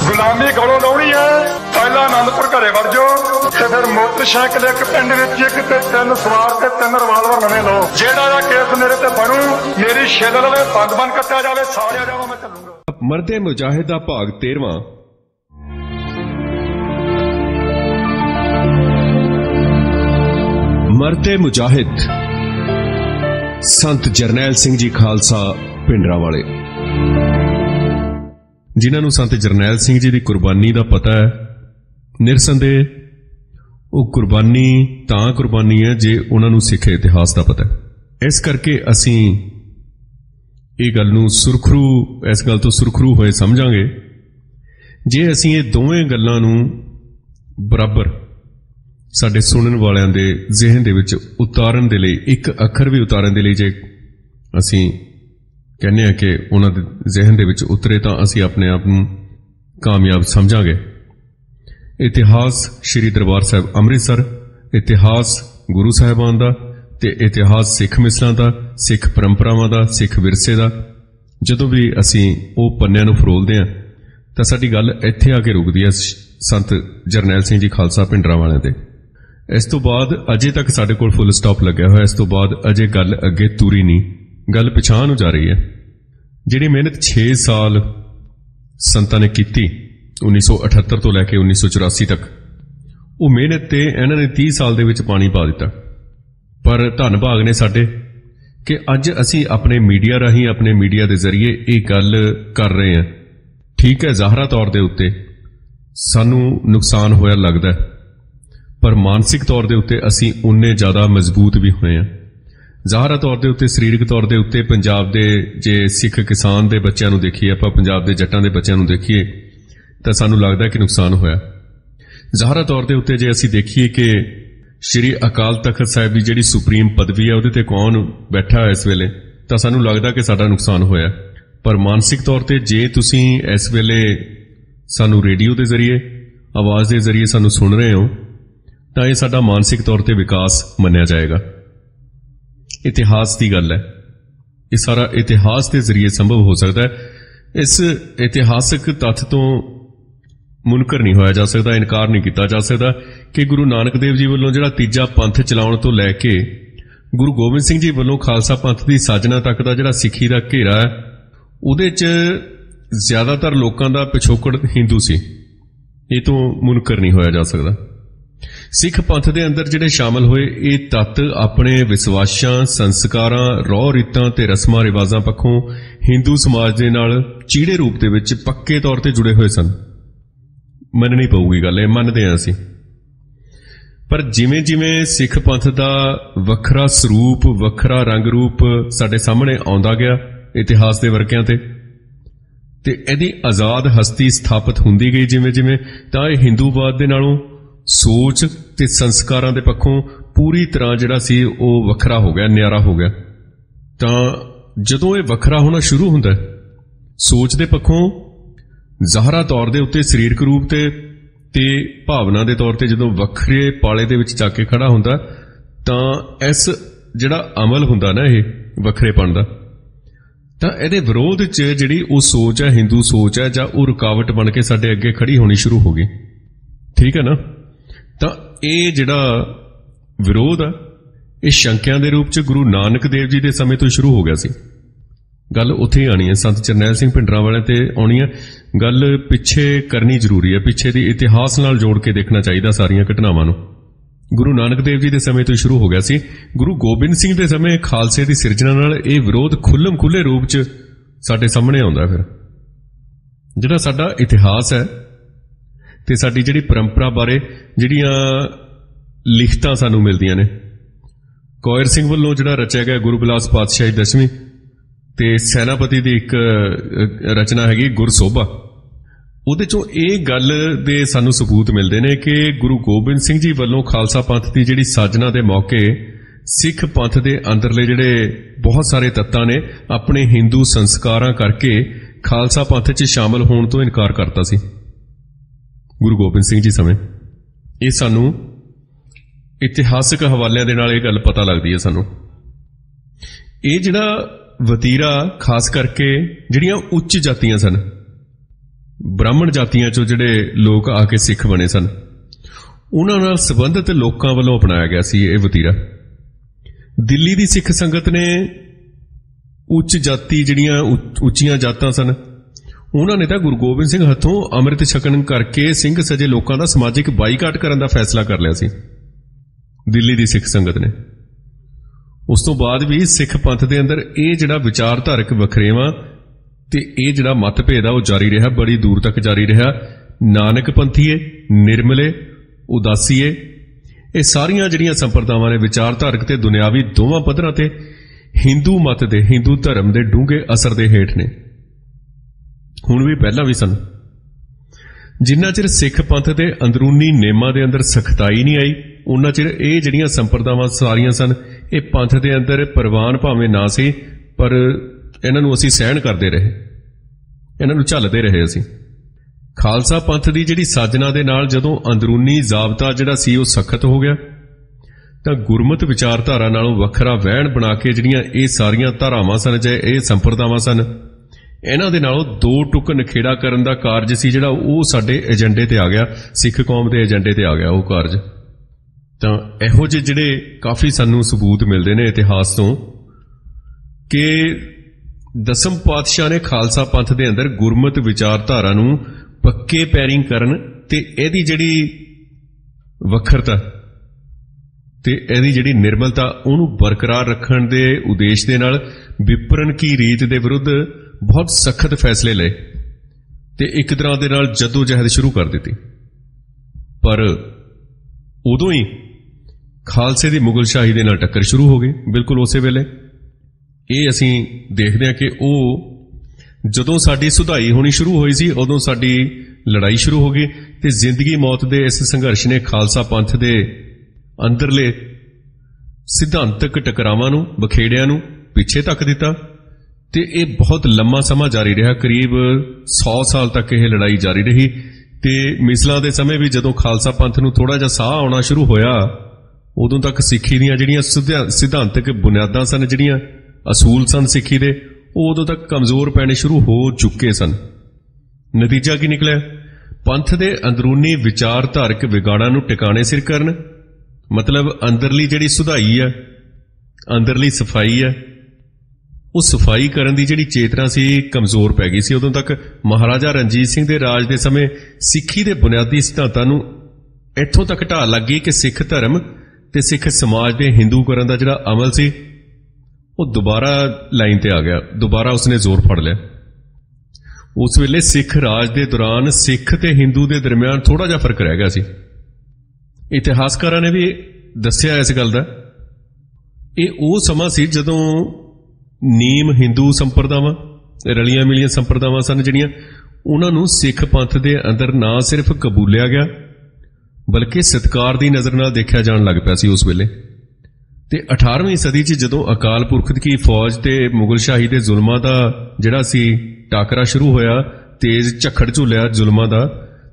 गुलामी गलों लाउणी है। पहला आनंदपुर घरे वड़ जाओ ते फिर मोटरसाइकिल एक पिंड विच एक ते 3 सवार ते 3 रिवाल्वर नवे लो। जेड़ा केस मेरे ते बनू मेरी छिल लवे बंद बंद कट्टिया जावे सारिया जावा मैं चलूंगा। मर्दे मुजाहिद दा भाग 13वां। मर्दे मुजाहिद संत जरनैल सिंह जी खालसा पिंडरावाले, जिन्होंने संत जरनैल सिंह जी की कुर्बानी का पता है। निरसंदेह वो कुर्बानी तां कुर्बानी है जे उन्होंने सिख इतिहास का पता है। इस करके असी ये गल नूं सुरखरू इस गल तो सुरखरू होए समझांगे जे असी ये दोवें गल्लां नूं बराबर साडे सुनन वालियां दे ज़हन दे विच उतारन दे लई, एक अखर भी उतारन दे लई जे असी कहने कि उन्हां दे ज़हन दे विच उतरे तां असी अपने आप नूं कामयाब समझांगे। इतिहास श्री दरबार साहिब अमृतसर, इतिहास गुरु साहिबान दा ते इतिहास सिख मिसलां दा, सिख परंपरावां दा, सिख विरसे दा। जदों भी असी वो पन्निਆਂ नूं फरोलदे हां तां साडी गल इत्थे आके रुकदी है संत जरनैल सिंह जी खालसा पिंडरावालिਆਂ ते। इस तो बाद अजे तक साडे कोल फुल स्टॉप लग्या होया। इस तो बाद अजे गल अगे तुरी नहीं, गल पिछां नूं जा रही है। जिहड़ी मेहनत 6 साल संतां ने कीती 1978 तो लैके 1984 तक, वो मेहनत ते इन्हां ने 30 साल दे विच पानी पा दिता। पर धन भाग ने साडे कि अज असी अपने मीडिया राहीं, अपने मीडिया के जरिए ये गल कर रहे हैं। ठीक है, ज़ाहरा तौर के उत्ते सानू नुकसान होया लगता है, पर मानसिक तौर के उत्ते असी उन्ने ज़्यादा मजबूत भी होए हैं। ज़ाहरा तौर के उत्ते, सरीरक तौर के उत्ते पंजाब के जे सिख किसान के बच्चों को देखिए, आपां पंजाब के जट्टां के बच्चों को देखिए तो सानू लगता है कि नुकसान होया। ज़ाहरा तौर के उत्ते जे असी देखिए कि श्री अकाल तख्त साहिब की जिहड़ी सुप्रीम पदवी है उहदे ते कौन बैठा है इस वेले, तो सानू लगता कि साडा नुकसान होया। पर मानसिक तौर पर जे तुसीं इस वेले सानू रेडियो के जरिए, आवाज़ के जरिए सानू सुन रहे हो तो यह साडा मानसिक तौर पर विकास मन्निया जाएगा। इतिहास की गल है, यह सारा इतिहास के जरिए संभव हो सकता है। इस इतिहासक तत्थ तो मुनकर नहीं होया जा सकता, इनकार नहीं किया जा सकता कि गुरु नानक देव जी वालों जिहड़ा तीजा पंथ चलाउण तो लैके गुरु गोबिंद सिंह जी वालों खालसा पंथ की साजना तक का जिहड़ा सिੱਖੀ का घेरा है, उहदे च ज्यादातर लोगों का पिछोकड़ हिंदू सी। ये तो मुनकर नहीं होया जा सकता। सिख पंथ के अंदर जिहड़े शामिल होए ये तत्त अपने विश्वासां, संस्कारां, रौह रीतां ते रस्मां रिवाजां पक्षों हिंदू समाज दे नाल चीड़े रूप दे विच पक्के तौर ते जुड़े हुए सन। मननी पऊगी गल, ये मनदे हां असीं। पर जिवें जिवें सिख पंथ दा वखरा सरूप, वखरा रंग रूप साडे सामने आउंदा गया इतिहास दे वर्कियां ते इहदी आजाद हस्ती स्थापित हुंदी गई जिवें जिवें, तां इह हिंदूवाद दे नालों सोच ते संस्कारां दे पक्षों पूरी तरह जिहड़ा सी ओह वखरा हो गया, न्यारा हो गया। तां जदों इह वखरा होना शुरू हुंदा है सोच दे पक्षों, ज़ाहरा तौर दे उत्ते सरीरक रूप ते भावना दे तौर ते जदों वखरे पाले दे विच जाके खड़ा हुंदा, तां इस जिहड़ा अमल हुंदा ना इह वखरेपन दा, तां इहदे विरोध च जिहड़ी ओह सोच है, हिंदू सोच है, जां ओह रुकावट बन के साडे अगे खड़ी होनी शुरू हो गई। ठीक है ना? तां इह जिहड़ा विरोध है इह शंकियां दे रूप च गुरु नानक देव जी दे समय तो शुरू हो गया सी। गल उत्थे ही आनी है, संत जरनैल सिंह पिंडरावालिਆਂ ते आउणी है। गल पिछे करनी जरूरी है, पिछे दी इतिहास नाल जोड़ के देखना चाहिए सारियां घटनावां नूं। गुरु नानक देव जी के समय तो शुरू हो गया सी। गुरु गोबिंद सिंह के समय खालसे की सिरजना नाल यह विरोध खुल्लम खुले रूप च साडे सामने आउंदा। फिर जिहड़ा साडा इतिहास है ते साडी जिहड़ी परंपरा बारे जिहड़ियां लिखतां सानू मिलदियां ने, कौयर सिंह वालों जिहड़ा रचिया गया गुरु बिलास पातशाही 10वीं ते सैनापति की एक रचना हैगी गुरसोभा, ਉਹਦੇ ਚੋਂ ਇਹ ਗੱਲ ਦੇ ਸਾਨੂੰ ਸਬੂਤ ਮਿਲਦੇ ਨੇ ਕਿ ਗੁਰੂ ਗੋਬਿੰਦ ਸਿੰਘ ਜੀ ਵੱਲੋਂ ਖਾਲਸਾ ਪੰਥ ਦੀ ਜਿਹੜੀ ਸਾਜਨਾ ਦੇ ਮੌਕੇ ਸਿੱਖ ਪੰਥ ਦੇ ਅੰਦਰਲੇ ਜਿਹੜੇ ਬਹੁਤ ਸਾਰੇ ਤੱਤਾਂ ਨੇ ਆਪਣੇ ਹਿੰਦੂ ਸੰਸਕਾਰਾਂ ਕਰਕੇ ਖਾਲਸਾ ਪੰਥ 'ਚ ਸ਼ਾਮਲ ਹੋਣ ਤੋਂ ਇਨਕਾਰ ਕਰਤਾ ਸੀ ਗੁਰੂ ਗੋਬਿੰਦ ਸਿੰਘ ਜੀ ਸਮੇਂ। ਇਹ ਸਾਨੂੰ ਇਤਿਹਾਸਕ ਹਵਾਲਿਆਂ ਦੇ ਨਾਲ ਇਹ ਗੱਲ ਪਤਾ ਲੱਗਦੀ ਹੈ ਸਾਨੂੰ। ਇਹ ਜਿਹੜਾ ਵਤੀਰਾ ਖਾਸ ਕਰਕੇ ਜਿਹੜੀਆਂ ਉੱਚ ਜਾਤੀਆਂ ਸਨ, ਬ੍ਰਾਹਮਣ ਜਾਤੀਆਂ 'ਚੋਂ ਜਿਹੜੇ ਲੋਕ ਆ ਕੇ ਸਿੱਖ ਬਣੇ ਸਨ, ਉਹਨਾਂ ਨਾਲ ਸੰਬੰਧਿਤ ਲੋਕਾਂ ਵੱਲੋਂ ਅਪਣਾਇਆ ਗਿਆ ਸੀ ਇਹ ਵਤੀਰਾ। ਦਿੱਲੀ ਦੀ ਸਿੱਖ ਸੰਗਤ ਨੇ ਉੱਚ ਜਾਤੀ, ਜਿਹੜੀਆਂ ਉੱਚੀਆਂ ਜਾਤਾਂ ਸਨ, ਉਹਨਾਂ ਨੇ ਤਾਂ ਗੁਰੂ ਗੋਬਿੰਦ ਸਿੰਘ ਹੱਥੋਂ ਅੰਮ੍ਰਿਤ ਛਕਣ ਕਰਕੇ ਸਿੰਘ ਸਜੇ ਲੋਕਾਂ ਦਾ ਸਮਾਜਿਕ ਬਾਈਕਾਟ ਕਰਨ ਦਾ ਫੈਸਲਾ ਕਰ ਲਿਆ ਸੀ, ਦਿੱਲੀ ਦੀ ਸਿੱਖ ਸੰਗਤ ਨੇ। ਉਸ ਤੋਂ ਬਾਅਦ ਵੀ ਸਿੱਖ ਪੰਥ ਦੇ ਅੰਦਰ ਇਹ ਜਿਹੜਾ ਵਿਚਾਰਧਾਰਕ ਵਖਰੇਵਾਂ ਤੇ ਇਹ ਜਿਹੜਾ ਮਤਭੇਦ ਆ ਉਹ ਜਾਰੀ ਰਿਹਾ, ਬੜੀ ਦੂਰ ਤੱਕ ਜਾਰੀ ਰਿਹਾ। ਨਾਨਕ ਪੰਥੀਏ, ਨਿਰਮਲੇ, ਉਦਾਸੀਏ, ਇਹ ਸਾਰੀਆਂ ਜਿਹੜੀਆਂ ਸੰਪਰਦਾਵਾਂ ਨੇ ਵਿਚਾਰਧਾਰਕ ਤੇ ਦੁਨਿਆਵੀ ਦੋਵਾਂ ਪੱਧਰਾਂ ਤੇ ਹਿੰਦੂ ਮਤ ਦੇ, ਹਿੰਦੂ ਧਰਮ ਦੇ ਡੂੰਘੇ ਅਸਰ ਦੇ ਹੇਠ ਨੇ, ਹੁਣ ਵੀ ਪਹਿਲਾਂ ਵੀ ਸਨ। ਜਿੰਨਾ ਚਿਰ ਸਿੱਖ ਪੰਥ ਦੇ ਅੰਦਰੂਨੀ ਨੇਮਾਂ ਦੇ ਅੰਦਰ ਸਖਤਾਈ ਨਹੀਂ ਆਈ, ਉਹਨਾਂ ਚਿਰ ਇਹ ਜਿਹੜੀਆਂ ਸੰਪਰਦਾਵਾਂ ਸਾਰੀਆਂ ਸਨ, ਇਹ ਪੰਥ ਦੇ ਅੰਦਰ ਪ੍ਰਵਾਨ ਭਾਵੇਂ ਨਾ ਸੀ, ਪਰ ਇਹਨਾਂ ਨੂੰ ਅਸੀਂ ਸਹਿਣ ਕਰਦੇ ਰਹੇ, ਇਹਨਾਂ ਨੂੰ ਝੱਲਦੇ ਰਹੇ ਅਸੀਂ। ਖਾਲਸਾ ਪੰਥ ਦੀ ਜਿਹੜੀ ਸਾਜਨਾ ਦੇ ਨਾਲ ਜਦੋਂ ਅੰਦਰੂਨੀ ਜ਼ਾਬਤਾ ਜਿਹੜਾ ਸੀ ਉਹ ਸਖਤ ਹੋ ਗਿਆ, ਤਾਂ ਗੁਰਮਤਿ ਵਿਚਾਰਧਾਰਾ ਨਾਲੋਂ ਵੱਖਰਾ ਵਹਿਣ ਬਣਾ ਕੇ ਜਿਹੜੀਆਂ ਇਹ ਸਾਰੀਆਂ ਧਾਰਾਵਾਂ ਸਨ ਜਾਂ ਇਹ ਸੰਪਰਦਾਵਾਂ ਸਨ, ਇਹਨਾਂ ਦੇ ਨਾਲੋਂ ਦੋ ਟੁਕ ਨਖੇੜਾ ਕਰਨ ਦਾ ਕਾਰਜ ਸੀ ਜਿਹੜਾ ਉਹ ਸਾਡੇ ਏਜੰਡੇ ਤੇ ਆ ਗਿਆ, ਸਿੱਖ ਕੌਮ ਦੇ ਏਜੰਡੇ ਤੇ ਆ ਗਿਆ ਉਹ ਕਾਰਜ। ਤਾਂ ਇਹੋ ਜਿਹੇ ਜਿਹੜੇ ਕਾਫੀ ਸਾਨੂੰ ਸਬੂਤ ਮਿਲਦੇ ਨੇ ਇਤਿਹਾਸ ਤੋਂ ਕਿ ਦਸਮ ਪਾਤਸ਼ਾਹ ਨੇ ਖਾਲਸਾ ਪੰਥ ਦੇ ਅੰਦਰ ਗੁਰਮਤਿ ਵਿਚਾਰਧਾਰਾ ਨੂੰ ਪੱਕੇ ਪੈਰਿੰਗ ਕਰਨ ਤੇ ਇਹਦੀ ਜਿਹੜੀ ਵੱਖਰਤਾ ਤੇ ਇਹਦੀ ਜਿਹੜੀ ਨਿਰਮਲਤਾ ਉਹਨੂੰ ਬਰਕਰਾਰ ਰੱਖਣ ਦੇ ਉਦੇਸ਼ ਦੇ ਨਾਲ ਵਿਪਰਨ ਕੀ ਰੀਤ ਦੇ ਵਿਰੁੱਧ ਬਹੁਤ ਸਖਤ ਫੈਸਲੇ ਲਏ ਤੇ ਇੱਕ ਤਰ੍ਹਾਂ ਦੇ ਨਾਲ ਜੱਦੋ-ਜਹਿਦ ਸ਼ੁਰੂ ਕਰ ਦਿੱਤੀ। ਪਰ ਉਦੋਂ ਹੀ ਖਾਲਸੇ ਦੀ ਮੁਗਲ ਸ਼ਾਹੀ ਦੇ ਨਾਲ ਟੱਕਰ ਸ਼ੁਰੂ ਹੋ ਗਈ। ਬਿਲਕੁਲ ਉਸੇ ਵੇਲੇ ਇਹ ਅਸੀਂ ਦੇਖਦੇ ਹਾਂ ਕਿ ਉਹ ਜਦੋਂ ਸਾਡੀ ਸੁਧਾਈ ਹੋਣੀ ਸ਼ੁਰੂ ਹੋਈ ਸੀ, ਉਦੋਂ ਸਾਡੀ ਲੜਾਈ ਸ਼ੁਰੂ ਹੋ ਗਈ ਤੇ ਜ਼ਿੰਦਗੀ ਮੌਤ ਦੇ ਇਸ ਸੰਘਰਸ਼ ਨੇ ਖਾਲਸਾ ਪੰਥ ਦੇ ਅੰਦਰਲੇ ਸਿਧਾਂਤਕ ਟਕਰਾਵਾਂ ਨੂੰ, ਬਖੇੜਿਆਂ ਨੂੰ ਪਿੱਛੇ ਧੱਕ ਦਿੱਤਾ ਤੇ ਇਹ ਬਹੁਤ ਲੰਮਾ ਸਮਾਂ ਜਾਰੀ ਰਿਹਾ। ਕਰੀਬ 100 ਸਾਲ ਤੱਕ ਇਹ ਲੜਾਈ ਜਾਰੀ ਰਹੀ ਤੇ ਮਿਸਲਾਂ ਦੇ ਸਮੇਂ ਵੀ ਜਦੋਂ ਖਾਲਸਾ ਪੰਥ ਨੂੰ ਥੋੜਾ ਜਿਹਾ ਸਾਹ ਆਉਣਾ ਸ਼ੁਰੂ ਹੋਇਆ, ਉਦੋਂ ਤੱਕ ਸਿੱਖੀ ਦੀਆਂ ਜਿਹੜੀਆਂ ਸਿਧਾਂਤਕ ਬੁਨਿਆਦਾਂ ਸਨ, ਜਿਹੜੀਆਂ ਅਸੂਲ ਸਨ ਸਿੱਖੀ ਦੇ, ਉਹ ਉਦੋਂ ਤੱਕ ਕਮਜ਼ੋਰ ਪੈਣੇ ਸ਼ੁਰੂ ਹੋ ਚੁੱਕੇ ਸਨ। ਨਤੀਜਾ ਕੀ ਨਿਕਲਿਆ? ਪੰਥ ਦੇ ਅੰਦਰੂਨੀ ਵਿਚਾਰਧਾਰਕ ਵਿਗਾੜਾਂ ਨੂੰ ਟਿਕਾਣੇ ਸਿਰ ਕਰਨ, ਮਤਲਬ ਅੰਦਰਲੀ ਜਿਹੜੀ ਸੁਧਾਈ ਆ, ਅੰਦਰਲੀ ਸਫਾਈ ਆ, ਉਹ ਸਫਾਈ ਕਰਨ ਦੀ ਜਿਹੜੀ ਚੇਤਨਾ ਸੀ ਕਮਜ਼ੋਰ ਪੈ ਗਈ ਸੀ। ਉਦੋਂ ਤੱਕ ਮਹਾਰਾਜਾ ਰਣਜੀਤ ਸਿੰਘ ਦੇ ਰਾਜ ਦੇ ਸਮੇਂ ਸਿੱਖੀ ਦੇ ਬੁਨਿਆਦੀ ਸਿਧਾਂਤਾਂ ਨੂੰ ਇੱਥੋਂ ਤੱਕ ਢਾਲ ਲੱਗ ਗਈ ਕਿ ਸਿੱਖ ਧਰਮ ਤੇ ਸਿੱਖ ਸਮਾਜ ਦੇ ਹਿੰਦੂਕਰਨ ਦਾ ਜਿਹੜਾ ਅਮਲ ਸੀ ਉਹ ਦੁਬਾਰਾ ਲਾਈਨ ਤੇ ਆ ਗਿਆ, ਦੁਬਾਰਾ ਉਸਨੇ ਜ਼ੋਰ ਫੜ ਲਿਆ। ਉਸ ਵੇਲੇ ਸਿੱਖ ਰਾਜ ਦੇ ਦੌਰਾਨ ਸਿੱਖ ਤੇ ਹਿੰਦੂ ਦੇ ਦਰਮਿਆਨ ਥੋੜਾ ਜਿਹਾ ਫਰਕ ਰਹਿ ਗਿਆ ਸੀ। ਇਤਿਹਾਸਕਾਰਾਂ ਨੇ ਵੀ ਦੱਸਿਆ ਇਸ ਗੱਲ ਦਾ। ਇਹ ਉਹ ਸਮਾਂ ਸੀ ਜਦੋਂ ਨੀਮ ਹਿੰਦੂ ਸੰਪਰਦਾਵਾਂ, ਰਲੀਆਂ ਮਿਲੀਆਂ ਸੰਪਰਦਾਵਾਂ ਸਨ, ਜਿਹੜੀਆਂ ਉਹਨਾਂ ਨੂੰ ਸਿੱਖ ਪੰਥ ਦੇ ਅੰਦਰ ਨਾ ਸਿਰਫ ਕਬੂਲਿਆ ਗਿਆ ਬਲਕਿ ਸਤਿਕਾਰ ਦੀ ਨਜ਼ਰ ਨਾਲ ਦੇਖਿਆ ਜਾਣ ਲੱਗ ਪਿਆ ਸੀ ਉਸ ਵੇਲੇ। ਤੇ 18ਵੀਂ ਸਦੀ 'ਚ ਜਦੋਂ ਅਕਾਲ ਪੁਰਖ ਦੀ ਫੌਜ ਤੇ ਮੁਗਲ ਸ਼ਾਹੀ ਦੇ ਜ਼ੁਲਮਾਂ ਦਾ ਜਿਹੜਾ ਸੀ ਟਾਕਰਾ ਸ਼ੁਰੂ ਹੋਇਆ, ਤੇਜ਼ ਝੱਖੜ ਝੁੱਲਿਆ ਜ਼ੁਲਮਾਂ ਦਾ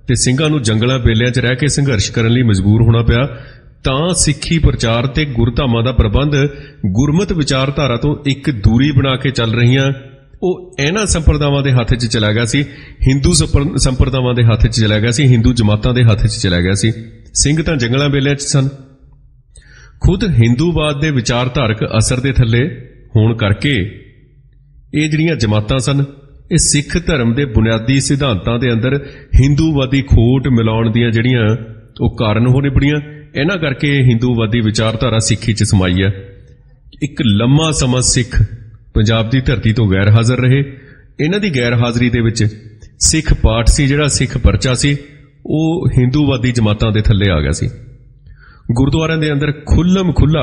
ਤੇ ਸਿੰਘਾਂ ਨੂੰ ਜੰਗਲਾਂ ਬੇਲਿਆਂ 'ਚ ਰਹਿ ਕੇ ਸੰਘਰਸ਼ ਕਰਨ ਲਈ ਮਜਬੂਰ ਹੋਣਾ ਪਿਆ, ਤਾਂ ਸਿੱਖੀ ਪ੍ਰਚਾਰ ਤੇ ਗੁਰਧਾਮਾਂ ਦਾ ਪ੍ਰਬੰਧ ਗੁਰਮਤਿ ਵਿਚਾਰਧਾਰਾ ਤੋਂ ਇੱਕ ਦੂਰੀ ਬਣਾ ਕੇ ਚੱਲ ਰਹੀਆਂ ਉਹ ਇਹਨਾਂ ਸੰਪਰਦਾਵਾਂ ਦੇ ਹੱਥ 'ਚ ਚਲਾ ਗਿਆ ਸੀ, ਹਿੰਦੂ ਸੰਪਰਦਾਵਾਂ ਦੇ ਹੱਥ 'ਚ ਚਲਾ ਗਿਆ ਸੀ, ਹਿੰਦੂ ਜਮਾਤਾਂ ਦੇ ਹੱਥ 'ਚ ਚਲਾ ਗਿਆ ਸੀ। ਸਿੰਘ ਤਾਂ ਜੰਗਲਾਂ ਬੇਲਿਆਂ 'ਚ ਸਨ। ਖੁਦ ਹਿੰਦੂਵਾਦ ਦੇ ਵਿਚਾਰਧਾਰਕ ਅਸਰ ਦੇ ਥੱਲੇ ਹੋਣ ਕਰਕੇ ਇਹ ਜਿਹੜੀਆਂ ਜਮਾਤਾਂ ਸਨ, ਇਹ ਸਿੱਖ ਧਰਮ ਦੇ ਬੁਨਿਆਦੀ ਸਿਧਾਂਤਾਂ ਦੇ ਅੰਦਰ ਹਿੰਦੂਵਾਦੀ ਖੋਟ ਮਿਲਾਉਣ ਦੀਆਂ ਜਿਹੜੀਆਂ ਉਹ ਕਾਰਨ ਹੋ ਨਿਬੜੀਆਂ। ਇਹਨਾਂ ਕਰਕੇ ਹਿੰਦੂਵਾਦੀ ਵਿਚਾਰਧਾਰਾ ਸਿੱਖੀ 'ਚ ਸਮਾਈ ਹੈ। ਇੱਕ ਲੰਮਾ ਸਮਾਂ ਸਿੱਖ ਪੰਜਾਬ ਦੀ ਧਰਤੀ ਤੋਂ ਗੈਰ ਹਾਜ਼ਰ ਰਹੇ। ਇਹਨਾਂ ਦੀ ਗੈਰ ਹਾਜ਼ਰੀ ਦੇ ਵਿੱਚ ਸਿੱਖ ਪਾਠ ਸੀ, ਜਿਹੜਾ ਸਿੱਖ ਪਰਚਾ ਸੀ, ਉਹ ਹਿੰਦੂਵਾਦੀ ਜਮਾਤਾਂ ਦੇ ਥੱਲੇ ਆ ਗਿਆ ਸੀ। ਗੁਰਦੁਆਰਿਆਂ ਦੇ ਅੰਦਰ ਖੁੱਲ੍ਹਮ ਖੁੱਲ੍ਹਾ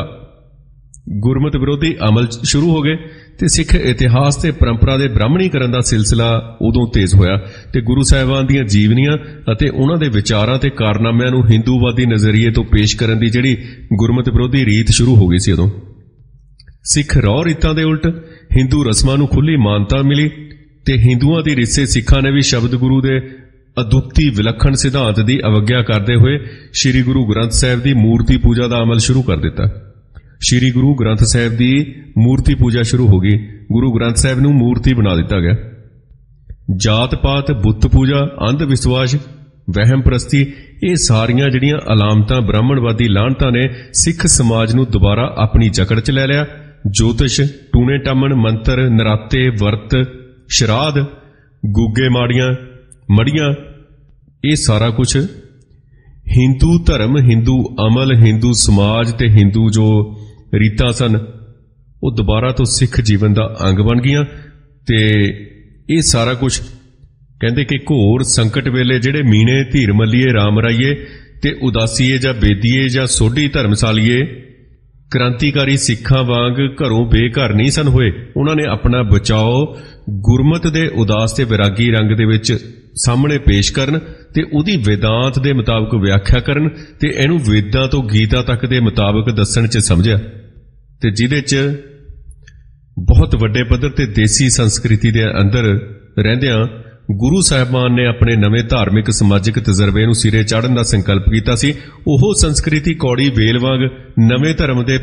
ਗੁਰਮਤਿ ਵਿਰੋਧੀ ਅਮਲ ਸ਼ੁਰੂ ਹੋ ਗਏ ਤੇ ਸਿੱਖ ਇਤਿਹਾਸ ਤੇ ਪਰੰਪਰਾ ਦੇ ਬ੍ਰਾਹਮਣੀਕਰਨ ਦਾ ਸਿਲਸਿਲਾ ਉਦੋਂ ਤੇਜ਼ ਹੋਇਆ ਤੇ ਗੁਰੂ ਸਾਹਿਬਾਨ ਦੀਆਂ ਜੀਵਨੀਆਂ ਅਤੇ ਉਹਨਾਂ ਦੇ ਵਿਚਾਰਾਂ ਤੇ ਕਾਰਨਾਮਿਆਂ ਨੂੰ ਹਿੰਦੂਵਾਦੀ ਨਜ਼ਰੀਏ ਤੋਂ ਪੇਸ਼ ਕਰਨ ਦੀ ਜਿਹੜੀ ਗੁਰਮਤਿ ਵਿਰੋਧੀ ਰੀਤ ਸ਼ੁਰੂ ਹੋ ਗਈ ਸੀ ਉਦੋਂ। ਸਿੱਖ ਰਹੁ ਰੀਤਾਂ ਦੇ ਉਲਟ ਹਿੰਦੂ ਰਸਮਾਂ ਨੂੰ ਖੁੱਲ੍ਹੀ ਮਾਨਤਾ ਮਿਲੀ ਤੇ ਹਿੰਦੂਆਂ ਦੀ ਰੀਸੇ ਸਿੱਖਾਂ ਨੇ ਵੀ ਸ਼ਬਦ ਗੁਰੂ ਦੇ ਅਦੁੱਤੀ ਵਿਲੱਖਣ ਸਿਧਾਂਤ ਦੀ ਅਵਗਿਆ ਕਰਦੇ ਹੋਏ ਸ੍ਰੀ ਗੁਰੂ ਗ੍ਰੰਥ ਸਾਹਿਬ ਦੀ ਮੂਰਤੀ ਪੂਜਾ ਦਾ ਅਮਲ ਸ਼ੁਰੂ ਕਰ ਦਿੱਤਾ। ਸ੍ਰੀ ਗੁਰੂ ਗ੍ਰੰਥ ਸਾਹਿਬ ਦੀ ਮੂਰਤੀ ਪੂਜਾ ਸ਼ੁਰੂ ਹੋ ਗਈ। ਗੁਰੂ ਗ੍ਰੰਥ ਸਾਹਿਬ ਨੂੰ ਮੂਰਤੀ ਬਣਾ ਦਿੱਤਾ ਗਿਆ। ਜਾਤ ਪਾਤ, ਬੁੱਤ ਪੂਜਾ, ਅੰਧ ਵਿਸ਼ਵਾਸ, ਵਹਿਮ ਪ੍ਰਸਤੀ, ਇਹ ਸਾਰੀਆਂ ਜਿਹੜੀਆਂ ਅਲਾਮਤਾਂ ਬ੍ਰਾਹਮਣਵਾਦੀ ਲਾਹਨਤਾਂ ਨੇ ਸਿੱਖ ਸਮਾਜ ਨੂੰ ਦੁਬਾਰਾ ਆਪਣੀ ਜਕੜ 'ਚ ਲੈ ਲਿਆ। ਜੋਤਿਸ਼, ਟੂਣੇ ਟਾਮਣ, ਮੰਤਰ, ਨਰਾਤੇ, ਵਰਤ, ਸ਼ਰਾਧ, ਗੁੱਗੇ ਮਾੜੀਆਂ, ਮੜੀਆਂ, ਇਹ ਸਾਰਾ ਕੁਝ ਹਿੰਦੂ ਧਰਮ, ਹਿੰਦੂ ਅਮਲ, ਹਿੰਦੂ ਸਮਾਜ ਤੇ ਹਿੰਦੂ ਜੋ ਰੀਤਾਂ ਸਨ ਉਹ ਦੁਬਾਰਾ ਤੋਂ ਸਿੱਖ ਜੀਵਨ ਦਾ ਅੰਗ ਬਣ ਗਈਆਂ। ਤੇ ਇਹ ਸਾਰਾ ਕੁਝ ਕਹਿੰਦੇ ਕਿ ਘੋਰ ਸੰਕਟ ਵੇਲੇ ਜਿਹੜੇ ਮੀਣੇ, ਧੀਰ ਮੱਲੀਏ, ਰਾਮ ਰਾਈਏ ਤੇ ਉਦਾਸੀਏ ਜਾਂ ਬੇਦੀਏ ਜਾਂ ਸੋਢੀ ਧਰਮਸਾਲੀਏ ਕ੍ਰਾਂਤੀਕਾਰੀ ਸਿੱਖਾਂ ਵਾਂਗ ਘਰੋਂ ਬੇਘਰ ਨਹੀਂ ਸਨ ਹੋਏ। ਉਹਨਾਂ ਨੇ ਆਪਣਾ ਬਚਾਓ ਗੁਰਮਤ ਦੇ ਉਦਾਸ ਤੇ ਵਿਰਾਗੀ ਰੰਗ ਦੇ ਵਿੱਚ ਸਾਹਮਣੇ ਪੇਸ਼ ਕਰਨ ਤੇ ਉਹਦੀ ਵੇਦਾਂਤ ਦੇ ਮੁਤਾਬਕ ਵਿਆਖਿਆ ਕਰਨ ਤੇ ਇਹਨੂੰ ਵੇਦਾਂ ਤੋਂ ਗੀਤਾ ਤੱਕ ਦੇ ਮੁਤਾਬਕ ਦੱਸਣ 'ਚ ਸਮਝਿਆ, ਤੇ ਜਿਹਦੇ 'ਚ ਬਹੁਤ ਵੱਡੇ ਪੱਧਰ ਤੇ ਦੇਸੀ ਸੰਸਕ੍ਰਿਤੀ ਦੇ ਅੰਦਰ ਰਹਿੰਦਿਆਂ ਗੁਰੂ ਸਾਹਿਬਾਨ ਨੇ ਆਪਣੇ ਨਵੇਂ ਧਾਰਮਿਕ ਸਮਾਜਿਕ ਤਜਰਬੇ ਨੂੰ ਸਿਰੇ ਚਾੜਨ ਦਾ ਸੰਕਲਪ ਕੀਤਾ ਸੀ। ਉਹ ਸੰਸਕ੍ਰਿਤੀ ਕੌੜੀ ਵੇਲ ਵਾਂਗ ਨਵੇਂ ਧਰਮ ਦੇ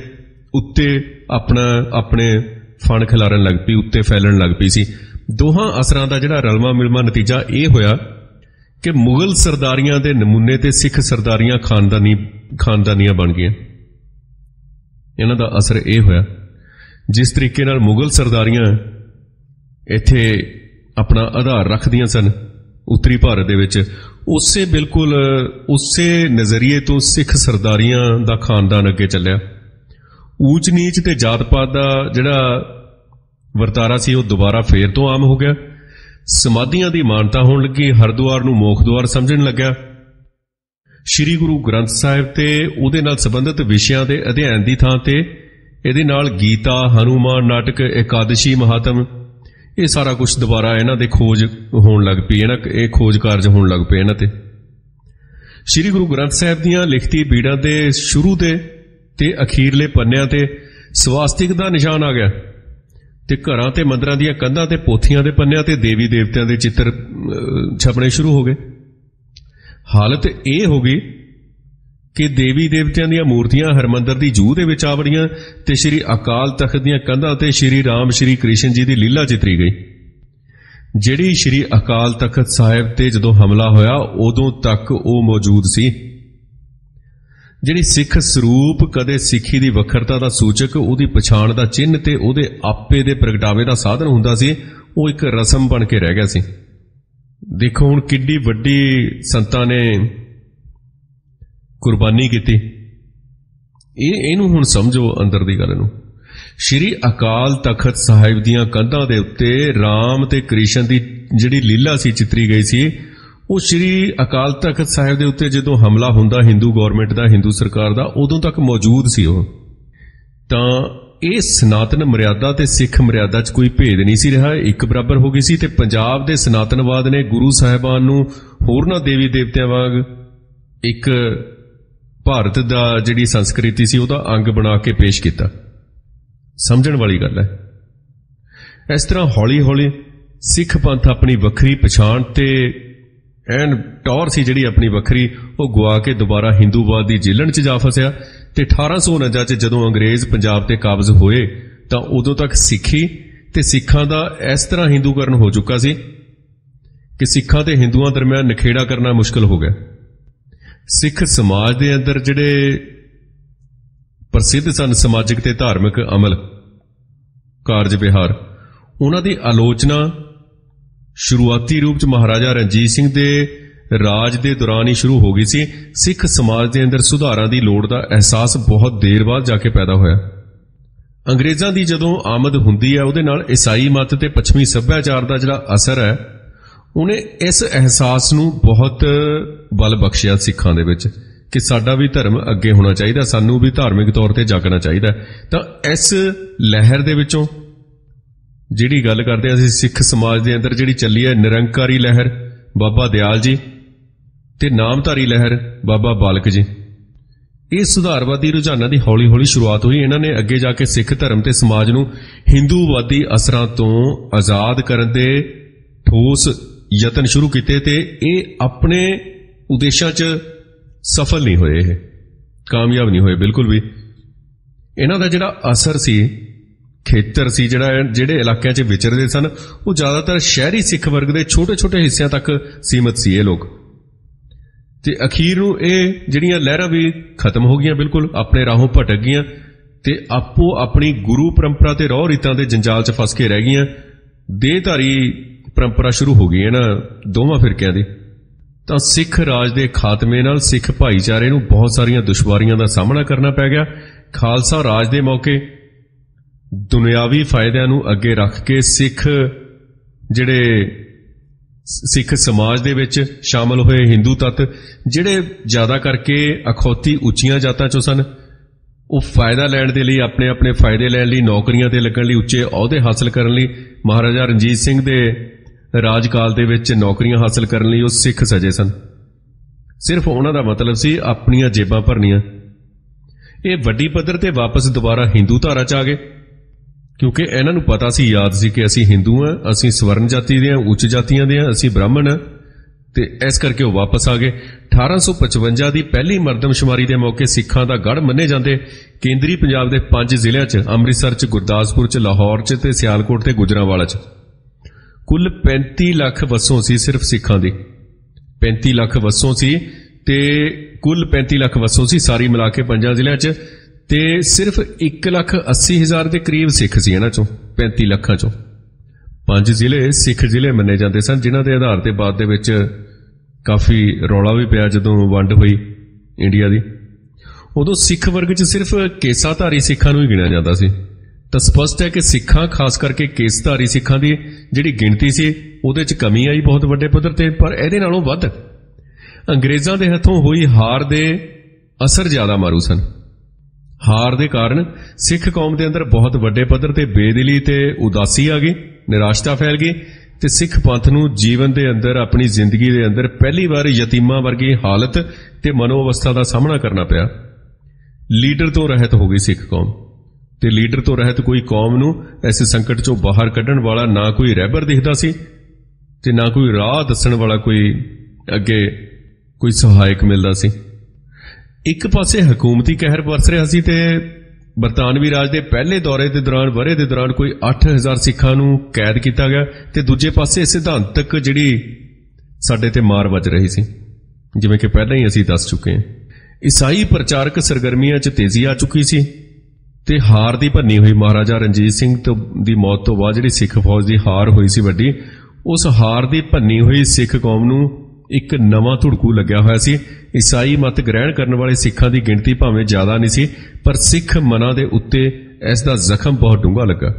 ਉੱਤੇ ਆਪਣੇ ਫਣ ਖਿਲਾਰਨ ਲੱਗ ਪਈ, ਉੱਤੇ ਫੈਲਣ ਲੱਗ ਪਈ ਸੀ। ਦੋਹਾਂ ਅਸਰਾਂ ਦਾ ਜਿਹੜਾ ਰਲਵਾਂ ਮਿਲਵਾਂ ਨਤੀਜਾ ਇਹ ਹੋਇਆ ਕਿ ਮੁਗਲ ਸਰਦਾਰੀਆਂ ਦੇ ਨਮੂਨੇ ਤੇ ਸਿੱਖ ਸਰਦਾਰੀਆਂ ਖਾਨਦਾਨੀਆਂ ਬਣ ਗਈਆਂ। ਇਹਨਾਂ ਦਾ ਅਸਰ ਇਹ ਹੋਇਆ, ਜਿਸ ਤਰੀਕੇ ਨਾਲ ਮੁਗਲ ਸਰਦਾਰੀਆਂ ਇੱਥੇ ਆਪਣਾ ਆਧਾਰ ਰੱਖਦੀਆਂ ਸਨ ਉੱਤਰੀ ਭਾਰਤ ਦੇ ਵਿੱਚ, ਉਸੇ ਨਜ਼ਰੀਏ ਤੋਂ ਸਿੱਖ ਸਰਦਾਰੀਆਂ ਦਾ ਖਾਨਦਾਨ ਅੱਗੇ ਚੱਲਿਆ। ਊਚ ਨੀਚ ਤੇ ਜਾਤ ਪਾਤ ਦਾ ਜਿਹੜਾ ਵਰਤਾਰਾ ਸੀ ਉਹ ਦੁਬਾਰਾ ਫੇਰ ਤੋਂ ਆਮ ਹੋ ਗਿਆ। ਸਮਾਧੀਆਂ ਦੀ ਮਾਨਤਾ ਹੋਣ ਲੱਗੀ, ਹਰਿਦੁਆਰ ਨੂੰ ਮੋਖ ਦੁਆਰ ਸਮਝਣ ਲੱਗਿਆ। ਸ੍ਰੀ ਗੁਰੂ ਗ੍ਰੰਥ ਸਾਹਿਬ ਤੇ ਉਹਦੇ ਨਾਲ ਸੰਬੰਧਿਤ ਵਿਸ਼ਿਆਂ ਦੇ ਅਧਿਐਨ ਦੀ ਥਾਂ ਤੇ ਇਹਦੇ ਨਾਲ ਗੀਤਾ, ਹਨੂਮਾਨ ਨਾਟਕ, ਇਕਾਦਸ਼ੀ ਮਹਾਤਮ, ਇਹ ਸਾਰਾ ਕੁਝ ਦੁਬਾਰਾ ਇਹਨਾਂ ਦੇ ਖੋਜ ਹੋਣ ਲੱਗ ਪਈ, ਇਹ ਖੋਜ ਕਾਰਜ ਹੋਣ ਲੱਗ ਪਏ ਇਹਨਾਂ ਤੇ। ਸ੍ਰੀ ਗੁਰੂ ਗ੍ਰੰਥ ਸਾਹਿਬ ਦੀਆਂ ਲਿਖਤੀ ਬੀੜਾਂ ਦੇ ਸ਼ੁਰੂ ਦੇ ਤੇ ਅਖੀਰਲੇ ਪੰਨਿਆਂ ਤੇ ਸਵਾਸਤਿਕ ਦਾ ਨਿਸ਼ਾਨ ਆ ਗਿਆ ਤੇ ਘਰਾਂ ਤੇ ਮੰਦਰਾਂ ਦੀਆਂ ਕੰਧਾਂ ਤੇ ਪੋਥੀਆਂ ਦੇ ਪੰਨਿਆਂ ਤੇ ਦੇਵੀ ਦੇਵਤਿਆਂ ਦੇ ਚਿੱਤਰ ਛਪਣੇ ਸ਼ੁਰੂ ਹੋ ਗਏ। ਹਾਲਤ ਇਹ ਹੋ ਗਈ ਕਿ ਦੇਵੀ ਦੇਵਤਿਆਂ ਦੀਆਂ ਮੂਰਤੀਆਂ ਹਰਮੰਦਰ ਦੀ ਜੂਹ ਦੇ ਵਿੱਚ ਆ ਵੜੀਆਂ ਤੇ ਸ੍ਰੀ ਅਕਾਲ ਤਖਤ ਦੀਆਂ ਕੰਧਾਂ ਤੇ ਸ੍ਰੀ ਰਾਮ, ਸ੍ਰੀ ਕ੍ਰਿਸ਼ਨ ਜੀ ਦੀ ਲੀਲਾ ਚਿਤਰੀ ਗਈ। ਜਿਹੜੀ ਸ੍ਰੀ ਅਕਾਲ ਤਖਤ ਸਾਹਿਬ ਤੇ ਜਦੋਂ ਹਮਲਾ ਹੋਇਆ ਉਦੋਂ ਤੱਕ ਉਹ ਮੌਜੂਦ ਸੀ। ਜਿਹੜੀ ਸਿੱਖ ਸਰੂਪ ਕਦੇ ਸਿੱਖੀ ਦੀ ਵੱਖਰਤਾ ਦਾ ਸੂਚਕ, ਉਹਦੀ ਪਛਾਣ ਦਾ ਚਿੰਨ੍ਹ ਤੇ ਉਹਦੇ ਆਪੇ ਦੇ ਪ੍ਰਗਟਾਵੇ ਦਾ ਸਾਧਨ ਹੁੰਦਾ ਸੀ, ਉਹ ਇੱਕ ਰਸਮ ਬਣ ਕੇ ਰਹਿ ਗਿਆ ਸੀ। ਦੇਖੋ ਹੁਣ ਕਿੱਡੀ ਵੱਡੀ ਸੰਤਾਂ ਨੇ ਕੁਰਬਾਨੀ ਕੀਤੀ, ਇਹਨੂੰ ਹੁਣ ਸਮਝੋ ਅੰਦਰ ਦੀ ਗੱਲ ਨੂੰ। ਸ੍ਰੀ ਅਕਾਲ ਤਖਤ ਸਾਹਿਬ ਦੀਆਂ ਕੰਧਾਂ ਦੇ ਉੱਤੇ ਰਾਮ ਤੇ ਕ੍ਰਿਸ਼ਨ ਦੀ ਜਿਹੜੀ ਲੀਲਾ ਸੀ ਚਿਤਰੀ ਗਈ ਸੀ, ਉਹ ਸ੍ਰੀ ਅਕਾਲ ਤਖਤ ਸਾਹਿਬ ਦੇ ਉੱਤੇ ਜਦੋਂ ਹਮਲਾ ਹੁੰਦਾ ਹਿੰਦੂ ਗਵਰਨਮੈਂਟ ਦਾ, ਹਿੰਦੂ ਸਰਕਾਰ ਦਾ, ਉਦੋਂ ਤੱਕ ਮੌਜੂਦ ਸੀ ਉਹ। ਤਾਂ ਇਹ ਸਨਾਤਨ ਮਰਿਆਦਾ ਤੇ ਸਿੱਖ ਮਰਿਆਦਾ 'ਚ ਕੋਈ ਭੇਦ ਨਹੀਂ ਸੀ ਰਿਹਾ, ਇੱਕ ਬਰਾਬਰ ਹੋ ਗਈ ਸੀ। ਤੇ ਪੰਜਾਬ ਦੇ ਸਨਾਤਨਵਾਦ ਨੇ ਗੁਰੂ ਸਾਹਿਬਾਨ ਨੂੰ ਹੋਰਨਾਂ ਦੇਵੀ ਦੇਵਤਿਆਂ ਵਾਂਗ ਇੱਕ ਭਾਰਤ ਦਾ ਜਿਹੜੀ ਸੰਸਕ੍ਰਿਤੀ ਸੀ ਉਹਦਾ ਅੰਗ ਬਣਾ ਕੇ ਪੇਸ਼ ਕੀਤਾ। ਸਮਝਣ ਵਾਲੀ ਗੱਲ ਹੈ। ਇਸ ਤਰ੍ਹਾਂ ਹੌਲੀ ਹੌਲੀ ਸਿੱਖ ਪੰਥ ਆਪਣੀ ਵੱਖਰੀ ਪਛਾਣ ਤੇ ਐਨ ਟੌਰ ਸੀ ਜਿਹੜੀ ਆਪਣੀ ਵੱਖਰੀ, ਉਹ ਗੁਆ ਕੇ ਦੁਬਾਰਾ ਹਿੰਦੂਵਾਦ ਦੀ ਜੇਲ੍ਹਣ 'ਚ ਜਾ ਫਸਿਆ। ਤੇ 1849 'ਚ ਜਦੋਂ ਅੰਗਰੇਜ਼ ਪੰਜਾਬ ਤੇ ਕਾਬਜ਼ ਹੋਏ ਤਾਂ ਉਦੋਂ ਤੱਕ ਸਿੱਖੀ ਤੇ ਸਿੱਖਾਂ ਦਾ ਇਸ ਤਰ੍ਹਾਂ ਹਿੰਦੂਕਰਨ ਹੋ ਚੁੱਕਾ ਸੀ ਕਿ ਸਿੱਖਾਂ ਤੇ ਹਿੰਦੂਆਂ ਦਰਮਿਆਨ ਨਖੇੜਾ ਕਰਨਾ ਮੁਸ਼ਕਲ ਹੋ ਗਿਆ। ਸਿੱਖ ਸਮਾਜ ਦੇ ਅੰਦਰ ਜਿਹੜੇ ਪ੍ਰਸਿੱਧ ਸਨ ਸਮਾਜਿਕ ਤੇ ਧਾਰਮਿਕ ਅਮਲ, ਕਾਰਜ ਵਿਹਾਰ, ਉਹਨਾਂ ਦੀ ਆਲੋਚਨਾ ਸ਼ੁਰੂਆਤੀ ਰੂਪ 'ਚ ਮਹਾਰਾਜਾ ਰਣਜੀਤ ਸਿੰਘ ਦੇ ਰਾਜ ਦੇ ਦੌਰਾਨ ਹੀ ਸ਼ੁਰੂ ਹੋ ਗਈ ਸੀ। ਸਿੱਖ ਸਮਾਜ ਦੇ ਅੰਦਰ ਸੁਧਾਰਾਂ ਦੀ ਲੋੜ ਦਾ ਅਹਿਸਾਸ ਬਹੁਤ ਦੇਰ ਬਾਅਦ ਜਾ ਕੇ ਪੈਦਾ ਹੋਇਆ। ਅੰਗਰੇਜ਼ਾਂ ਦੀ ਜਦੋਂ ਆਮਦ ਹੁੰਦੀ ਹੈ ਉਹਦੇ ਨਾਲ ਈਸਾਈ ਮੱਤ ਤੇ ਪੱਛਮੀ ਸੱਭਿਆਚਾਰ ਦਾ ਜਿਹੜਾ ਅਸਰ ਹੈ ਉਹਨੇ ਇਸ ਅਹਿਸਾਸ ਨੂੰ ਬਹੁਤ ਬਲ ਬਖਸ਼ਿਆ ਸਿੱਖਾਂ ਦੇ ਵਿੱਚ ਕਿ ਸਾਡਾ ਵੀ ਧਰਮ ਅੱਗੇ ਹੋਣਾ ਚਾਹੀਦਾ, ਸਾਨੂੰ ਵੀ ਧਾਰਮਿਕ ਤੌਰ ਤੇ ਜਾਗਣਾ ਚਾਹੀਦਾ। ਤਾਂ ਇਸ ਲਹਿਰ ਦੇ ਵਿੱਚੋਂ ਜਿਹੜੀ ਗੱਲ ਕਰਦੇ ਹਾਂ ਅਸੀਂ ਸਿੱਖ ਸਮਾਜ ਦੇ ਅੰਦਰ ਜਿਹੜੀ ਚੱਲੀ ਹੈ ਨਿਰੰਕਾਰੀ ਲਹਿਰ ਬਾਬਾ ਦਿਆਲ ਜੀ ਤੇ ਨਾਮਧਾਰੀ ਲਹਿਰ ਬਾਬਾ ਬਾਲਕ ਜੀ, ਇਹ ਸੁਧਾਰਵਾਦੀ ਰੁਝਾਨਾਂ ਦੀ ਹੌਲੀ ਹੌਲੀ ਸ਼ੁਰੂਆਤ ਹੋਈ। ਇਹਨਾਂ ਨੇ ਅੱਗੇ ਜਾ ਕੇ ਸਿੱਖ ਧਰਮ ਤੇ ਸਮਾਜ ਨੂੰ ਹਿੰਦੂਵਾਦੀ ਅਸਰਾਂ ਤੋਂ ਆਜ਼ਾਦ ਕਰਨ ਦੇ ਠੋਸ ਯਤਨ ਸ਼ੁਰੂ ਕੀਤੇ ਤੇ ਇਹ ਆਪਣੇ ਉਦੇਸ਼ਾਂ 'ਚ ਸਫਲ ਨਹੀਂ ਹੋਏ, ਇਹ ਕਾਮਯਾਬ ਨਹੀਂ ਹੋਏ ਬਿਲਕੁਲ ਵੀ। ਇਹਨਾਂ ਦਾ ਜਿਹੜਾ ਅਸਰ ਸੀ ਖੇਤਰ ਸੀ ਜਿਹੜੇ ਇਲਾਕਿਆਂ 'ਚ ਵਿਚਰਦੇ ਸਨ, ਉਹ ਜ਼ਿਆਦਾਤਰ ਸ਼ਹਿਰੀ ਸਿੱਖ ਵਰਗ ਦੇ ਛੋਟੇ-ਛੋਟੇ ਹਿੱਸਿਆਂ ਤੱਕ ਸੀਮਤ ਸੀ ਇਹ ਲੋਕ। ਤੇ ਅਖੀਰ ਨੂੰ ਇਹ ਜਿਹੜੀਆਂ ਲਹਿਰਾਂ ਵੀ ਖਤਮ ਹੋ ਗਈਆਂ, ਬਿਲਕੁਲ ਆਪਣੇ ਰਾਹੋਂ ਭਟਕ ਗਈਆਂ ਤੇ ਆਪੋ ਆਪਣੀ ਗੁਰੂ ਪਰੰਪਰਾ ਤੇ ਰਹੁ ਰੀਤਾਂ ਦੇ ਜੰਜਾਲ 'ਚ ਫਸ ਕੇ ਰਹਿ ਗਈਆਂ। ਦੇਹਧਾਰੀ ਪਰੰਪਰਾ ਸ਼ੁਰੂ ਹੋ ਗਈ ਇਹਨਾਂ ਦੋਵਾਂ ਫਿਰਕਿਆਂ ਦੀ। ਤਾਂ ਸਿੱਖ ਰਾਜ ਦੇ ਖਾਤਮੇ ਨਾਲ ਸਿੱਖ ਭਾਈਚਾਰੇ ਨੂੰ ਬਹੁਤ ਸਾਰੀਆਂ ਦੁਸ਼ਵਾਰੀਆਂ ਦਾ ਸਾਹਮਣਾ ਕਰਨਾ ਪੈ ਗਿਆ। ਖਾਲਸਾ ਰਾਜ ਦੇ ਮੌਕੇ ਦੁਨਿਆਵੀ ਫਾਇਦਿਆਂ ਨੂੰ ਅੱਗੇ ਰੱਖ ਕੇ ਸਿੱਖ ਸਮਾਜ ਦੇ ਵਿੱਚ ਸ਼ਾਮਲ ਹੋਏ ਹਿੰਦੂ ਤੱਤ, ਜਿਹੜੇ ਜ਼ਿਆਦਾ ਕਰਕੇ ਅਖੌਤੀ ਉੱਚੀਆਂ ਜਾਤਾਂ 'ਚੋਂ ਸਨ, ਉਹ ਫਾਇਦਾ ਲੈਣ ਦੇ ਲਈ, ਆਪਣੇ ਆਪਣੇ ਫਾਇਦੇ ਲੈਣ ਲਈ, ਨੌਕਰੀਆਂ ਤੇ ਲੱਗਣ ਲਈ, ਉੱਚੇ ਅਹੁਦੇ ਹਾਸਲ ਕਰਨ ਲਈ, ਮਹਾਰਾਜਾ ਰਣਜੀਤ ਸਿੰਘ ਦੇ ਰਾਜਕਾਲ ਦੇ ਵਿੱਚ ਨੌਕਰੀਆਂ ਹਾਸਲ ਕਰਨ ਲਈ ਉਹ ਸਿੱਖ ਸਜੇ ਸਨ। ਸਿਰਫ ਉਹਨਾਂ ਦਾ ਮਤਲਬ ਸੀ ਆਪਣੀਆਂ ਜੇਬਾਂ ਭਰਨੀਆਂ। ਇਹ ਵੱਡੀ ਪੱਧਰ ਤੇ ਵਾਪਸ ਦੁਬਾਰਾ ਹਿੰਦੂ ਧਾਰਾ 'ਚ ਆ ਗਏ, ਕਿਉਂਕਿ ਇਹਨਾਂ ਨੂੰ ਪਤਾ ਸੀ, ਯਾਦ ਸੀ ਕਿ ਅਸੀਂ ਹਿੰਦੂ ਹਾਂ, ਅਸੀਂ ਸਵਰਨ ਜਾਤੀ ਦੇ ਹਾਂ, ਉੱਚ ਜਾਤੀਆਂ ਦੇ ਹਾਂ, ਅਸੀਂ ਬ੍ਰਾਹਮਣ ਹਾਂ, ਤੇ ਇਸ ਕਰਕੇ ਉਹ ਵਾਪਸ ਆ ਗਏ। 1855 ਦੀ ਪਹਿਲੀ ਮਰਦਮਸ਼ੁਮਾਰੀ ਦੇ ਮੌਕੇ ਸਿੱਖਾਂ ਦਾ ਗੜ੍ਹ ਮੰਨੇ ਜਾਂਦੇ ਕੇਂਦਰੀ ਪੰਜਾਬ ਦੇ 5 ਜ਼ਿਲ੍ਹਿਆਂ 'ਚ, ਅੰਮ੍ਰਿਤਸਰ 'ਚ, ਗੁਰਦਾਸਪੁਰ 'ਚ, ਲਾਹੌਰ 'ਚ ਤੇ ਸਿਆਲਕੋਟ ਤੇ ਗੁਜਰਾਂਵਾਲਾ 'ਚ ਕੁੱਲ 35 ਲੱਖ ਵਸੋਂ ਸੀ ਸਿਰਫ ਸਿੱਖਾਂ ਦੀ। 35 ਲੱਖ ਵਸੋਂ ਸੀ ਤੇ ਕੁੱਲ 35 ਲੱਖ ਵਸੋਂ ਸੀ ਸਾਰੀ ਮਿਲਾ ਕੇ 5 ਜ਼ਿਲ੍ਹਿਆਂ 'ਚ, ਤੇ ਸਿਰਫ 1,80,000 ਦੇ ਕਰੀਬ ਸਿੱਖ ਸੀ ਇਹਨਾਂ 'ਚੋਂ, 35 ਲੱਖਾਂ 'ਚੋਂ। 5 ਜ਼ਿਲ੍ਹੇ ਸਿੱਖ ਜ਼ਿਲ੍ਹੇ ਮੰਨੇ ਜਾਂਦੇ ਸਨ, ਜਿਨ੍ਹਾਂ ਦੇ ਆਧਾਰ ਤੇ ਬਾਅਦ ਦੇ ਵਿੱਚ ਕਾਫੀ ਰੌਲਾ ਵੀ ਪਿਆ ਜਦੋਂ ਵੰਡ ਹੋਈ ਇੰਡੀਆ ਦੀ। ਉਦੋਂ ਸਿੱਖ ਵਰਗ 'ਚ ਸਿਰਫ ਕੇਸਾਧਾਰੀ ਸਿੱਖਾਂ ਨੂੰ ਹੀ ਗਿਣਿਆ ਜਾਂਦਾ ਸੀ। ਤਾਂ ਸਪਸ਼ਟ ਹੈ ਕਿ ਸਿੱਖਾਂ, ਖਾਸ ਕਰਕੇ ਕੇਸਧਾਰੀ ਸਿੱਖਾਂ ਦੀ ਜਿਹੜੀ ਗਿਣਤੀ ਸੀ ਉਹਦੇ 'ਚ ਕਮੀ ਆਈ ਬਹੁਤ ਵੱਡੇ ਪੱਧਰ ਤੇ। ਪਰ ਇਹਦੇ ਨਾਲੋਂ ਵੱਧ ਅੰਗਰੇਜ਼ਾਂ ਦੇ ਹੱਥੋਂ ਹੋਈ ਹਾਰ ਦੇ ਅਸਰ ਜ਼ਿਆਦਾ ਮਾਰੂ ਸਨ। ਹਾਰ ਦੇ ਕਾਰਨ ਸਿੱਖ ਕੌਮ ਦੇ ਅੰਦਰ ਬਹੁਤ ਵੱਡੇ ਪੱਧਰ ਤੇ ਬੇਦਿਲੀ ਤੇ ਉਦਾਸੀ ਆ ਗਈ, ਨਿਰਾਸ਼ਤਾ ਫੈਲ ਗਈ, ਤੇ ਸਿੱਖ ਪੰਥ ਨੂੰ ਜੀਵਨ ਦੇ ਅੰਦਰ, ਆਪਣੀ ਜ਼ਿੰਦਗੀ ਦੇ ਅੰਦਰ ਪਹਿਲੀ ਵਾਰ ਯਤੀਮਾਂ ਵਰਗੀ ਹਾਲਤ ਤੇ ਮਨੋਅਵਸਥਾ ਦਾ ਸਾਹਮਣਾ ਕਰਨਾ ਪਿਆ। ਲੀਡਰ ਤੋਂ ਰਹਿਤ ਹੋ ਗਈ ਸਿੱਖ ਕੌਮ, ਤੇ ਲੀਡਰ ਤੋਂ ਰਹਿਤ ਕੋਈ ਕੌਮ ਨੂੰ ਇਸ ਸੰਕਟ ਚੋਂ ਬਾਹਰ ਕੱਢਣ ਵਾਲਾ ਨਾ ਕੋਈ ਰਹਿਬਰ ਦਿਖਦਾ ਸੀ ਤੇ ਨਾ ਕੋਈ ਰਾਹ ਦੱਸਣ ਵਾਲਾ ਕੋਈ ਅੱਗੇ ਕੋਈ ਸਹਾਇਕ ਮਿਲਦਾ ਸੀ। ਇੱਕ ਪਾਸੇ ਹਕੂਮਤੀ ਕਹਿਰ ਵਰਸ ਰਿਹਾ ਸੀ ਤੇ ਬਰਤਾਨਵੀ ਰਾਜ ਦੇ ਪਹਿਲੇ ਵਰ੍ਹੇ ਦੇ ਦੌਰਾਨ ਕੋਈ 8,000 ਸਿੱਖਾਂ ਨੂੰ ਕੈਦ ਕੀਤਾ ਗਿਆ, ਤੇ ਦੂਜੇ ਪਾਸੇ ਸਿਧਾਂਤਕ ਜਿਹੜੀ ਸਾਡੇ ਤੇ ਮਾਰ ਵੱਜ ਰਹੀ ਸੀ, ਜਿਵੇਂ ਕਿ ਪਹਿਲਾਂ ਹੀ ਅਸੀਂ ਦੱਸ ਚੁੱਕੇ ਹਾਂ। ਈਸਾਈ ਪ੍ਰਚਾਰਕ ਸਰਗਰਮੀਆਂ 'ਚ ਤੇਜ਼ੀ ਆ ਚੁੱਕੀ ਸੀ, ਤੇ ਹਾਰ ਦੀ ਭੰਨੀ ਹੋਈ ਮਹਾਰਾਜਾ ਰਣਜੀਤ ਸਿੰਘ ਦੀ ਮੌਤ ਤੋਂ ਬਾਅਦ ਜਿਹੜੀ ਸਿੱਖ ਫੌਜ ਦੀ ਹਾਰ ਹੋਈ ਸੀ ਵੱਡੀ, ਉਸ ਹਾਰ ਦੀ ਭੰਨੀ ਹੋਈ ਸਿੱਖ ਕੌਮ ਨੂੰ ਇੱਕ ਨਵਾਂ ਧੁੜਕੂ ਲੱਗਿਆ ਹੋਇਆ ਸੀ। ਈਸਾਈ ਮਤ ਗ੍ਰਹਿਣ ਕਰਨ ਵਾਲੇ ਸਿੱਖਾਂ ਦੀ ਗਿਣਤੀ ਭਾਵੇਂ ਜ਼ਿਆਦਾ ਨਹੀਂ ਸੀ, ਪਰ ਸਿੱਖ ਮਨਾਂ ਦੇ ਉੱਤੇ ਇਸ ਦਾ ਜ਼ਖਮ ਬਹੁਤ ਡੂੰਘਾ ਲੱਗਾ।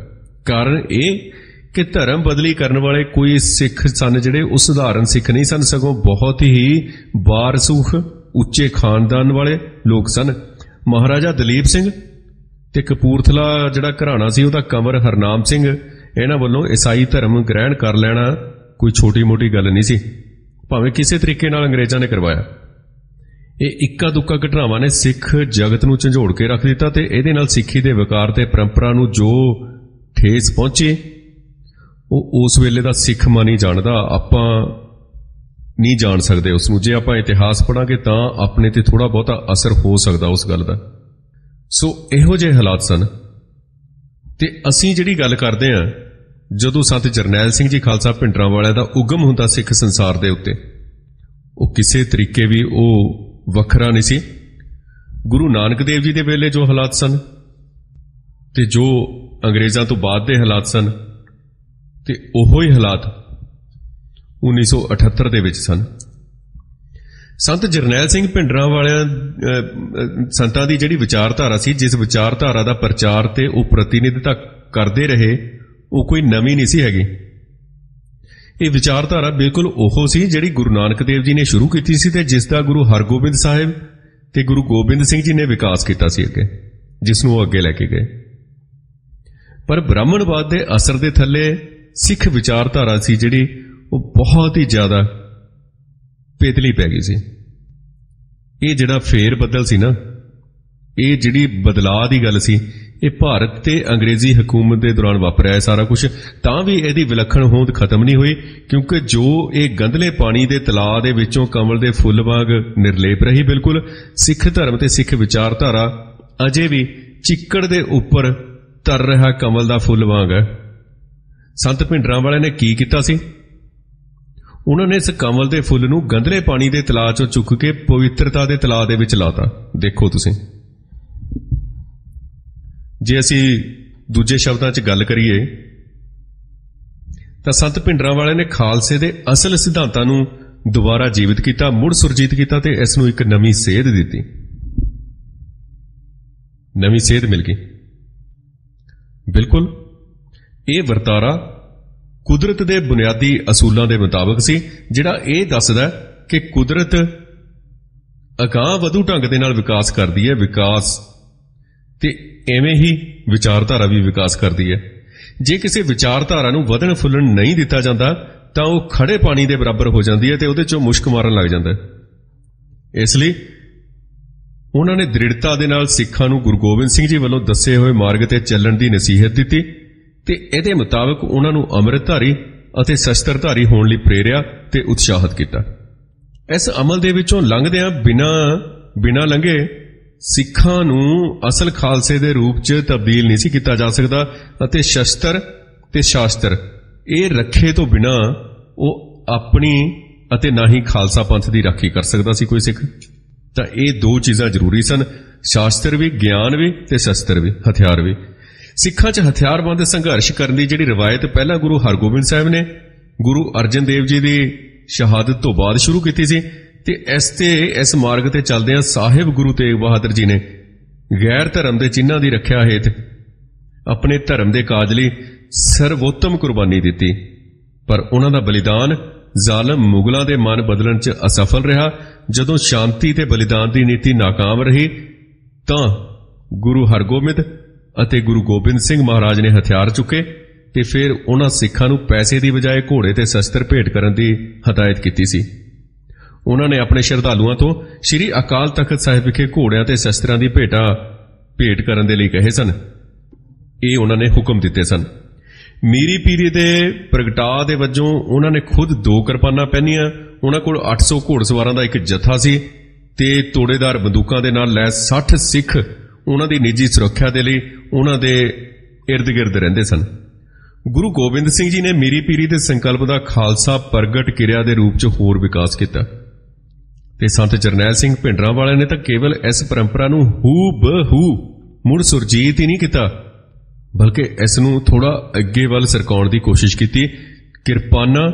ਕਾਰਨ ਇਹ ਕਿ ਧਰਮ ਬਦਲੀ ਕਰਨ ਵਾਲੇ ਕੋਈ ਸਿੱਖ ਸਨ ਜਿਹੜੇ ਉਹ ਸਧਾਰਨ ਸਿੱਖ ਨਹੀਂ ਸਨ, ਸਗੋਂ ਬਹੁਤ ਹੀ ਬਾਰਸੂਖ ਉੱਚੇ ਖਾਨਦਾਨ ਵਾਲੇ ਲੋਕ ਸਨ। ਮਹਾਰਾਜਾ ਦਲੀਪ ਸਿੰਘ ਤੇ ਕਪੂਰਥਲਾ ਜਿਹੜਾ ਘਰਾਣਾ ਸੀ ਉਹਦਾ ਕੰਵਰ ਹਰਨਾਮ ਸਿੰਘ, ਇਹਨਾਂ ਵੱਲੋਂ ਈਸਾਈ ਧਰਮ ਗ੍ਰਹਿਣ ਕਰ ਲੈਣਾ ਕੋਈ ਛੋਟੀ-ਮੋਟੀ ਗੱਲ ਨਹੀਂ ਸੀ, ਭਾਵੇਂ ਕਿਸੇ ਤਰੀਕੇ ਨਾਲ ਅੰਗਰੇਜ਼ਾਂ ਨੇ ਕਰਵਾਇਆ। ਇਹ ਇੱਕਾ ਦੁੱਕਾ ਘਟਨਾਵਾਂ ਨੇ ਸਿੱਖ ਜਗਤ ਨੂੰ ਝੰਜੋੜ ਕੇ ਰੱਖ ਦਿੱਤਾ, ਤੇ ਇਹਦੇ ਨਾਲ ਸਿੱਖੀ ਦੇ ਵਿਕਾਰ ਤੇ ਪਰੰਪਰਾ ਨੂੰ ਜੋ ਠੇਸ ਪਹੁੰਚੀ ਉਹ ਉਸ ਵੇਲੇ ਦਾ ਸਿੱਖ ਮਨ ਹੀ ਜਾਣਦਾ। ਆਪਾਂ ਨਹੀਂ ਜਾਣ ਸਕਦੇ ਉਸ ਨੂੰ। ਜੇ ਆਪਾਂ ਇਤਿਹਾਸ ਪੜ੍ਹਾਂਗੇ ਤਾਂ ਆਪਣੇ ਤੇ ਥੋੜਾ ਬਹੁਤਾ ਅਸਰ ਹੋ ਸਕਦਾ ਉਸ ਗੱਲ ਦਾ। ਸੋ ਇਹੋ ਜਿਹੇ ਹਾਲਾਤ ਸਨ। ਤੇ ਅਸੀਂ ਜਿਹੜੀ ਗੱਲ ਕਰਦੇ ਹਾਂ, ਜਦੋਂ ਸੰਤ ਜਰਨੈਲ ਸਿੰਘ ਜੀ ਖਾਲਸਾ ਭਿੰਡਰਾਂਵਾਲਿਆਂ ਦਾ ਉਗਮ ਹੁੰਦਾ ਸਿੱਖ ਸੰਸਾਰ ਦੇ ਉੱਤੇ, ਉਹ ਕਿਸੇ ਤਰੀਕੇ ਵੀ ਉਹ ਵੱਖਰਾ ਨਹੀਂ ਸੀ। ਗੁਰੂ ਨਾਨਕ ਦੇਵ ਜੀ ਦੇ ਵੇਲੇ ਜੋ ਹਾਲਾਤ ਸਨ ਤੇ ਜੋ ਅੰਗਰੇਜ਼ਾਂ ਤੋਂ ਬਾਅਦ ਦੇ ਹਾਲਾਤ ਸਨ, ਤੇ ਉਹੋ ਹੀ ਹਾਲਾਤ 1978 ਦੇ ਵਿੱਚ ਸਨ। ਸੰਤ ਜਰਨੈਲ ਸਿੰਘ ਭਿੰਡਰਾਂਵਾਲਿਆਂ ਸੰਤਾਂ ਦੀ ਜਿਹੜੀ ਵਿਚਾਰਧਾਰਾ ਸੀ, ਜਿਸ ਵਿਚਾਰਧਾਰਾ ਦਾ ਪ੍ਰਚਾਰ ਤੇ ਉਹ ਪ੍ਰਤੀਨਿਧਤਾ ਕਰਦੇ ਰਹੇ, ਉਹ ਕੋਈ ਨਵੀਂ ਨਹੀਂ ਸੀ ਹੈਗੀ। ਇਹ ਵਿਚਾਰਧਾਰਾ ਬਿਲਕੁਲ ਉਹ ਸੀ ਜਿਹੜੀ ਗੁਰੂ ਨਾਨਕ ਦੇਵ ਜੀ ਨੇ ਸ਼ੁਰੂ ਕੀਤੀ ਸੀ, ਤੇ ਜਿਸ ਦਾ ਗੁਰੂ ਹਰਗੋਬਿੰਦ ਸਾਹਿਬ ਤੇ ਗੁਰੂ ਗੋਬਿੰਦ ਸਿੰਘ ਜੀ ਨੇ ਵਿਕਾਸ ਕੀਤਾ ਸੀ ਅੱਗੇ, ਜਿਸ ਨੂੰ ਉਹ ਅੱਗੇ ਲੈ ਕੇ ਗਏ। ਪਰ ਬ੍ਰਾਹਮਣਵਾਦ ਦੇ ਅਸਰ ਦੇ ਥੱਲੇ ਸਿੱਖ ਵਿਚਾਰਧਾਰਾ ਸੀ ਜਿਹੜੀ ਉਹ ਬਹੁਤ ਹੀ ਜ਼ਿਆਦਾ ਪੇਤਲੀ ਪੈ ਗਈ ਸੀ। ਇਹ ਜਿਹੜਾ ਫੇਰ ਬਦਲ ਸੀ ਨਾ, ਇਹ ਜਿਹੜੀ ਬਦਲਾਅ ਦੀ ਗੱਲ ਸੀ, ਇਹ ਭਾਰਤ ਤੇ ਅੰਗਰੇਜ਼ੀ ਹਕੂਮਤ ਦੇ ਦੌਰਾਨ ਵਾਪਰਿਆ ਹੈ ਸਾਰਾ ਕੁਝ। ਤਾਂ ਵੀ ਇਹਦੀ ਵਿਲੱਖਣ ਹੋਂਦ ਖਤਮ ਨਹੀਂ ਹੋਈ, ਕਿਉਂਕਿ ਜੋ ਇਹ ਗੰਧਲੇ ਪਾਣੀ ਦੇ ਤਲਾਅ ਦੇ ਵਿੱਚੋਂ ਕਮਲ ਦੇ ਫੁੱਲ ਵਾਂਗ ਨਿਰਲੇਪ ਰਹੀ, ਬਿਲਕੁਲ ਸਿੱਖ ਧਰਮ ਤੇ ਸਿੱਖ ਵਿਚਾਰਧਾਰਾ ਅਜੇ ਵੀ ਚਿੱਕੜ ਦੇ ਉੱਪਰ तर रहा कमल दा फुल वांग है। संत भिंडरां वाले ने की कीता सी? उन्होंने इस कमल दे फुल नूं गंदले पानी दे तलाअ चों चुक के पवित्रता दे तलाअ दे विच लाता। देखो तुसीं, जे असीं दूजे शब्दां च गल करिए तां संत भिंडरां वाले ने खालसे दे असल सिद्धांतां नूं दुबारा जीवित किया, मुड़ सुरजीत किया ते इस नूं एक नवीं सेध दित्ती, नवीं सेध मिल गई। बिल्कुल ये वरतारा कुदरत दे बुनियादी असूलों के मुताबिक सी, जिहड़ा ये दसदा कि कुदरत अगांह वधू ढंग दे नाल विकास करदी है। विकास ते एवें ही विचारधारा भी विकास करदी है। जे किसी विचारधारा नूं वधण फुੱਲਣ नहीं दिता जाता तां वो खड़े पानी दे बराबर हो जाती है ते उहदे चों मुश्क मारन लग जाता है। इसलिए उन्होंने दृढ़ता दे नाल सिखां नूं गुरु गोबिंद सिंह जी वालों दसे हुए मार्ग ते चलण दी नसीहत दित्ती ते इहदे मुताबिक उन्हां नूं अमृतधारी अते शस्त्रधारी होण लई प्रेरिया ते उत्साहित किया। इस अमल दे विचों लंघदिआं बिना लंघे सिखां नूं असल खालसे दे रूप च तब्दील नहीं सी कीता जा सकदा अते शस्त्र ते शास्त्र ये रखे तो बिना वो अपनी अते ना ही खालसा पंथ की राखी कर सकता सी कोई सिख। तां ये दो चीज़ां जरूरी सन, शास्त्र भी, ज्ञान भी ते शस्त्र भी, हथियार भी। सिखां च हथियारबंद संघर्ष करने की जिहड़ी रवायत पहला गुरु हरगोबिंद साहिब ने गुरु अर्जन देव जी की शहादत तो बाद शुरू की सी ते इस मार्ग ते चलदिआं साहिब गुरु तेग बहादुर जी ने गैर धर्म के चिन्हां की रखिया हेठ अपने धर्म के काज लई सर्वोत्तम कुर्बानी दी, पर उन्हां दा बलिदान जालम मुगलों के मन बदलण च असफल रहा। जदों शांति ते बलिदान की नीति नाकाम रही तां गुरु हरगोबिंद अते गुरु गोबिंद सिंह महाराज ने हथियार चुके ते फिर उन्हां सिखां नूं पैसे की बजाय घोड़े ते शस्त्र भेंट करन दी हदायत कीती सी। उन्होंने अपने श्रद्धालुओं तो श्री अकाल तख्त साहिब विखे घोड़ियां ते शस्त्रां दी भेंट करन दे लई कहे सन। ये उन्होंने हुक्म दिते सन। मीरी पीरी दे प्रगटाव दे वजों उन्होंने खुद 2 किरपानां पहनियां। उन्हां कोल 800 घोड़सवारां दा एक जत्था सी ते तोड़ेदार बंदूकां दे नाल लैस 60 सिख उन्हां दी निजी सुरक्षा दे लई उन्हां दे इर्द गिर्द रहिंदे सन। गुरु गोबिंद सिंह जी ने मीरी पीरी दे संकल्प दा खालसा प्रगट किरिया दे रूप च होर विकास किया ते संत जरनैल सिंह भिंडरां वाले ने तां केवल इस परंपरा नूं हू-ब-हू मुड़ सुरजीत ही नहीं किया, बल्कि इस नूं थोड़ा अगे वल सरकाउण दी कोशिश की। किरपानां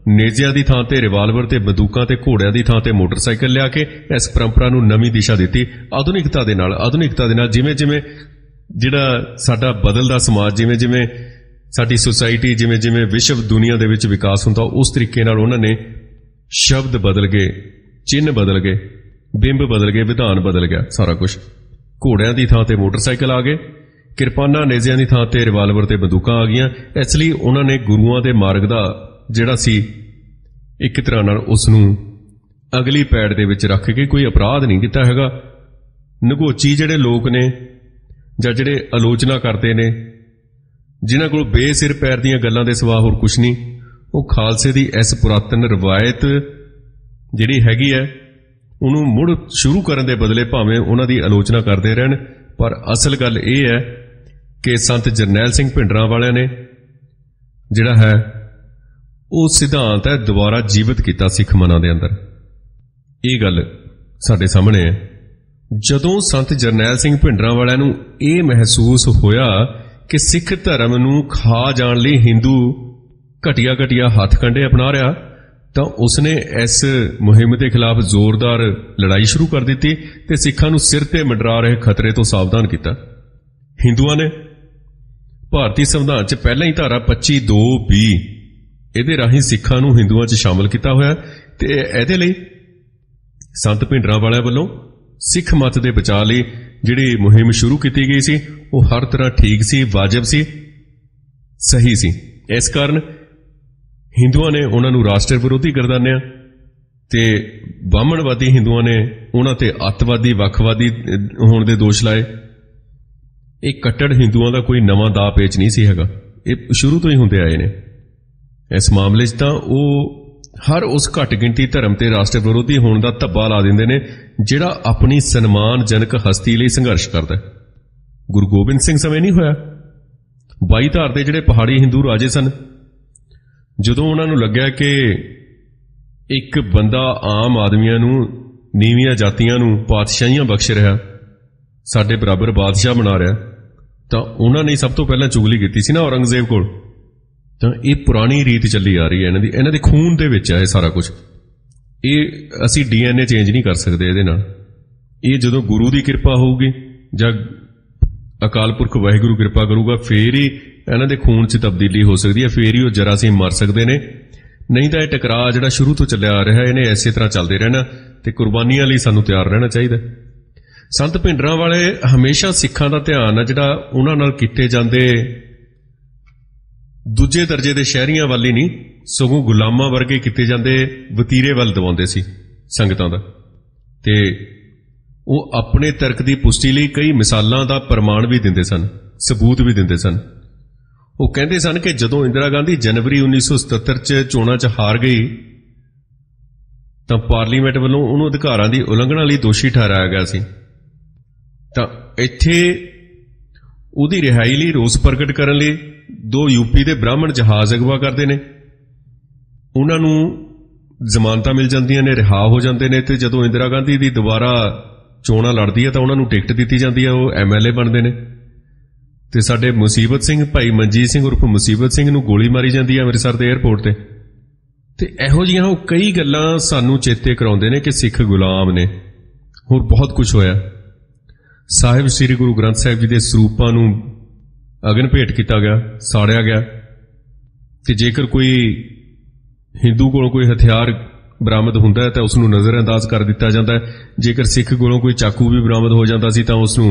नेजियां दी थां ते रिवाल्वर ते बंदूकां ते घोड़ियां दी थां ते मोटरसाइकिल लिया के इस परंपरा नूं नवीं दिशा दित्ती। आधुनिकता दे नाल जिवें जिवें जिहड़ा साडा बदलदा समाज, जिवें जिवें साडी सोसाइटी, जिवें जिवें विश्व दुनिया दे विच विकास हुंदा, उस तरीके नाल उन्हां ने शब्द बदल गए, चिन्ह बदल गए, बिंब बदल गए, विधान बदल गया, सारा कुछ। घोड़ियां दी थां ते मोटरसाइकिल आ गए, किरपानां नेजियां दी थां ते रिवाल्वर ते बंदूकां आ गईयां। इसलिए उन्होंने गुरुआं दे मार्ग दा जिहड़ा सी एक तरह नाल उस नूं अगली पैड़ दे विच रख के कोई अपराध नहीं कीता हैगा। नगोची जिहड़े लोक ने जां जिहड़े आलोचना करते ने, जिन्हां कोल बेसिर पैर दीयां गल्लां दे सिवा होर कुछ नहीं, वो खालसे दी इस पुरातन रवायत जिहड़ी हैगी है उहनूं मुड़ शुरू करन दे बदले भावें उन्हां दी आलोचना करदे रहन, पर असल गल इह है कि संत जरनैल सिंह भिंडरां वालियां ने जिहड़ा है वो सिद्धांत है दोबारा जीवित किया सिख मनां दे अंदर। ये गल साडे सामने है। जदों संत जरनैल सिंह भिंडरां वालियां नूं यह महसूस होया कि सिख धर्म नूं खा जाण लई हिंदू घटिया घटिया हथ कंडे अपना रहा, तो उसने इस मुहिम के खिलाफ जोरदार लड़ाई शुरू कर दी ते सिखां नूं सिर ते मंडरा रहे खतरे तो सावधान किया। हिंदुआं ने भारतीय संविधान च पहले ही धारा 25(2)(b) इहदे राहीं सिखां नूं हिंदुआं च शामिल किया होया ते इहदे लई संत भिंडरां वालियां वल्लों सिख मत दे बचाव लई जिहड़ी मुहिम शुरू की गई सी वो हर तरह ठीक सी, वाजिब सी, सही सी। इस कारण हिंदुआं ने उन्हां नूं राष्ट्र विरोधी गरदानिया ते बामणवादी हिंदुआं ने उन्हां ते अतवादी वखवादी होण दे दोष लाए। एक कट्टड़ हिंदुआं दा कोई नवां दा पेच नहीं सी हैगा, ये शुरू तो ही हुंदे आए ने। इस मामले च तां ओह हर उस घट गिणती धर्म ते राष्ट्र विरोधी होण दा धब्बा ला दिंदे ने जिहड़ा अपनी सन्मानजनक हस्ती लई संघर्ष करदा है। गुरु गोबिंद सिंह समय नहीं होया 22 ਧਾਰ ਦੇ ਜਿਹੜੇ ਪਹਾੜੀ ਹਿੰਦੂ ਰਾਜੇ ਸਨ, ਜਦੋਂ ਉਹਨਾਂ ਨੂੰ ਲੱਗਿਆ ਕਿ ਇੱਕ ਬੰਦਾ ਆਮ ਆਦਮੀਆਂ ਨੂੰ, ਨੀਵੀਆਂ ਜਾਤੀਆਂ ਨੂੰ ਪਾਤਸ਼ਾਹੀਆਂ ਬਖਸ਼ ਰਿਹਾ, ਸਾਡੇ ਬਰਾਬਰ ਬਾਦਸ਼ਾਹ ਬਣਾ ਰਿਹਾ, ਤਾਂ ਉਹਨਾਂ ਨੇ ਸਭ ਤੋਂ ਪਹਿਲਾਂ ਚੁਗਲੀ ਕੀਤੀ ਸੀ ਨਾ ਔਰੰਗਜ਼ੇਬ ਕੋਲ। ਤਾਂ ਇਹ ਪੁਰਾਣੀ ਰੀਤ ਚੱਲੀ ਆ ਰਹੀ ਹੈ ਇਹਨਾਂ ਦੇ ਖੂਨ ਦੇ ਵਿੱਚ ਹੈ ਇਹ ਸਾਰਾ ਕੁਝ। ਇਹ ਅਸੀਂ DNA ਚੇਂਜ ਨਹੀਂ ਕਰ ਸਕਦੇ ਇਹਦੇ ਨਾਲ। ਇਹ ਜਦੋਂ ਗੁਰੂ ਦੀ ਕਿਰਪਾ ਹੋਊਗੀ ਜਾਂ ਅਕਾਲ ਪੁਰਖ ਵਾਹਿਗੁਰੂ ਕਿਰਪਾ ਕਰੂਗਾ, ਫੇਰ ਹੀ ਇਹਨਾਂ ਦੇ ਖੂਨ 'ਚ ਤਬਦੀਲੀ ਹੋ ਸਕਦੀ ਹੈ, ਫੇਰ ਹੀ ਉਹ ਜਰਾਸੀਮ ਮਰ ਸਕਦੇ ਨੇ। ਨਹੀਂ ਤਾਂ ਇਹ ਟਕਰਾਅ ਜਿਹੜਾ ਸ਼ੁਰੂ ਤੋਂ ਚੱਲਿਆ ਆ ਰਿਹਾ, ਇਹਨੇ ਇਸੇ ਤਰ੍ਹਾਂ ਚੱਲਦੇ ਰਹਿਣਾ ਤੇ ਕੁਰਬਾਨੀਆਂ ਲਈ ਸਾਨੂੰ ਤਿਆਰ ਰਹਿਣਾ ਚਾਹੀਦਾ। ਸੰਤ ਭਿੰਡਰਾਂ ਵਾਲੇ ਹਮੇਸ਼ਾ ਸਿੱਖਾਂ ਦਾ ਧਿਆਨ ਆ ਜਿਹੜਾ ਉਹਨਾਂ ਨਾਲ ਕੀਤੇ ਜਾਂਦੇ ਦੂਜੇ ਦਰਜੇ ਦੇ ਸ਼ਹਿਰੀਆਂ ਵੱਲ ਹੀ ਨਹੀਂ, ਸਗੋਂ ਗੁਲਾਮਾਂ ਵਰਗੇ ਕੀਤੇ ਜਾਂਦੇ ਵਤੀਰੇ ਵੱਲ ਦਿਵਾਉਂਦੇ ਸੀ ਸੰਗਤਾਂ ਦਾ। ਤੇ ਉਹ ਆਪਣੇ ਤਰਕ ਦੀ ਪੁਸ਼ਟੀ ਲਈ ਕਈ ਮਿਸਾਲਾਂ ਦਾ ਪ੍ਰਮਾਣ ਵੀ ਦਿੰਦੇ ਸਨ, ਸਬੂਤ ਵੀ ਦਿੰਦੇ ਸਨ। ਉਹ ਕਹਿੰਦੇ ਸਨ ਕਿ ਜਦੋਂ ਇੰਦਰਾ ਗਾਂਧੀ ਜਨਵਰੀ 1977 'ਚ ਚੋਣਾਂ 'ਚ ਹਾਰ ਗਈ ਤਾਂ ਪਾਰਲੀਮੈਂਟ ਵੱਲੋਂ ਉਹਨੂੰ ਅਧਿਕਾਰਾਂ ਦੀ ਉਲੰਘਣਾ ਲਈ ਦੋਸ਼ੀ ਠਹਿਰਾਇਆ ਗਿਆ ਸੀ। ਤਾਂ ਇੱਥੇ ਉਹਦੀ ਰਿਹਾਈ ਲਈ ਰੋਸ ਪ੍ਰਗਟ ਕਰਨ ਲਈ 2 ਯੂਪੀ ਦੇ ਬ੍ਰਾਹਮਣ ਜਹਾਜ਼ ਅਗਵਾ ਕਰਦੇ ਨੇ, ਉਹਨਾਂ ਨੂੰ ਜ਼ਮਾਨਤਾਂ ਮਿਲ ਜਾਂਦੀਆਂ ਨੇ, ਰਿਹਾ ਹੋ ਜਾਂਦੇ ਨੇ। ਤੇ ਜਦੋਂ ਇੰਦਰਾ ਗਾਂਧੀ ਦੀ ਦੁਬਾਰਾ ਚੋਣਾਂ ਲੜਦੀ ਹੈ ਤਾਂ ਉਹਨਾਂ ਨੂੰ ਟਿਕਟ ਦਿੱਤੀ ਜਾਂਦੀ ਹੈ, ਉਹ MLA ਬਣਦੇ ਨੇ। ਤੇ ਸਾਡੇ ਮੁਸੀਬਤ ਸਿੰਘ, ਭਾਈ ਮਨਜੀਤ ਸਿੰਘ ਉਰਫ ਮੁਸੀਬਤ ਸਿੰਘ ਨੂੰ ਗੋਲੀ ਮਾਰੀ ਜਾਂਦੀ ਹੈ ਅੰਮ੍ਰਿਤਸਰ ਦੇ ਏਅਰਪੋਰਟ ਤੇ। ਤੇ ਇਹੋ ਜਿਹੀਆਂ ਉਹ ਕਈ ਗੱਲਾਂ ਸਾਨੂੰ ਚੇਤੇ ਕਰਾਉਂਦੇ ਨੇ ਕਿ ਸਿੱਖ ਗੁਲਾਮ ਨੇ। ਹੋਰ ਬਹੁਤ ਕੁਝ ਹੋਇਆ। ਸਾਹਿਬ ਸ੍ਰੀ ਗੁਰੂ ਗ੍ਰੰਥ ਸਾਹਿਬ ਜੀ ਦੇ ਸਰੂਪਾਂ ਨੂੰ ਅਗਨ ਭੇਟ ਕੀਤਾ ਗਿਆ, ਸਾੜਿਆ ਗਿਆ। ਤੇ ਜੇਕਰ ਕੋਈ ਹਿੰਦੂ ਕੋਲੋਂ ਕੋਈ ਹਥਿਆਰ ਬਰਾਮਦ ਹੁੰਦਾ ਹੈ ਤਾਂ ਉਸ ਨੂੰ ਨਜ਼ਰਅੰਦਾਜ਼ ਕਰ ਦਿੱਤਾ ਜਾਂਦਾ ਹੈ। ਜੇਕਰ ਸਿੱਖ ਕੋਲੋਂ ਕੋਈ ਚਾਕੂ ਵੀ ਬਰਾਮਦ ਹੋ ਜਾਂਦਾ ਸੀ ਤਾਂ ਉਸ ਨੂੰ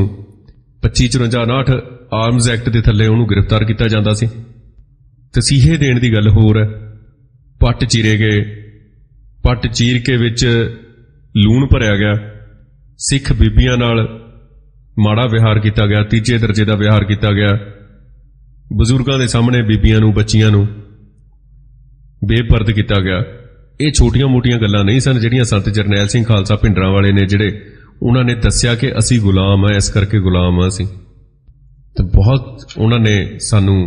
2554 ਆਰਮਜ਼ ਐਕਟ ਦੇ ਥੱਲੇ ਉਹਨੂੰ ਗ੍ਰਿਫਤਾਰ ਕੀਤਾ ਜਾਂਦਾ ਸੀ। ਤਸੀਹੇ ਦੇਣ ਦੀ ਗੱਲ ਹੋਰ ਹੈ। ਪੱਟ ਚੀਰੇ ਗਏ, ਪੱਟ ਚੀਰ ਕੇ ਵਿੱਚ ਲੂਣ ਭਰਿਆ ਗਿਆ, ਸਿੱਖ ਬੀਬੀਆਂ ਨਾਲ ਮਾੜਾ ਵਿਹਾਰ ਕੀਤਾ ਗਿਆ, ਤੀਜੇ ਦਰਜੇ ਦਾ ਵਿਹਾਰ ਕੀਤਾ ਗਿਆ, ਬਜ਼ੁਰਗਾਂ ਦੇ ਸਾਹਮਣੇ ਬੀਬੀਆਂ ਨੂੰ, ਬੱਚੀਆਂ ਨੂੰ ਬੇਪਰਦ ਕੀਤਾ ਗਿਆ। ਇਹ ਛੋਟੀਆਂ-ਮੋਟੀਆਂ ਗੱਲਾਂ ਨਹੀਂ ਸਨ ਜਿਹੜੀਆਂ ਸੰਤ ਜਰਨੈਲ ਸਿੰਘ ਖਾਲਸਾ ਭਿੰਡਰਾਂ ਵਾਲੇ ਨੇ, ਜਿਹੜੇ ਉਹਨਾਂ ਨੇ ਦੱਸਿਆ ਕਿ ਅਸੀਂ ਗੁਲਾਮ ਹਾਂ, ਇਸ ਕਰਕੇ ਗੁਲਾਮ ਹਾਂ ਅਸੀਂ। ਤੇ ਬਹੁਤ ਉਹਨਾਂ ਨੇ ਸਾਨੂੰ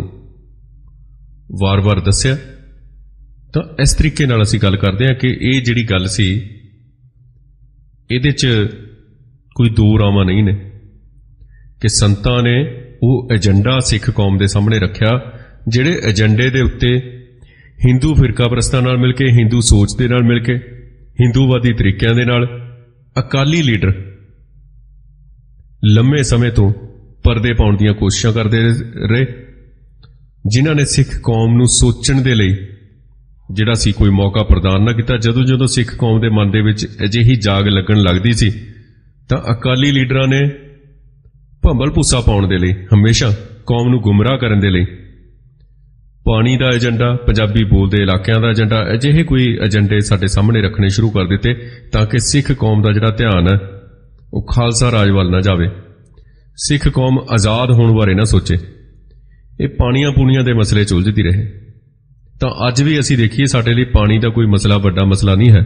ਵਾਰ-ਵਾਰ ਦੱਸਿਆ। ਤਾਂ ਇਸ ਤਰੀਕੇ ਨਾਲ ਅਸੀਂ ਗੱਲ ਕਰਦੇ ਹਾਂ ਕਿ ਇਹ ਜਿਹੜੀ ਗੱਲ ਸੀ, ਇਹਦੇ 'ਚ ਕੋਈ ਦੋ ਰਾਵਾਂ ਨਹੀਂ ਨੇ ਕਿ ਸੰਤਾਂ ਨੇ ਉਹ ਏਜੰਡਾ ਸਿੱਖ ਕੌਮ ਦੇ ਸਾਹਮਣੇ ਰੱਖਿਆ, ਜਿਹੜੇ ਏਜੰਡੇ ਦੇ ਉੱਤੇ ਹਿੰਦੂ ਫਿਰਕਾ ਪ੍ਰਸਤਾਂ ਨਾਲ ਮਿਲ ਕੇ, ਹਿੰਦੂ ਸੋਚ ਦੇ ਨਾਲ ਮਿਲ ਕੇ, ਹਿੰਦੂਵਾਦੀ ਤਰੀਕਿਆਂ ਦੇ ਨਾਲ ਅਕਾਲੀ ਲੀਡਰ ਲੰਮੇ ਸਮੇਂ ਤੋਂ ਪਰਦੇ ਪਾਉਣ ਦੀਆਂ ਕੋਸ਼ਿਸ਼ਾਂ ਕਰਦੇ ਰਹੇ, ਜਿਨ੍ਹਾਂ ਨੇ ਸਿੱਖ ਕੌਮ ਨੂੰ ਸੋਚਣ ਦੇ ਲਈ ਜਿਹੜਾ ਸੀ ਕੋਈ ਮੌਕਾ ਪ੍ਰਦਾਨ ਨਾ ਕੀਤਾ। ਜਦੋਂ ਸਿੱਖ ਕੌਮ ਦੇ ਮਨ ਦੇ ਵਿੱਚ ਅਜਿਹੀ ਜਾਗ ਲੱਗਣ ਲੱਗਦੀ ਸੀ ਤਾਂ ਅਕਾਲੀ ਲੀਡਰਾਂ ਨੇ ਭੰਬਲ ਭੂਸਾ ਪਾਉਣ ਦੇ ਲਈ, ਹਮੇਸ਼ਾ ਕੌਮ ਨੂੰ ਗੁੰਮਰਾਹ ਕਰਨ ਦੇ ਲਈ ਪਾਣੀ ਦਾ ਏਜੰਡਾ, ਪੰਜਾਬੀ ਬੋਲਦੇ ਇਲਾਕਿਆਂ ਦਾ ਏਜੰਡਾ, ਅਜਿਹੇ ਕੋਈ ਏਜੰਡੇ ਸਾਡੇ ਸਾਹਮਣੇ ਰੱਖਣੇ ਸ਼ੁਰੂ ਕਰ ਦਿੱਤੇ ਤਾਂ ਕਿ ਸਿੱਖ ਕੌਮ ਦਾ ਜਿਹੜਾ ਧਿਆਨ ਹੈ ਉਹ ਖਾਲਸਾ ਰਾਜ ਵੱਲ ਨਾ ਜਾਵੇ, ਸਿੱਖ ਕੌਮ ਆਜ਼ਾਦ ਹੋਣ ਬਾਰੇ ਨਾ ਸੋਚੇ, ਇਹ ਪਾਣੀਆਂ ਪੂਣੀਆਂ ਦੇ ਮਸਲੇ 'ਚ ਉਲਝਦੀ ਰਹੇ। ਤਾਂ ਅੱਜ ਵੀ ਅਸੀਂ ਦੇਖੀਏ, ਸਾਡੇ ਲਈ ਪਾਣੀ ਦਾ ਕੋਈ ਮਸਲਾ ਵੱਡਾ ਮਸਲਾ ਨਹੀਂ ਹੈ,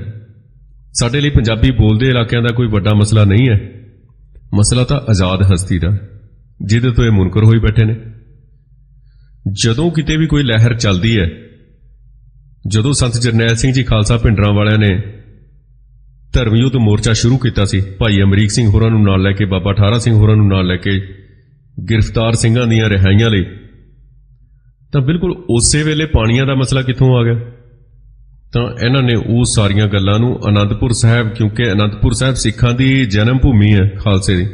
ਸਾਡੇ ਲਈ ਪੰਜਾਬੀ ਬੋਲਦੇ ਇਲਾਕਿਆਂ ਦਾ ਕੋਈ ਵੱਡਾ ਮਸਲਾ ਨਹੀਂ ਹੈ। ਮਸਲਾ ਤਾਂ ਆਜ਼ਾਦ ਹਸਤੀ ਦਾ, ਜਿਹਦੇ ਤੋਂ ਇਹ ਮੁਨਕਰ ਹੋਈ ਬੈਠੇ ਨੇ। ਜਦੋਂ ਕਿਤੇ ਵੀ ਕੋਈ ਲਹਿਰ ਚੱਲਦੀ ਹੈ, ਜਦੋਂ ਸੰਤ ਜਰਨੈਲ ਸਿੰਘ ਜੀ ਖਾਲਸਾ ਭਿੰਡਰਾਂ ਵਾਲਿਆਂ ਨੇ ਧਰਮ ਯੁੱਧ ਮੋਰਚਾ ਸ਼ੁਰੂ ਕੀਤਾ ਸੀ, ਭਾਈ ਅਮਰੀਕ ਸਿੰਘ ਹੋਰਾਂ ਨੂੰ ਨਾਲ ਲੈ ਕੇ, ਬਾਬਾ ਠਾਰਾ ਸਿੰਘ ਹੋਰਾਂ ਨੂੰ ਨਾਲ ਲੈ ਕੇ, ਗ੍ਰਿਫਤਾਰ ਸਿੰਘਾਂ ਦੀਆਂ ਰਿਹਾਈਆਂ ਲਈ, ਤਾਂ ਬਿਲਕੁਲ ਉਸੇ ਵੇਲੇ ਪਾਣੀਆਂ ਦਾ ਮਸਲਾ ਕਿੱਥੋਂ ਆ ਗਿਆ? ਤਾਂ ਇਹਨਾਂ ਨੇ ਉਹ ਸਾਰੀਆਂ ਗੱਲਾਂ ਨੂੰ ਅਨੰਦਪੁਰ ਸਾਹਿਬ, ਕਿਉਂਕਿ ਅਨੰਦਪੁਰ ਸਾਹਿਬ ਸਿੱਖਾਂ ਦੀ ਜਨਮ ਭੂਮੀ ਹੈ ਖਾਲਸੇ ਦੀ,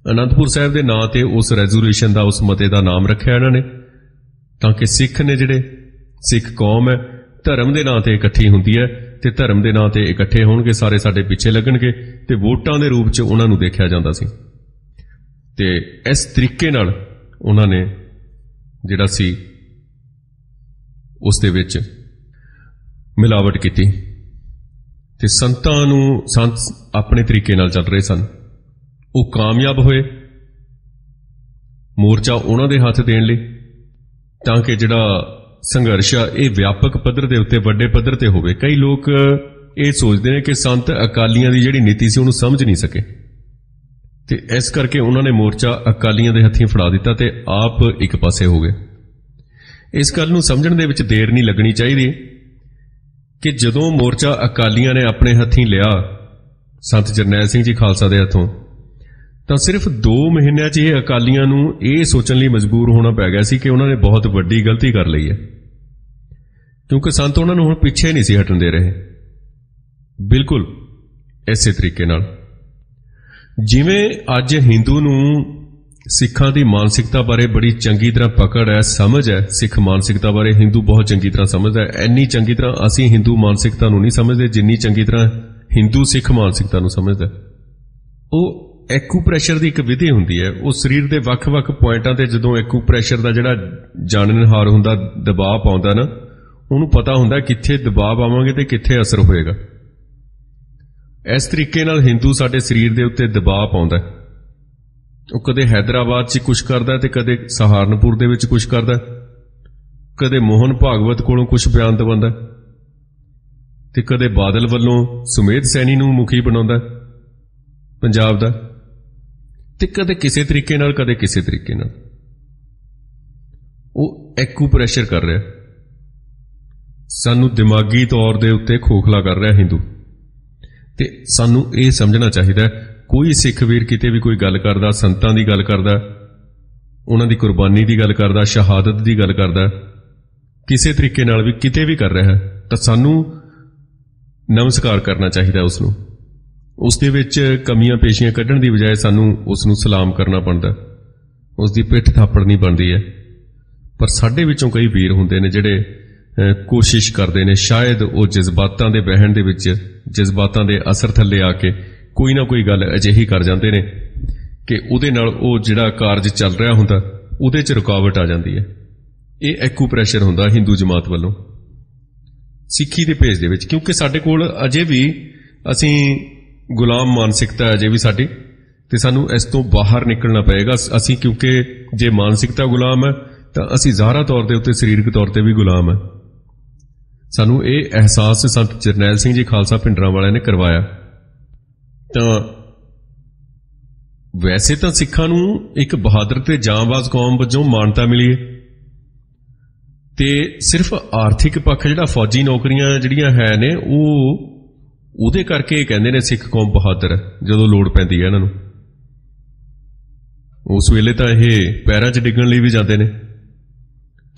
ਅਨੰਦਪੁਰ ਸਾਹਿਬ ਦੇ ਨਾਂ ਤੇ ਉਸ ਰੈਜ਼ੋਲੂਸ਼ਨ ਦਾ, ਉਸ ਮਤੇ ਦਾ ਨਾਮ ਰੱਖਿਆ ਇਹਨਾਂ ਨੇ, ਤਾਂ ਕਿ ਸਿੱਖ ਨੇ, ਜਿਹੜੇ ਸਿੱਖ ਕੌਮ ਹੈ, ਧਰਮ ਦੇ ਨਾਂ ਤੇ ਇਕੱਠੀ ਹੁੰਦੀ ਹੈ ਤੇ ਧਰਮ ਦੇ ਨਾਂ ਤੇ ਇਕੱਠੇ ਹੋਣਗੇ, ਸਾਰੇ ਸਾਡੇ ਪਿੱਛੇ ਲੱਗਣਗੇ ਤੇ ਵੋਟਾਂ ਦੇ ਰੂਪ 'ਚ ਉਹਨਾਂ ਨੂੰ ਦੇਖਿਆ ਜਾਂਦਾ ਸੀ। ਤੇ ਇਸ ਤਰੀਕੇ ਨਾਲ ਉਹਨਾਂ ਨੇ ਜਿਹੜਾ ਸੀ ਉਸ ਦੇ ਵਿੱਚ ਮਿਲਾਵਟ ਕੀਤੀ ਤੇ ਸੰਤਾਂ ਨੂੰ, ਸੰਤ ਆਪਣੇ ਤਰੀਕੇ ਨਾਲ ਚੱਲ ਰਹੇ ਸਨ, ਉਹ ਕਾਮਯਾਬ ਹੋਏ ਮੋਰਚਾ ਉਹਨਾਂ ਦੇ ਹੱਥ ਦੇਣ ਲਈ, ਤਾਂ ਕਿ ਜਿਹੜਾ ਸੰਘਰਸ਼ ਆ ਇਹ ਵਿਆਪਕ ਪੱਧਰ ਦੇ ਉੱਤੇ, ਵੱਡੇ ਪੱਧਰ ਤੇ ਹੋਵੇ। ਕਈ ਲੋਕ ਇਹ ਸੋਚਦੇ ਨੇ ਕਿ ਸੰਤ ਅਕਾਲੀਆਂ ਦੀ ਜਿਹੜੀ ਨੀਤੀ ਸੀ ਉਹਨੂੰ ਸਮਝ ਨਹੀਂ ਸਕੇ ਤੇ ਇਸ ਕਰਕੇ ਉਹਨਾਂ ਨੇ ਮੋਰਚਾ ਅਕਾਲੀਆਂ ਦੇ ਹੱਥੀਂ ਫੜਾ ਦਿੱਤਾ ਤੇ ਆਪ ਇੱਕ ਪਾਸੇ ਹੋ ਗਏ। ਇਸ ਗੱਲ ਨੂੰ ਸਮਝਣ ਦੇ ਵਿੱਚ ਦੇਰ ਨਹੀਂ ਲੱਗਣੀ ਚਾਹੀਦੀ ਕਿ ਜਦੋਂ ਮੋਰਚਾ ਅਕਾਲੀਆਂ ਨੇ ਆਪਣੇ ਹੱਥੀਂ ਲਿਆ ਸੰਤ ਜਰਨੈਲ ਸਿੰਘ ਜੀ ਖਾਲਸਾ ਦੇ ਹੱਥੋਂ, ਤਾਂ ਸਿਰਫ 2 ਮਹੀਨਿਆਂ 'ਚ ਇਹ ਅਕਾਲੀਆਂ ਨੂੰ ਇਹ ਸੋਚਣ ਲਈ ਮਜਬੂਰ ਹੋਣਾ ਪੈ ਗਿਆ ਸੀ ਕਿ ਉਹਨਾਂ ਨੇ ਬਹੁਤ ਵੱਡੀ ਗਲਤੀ ਕਰ ਲਈ ਹੈ, ਕਿਉਂਕਿ ਸੰਤ ਉਹਨਾਂ ਨੂੰ ਹੁਣ ਪਿੱਛੇ ਨਹੀਂ ਸੀ ਹਟਣ ਦੇ ਰਹੇ। ਬਿਲਕੁਲ ਇਸੇ ਤਰੀਕੇ ਨਾਲ ਜਿਵੇਂ ਅੱਜ ਹਿੰਦੂ ਨੂੰ ਸਿੱਖਾਂ ਦੀ ਮਾਨਸਿਕਤਾ ਬਾਰੇ ਬੜੀ ਚੰਗੀ ਤਰ੍ਹਾਂ ਪਕੜ ਹੈ, ਸਮਝ ਹੈ, ਸਿੱਖ ਮਾਨਸਿਕਤਾ ਬਾਰੇ ਹਿੰਦੂ ਬਹੁਤ ਚੰਗੀ ਤਰ੍ਹਾਂ ਸਮਝਦਾ ਹੈ। ਇੰਨੀ ਚੰਗੀ ਤਰ੍ਹਾਂ ਅਸੀਂ ਹਿੰਦੂ ਮਾਨਸਿਕਤਾ ਨੂੰ ਨਹੀਂ ਸਮਝਦੇ ਜਿੰਨੀ ਚੰਗੀ ਤਰ੍ਹਾਂ ਹਿੰਦੂ ਸਿੱਖ ਮਾਨਸਿਕਤਾ ਨੂੰ ਸਮਝਦਾ। ਉਹ ਐਕੂਪ੍ਰੈਸ਼ਰ ਦੀ ਇੱਕ ਵਿਧੀ ਹੁੰਦੀ ਹੈ, ਉਹ ਸਰੀਰ ਦੇ ਵੱਖ-ਵੱਖ ਪੁਆਇੰਟਾਂ ਤੇ ਜਦੋਂ ਐਕੂਪ੍ਰੈਸ਼ਰ ਦਾ ਜਿਹੜਾ ਜਾਣਨਹਾਰ ਹੁੰਦਾ ਦਬਾਅ ਪਾਉਂਦਾ ਨਾ, ਉਹਨੂੰ ਪਤਾ ਹੁੰਦਾ ਕਿੱਥੇ ਦਬਾਅ ਪਾਵਾਂਗੇ ਤੇ ਕਿੱਥੇ ਅਸਰ ਹੋਏਗਾ। ਇਸ ਤਰੀਕੇ ਨਾਲ ਹਿੰਦੂ ਸਾਡੇ ਸਰੀਰ ਦੇ ਉੱਤੇ ਦਬਾਅ ਪਾਉਂਦਾ। ਉਹ ਕਦੇ ਹੈਦਰਾਬਾਦ 'ਚ ਕੁਝ ਕਰਦਾ ਤੇ ਕਦੇ ਸਹਾਰਨਪੁਰ ਦੇ ਵਿੱਚ ਕੁਝ ਕਰਦਾ, ਕਦੇ ਮੋਹਨ ਭਾਗਵਤ ਕੋਲੋਂ ਕੁਝ ਬਿਆਨ ਦਵਾਉਂਦਾ ਤੇ ਕਦੇ ਬਾਦਲ ਵੱਲੋਂ ਸੁਮੇਧ ਸੈਣੀ ਨੂੰ ਮੁਖੀ ਬਣਾਉਂਦਾ ਪੰਜਾਬ ਦਾ, ਤੇ ਕਦੇ ਕਿਸੇ ਤਰੀਕੇ ਨਾਲ ਕਦੇ ਕਿਸੇ ਤਰੀਕੇ ਨਾਲ। ਉਹ ਐਕੂਪ੍ਰੈਸ਼ਰ ਕਰ ਰਿਹਾ, ਸਾਨੂੰ ਦਿਮਾਗੀ ਤੌਰ ਦੇ ਉੱਤੇ ਖੋਖਲਾ ਕਰ ਰਿਹਾ ਹਿੰਦੂ। ਤੇ ਸਾਨੂੰ ਇਹ ਸਮਝਣਾ ਚਾਹੀਦਾ, ਕੋਈ ਸਿੱਖ ਵੀਰ ਕਿਤੇ ਵੀ ਕੋਈ ਗੱਲ ਕਰਦਾ, ਸੰਤਾਂ ਦੀ ਗੱਲ ਕਰਦਾ, ਉਹਨਾਂ ਦੀ ਕੁਰਬਾਨੀ ਦੀ ਗੱਲ ਕਰਦਾ, ਸ਼ਹਾਦਤ ਦੀ ਗੱਲ ਕਰਦਾ, ਕਿਸੇ ਤਰੀਕੇ ਨਾਲ ਵੀ ਕਿਤੇ ਵੀ ਕਰ ਰਿਹਾ ਤਾਂ ਸਾਨੂੰ ਨਮਸਕਾਰ ਕਰਨਾ ਚਾਹੀਦਾ ਉਸ ਨੂੰ। ਉਸ ਦੇ ਵਿੱਚ ਕਮੀਆਂ ਪੇਸ਼ੀਆਂ ਕੱਢਣ ਦੀ ਬਜਾਏ ਸਾਨੂੰ ਉਸ ਨੂੰ ਸਲਾਮ ਕਰਨਾ ਬਣਦਾ, ਉਸ ਦੀ ਪਿੱਠ ਥਾਪੜਨੀ ਬਣਦੀ ਹੈ। ਪਰ ਸਾਡੇ ਵਿੱਚੋਂ ਕਈ ਵੀਰ ਹੁੰਦੇ ਨੇ ਜਿਹੜੇ ਕੋਸ਼ਿਸ਼ ਕਰਦੇ ਨੇ, ਸ਼ਾਇਦ ਉਹ ਜਜ਼ਬਾਤਾਂ ਦੇ ਵਹਿਣ ਦੇ ਵਿੱਚ, ਜਜ਼ਬਾਤਾਂ ਦੇ ਅਸਰ ਥੱਲੇ ਆ ਕੇ ਕੋਈ ਨਾ ਕੋਈ ਗੱਲ ਅਜਿਹੀ ਕਰ ਜਾਂਦੇ ਨੇ ਕਿ ਉਹਦੇ ਨਾਲ ਉਹ ਜਿਹੜਾ ਕਾਰਜ ਚੱਲ ਰਿਹਾ ਹੁੰਦਾ ਉਹਦੇ 'ਚ ਰੁਕਾਵਟ ਆ ਜਾਂਦੀ ਹੈ। ਇਹ ਐਕੂਪ੍ਰੈਸ਼ਰ ਹੁੰਦਾ ਹਿੰਦੂ ਜਮਾਤ ਵੱਲੋਂ ਸਿੱਖੀ ਦੇ ਭੇਜ ਦੇ ਵਿੱਚ, ਕਿਉਂਕਿ ਸਾਡੇ ਕੋਲ ਅਜੇ ਵੀ ਅਸੀਂ ਗੁਲਾਮ ਮਾਨਸਿਕਤਾ ਅਜੇ ਵੀ ਸਾਡੀ, ਤੇ ਸਾਨੂੰ ਇਸ ਤੋਂ ਬਾਹਰ ਨਿਕਲਣਾ ਪਏਗਾ। ਅਸੀਂ ਕਿਉਂਕਿ ਜੇ ਮਾਨਸਿਕਤਾ ਗੁਲਾਮ ਹੈ ਤਾਂ ਅਸੀਂ ਜ਼ਾਹਰਾ ਤੌਰ ਦੇ ਉੱਤੇ ਸਰੀਰਕ ਤੌਰ ਤੇ ਵੀ ਗੁਲਾਮ ਹੈ। ਸਾਨੂੰ ਇਹ ਅਹਿਸਾਸ ਸੰਤ ਜਰਨੈਲ ਸਿੰਘ ਜੀ ਖਾਲਸਾ ਭਿੰਡਰਾਂ ਵਾਲਿਆਂ ਨੇ ਕਰਵਾਇਆ। ਤਾਂ ਵੈਸੇ ਤਾਂ ਸਿੱਖਾਂ ਨੂੰ ਇੱਕ ਬਹਾਦਰ ਤੇ ਜਾਂਬਾਜ਼ ਕੌਮ ਵਜੋਂ ਮਾਨਤਾ ਮਿਲੀ ਹੈ, ਤੇ ਸਿਰਫ ਆਰਥਿਕ ਪੱਖ ਜਿਹੜਾ ਫੌਜੀ ਨੌਕਰੀਆਂ ਜਿਹੜੀਆਂ ਹੈ ਨੇ ਉਹਦੇ ਕਰਕੇ ਕਹਿੰਦੇ ਨੇ ਸਿੱਖ ਕੌਮ ਬਹਾਦਰ ਹੈ। ਜਦੋਂ ਲੋੜ ਪੈਂਦੀ ਹੈ ਇਹਨਾਂ ਨੂੰ, ਉਸ ਵੇਲੇ ਤਾਂ ਇਹ ਪੈਰਾਂ 'ਚ ਡਿੱਗਣ ਲਈ ਵੀ ਜਾਂਦੇ ਨੇ।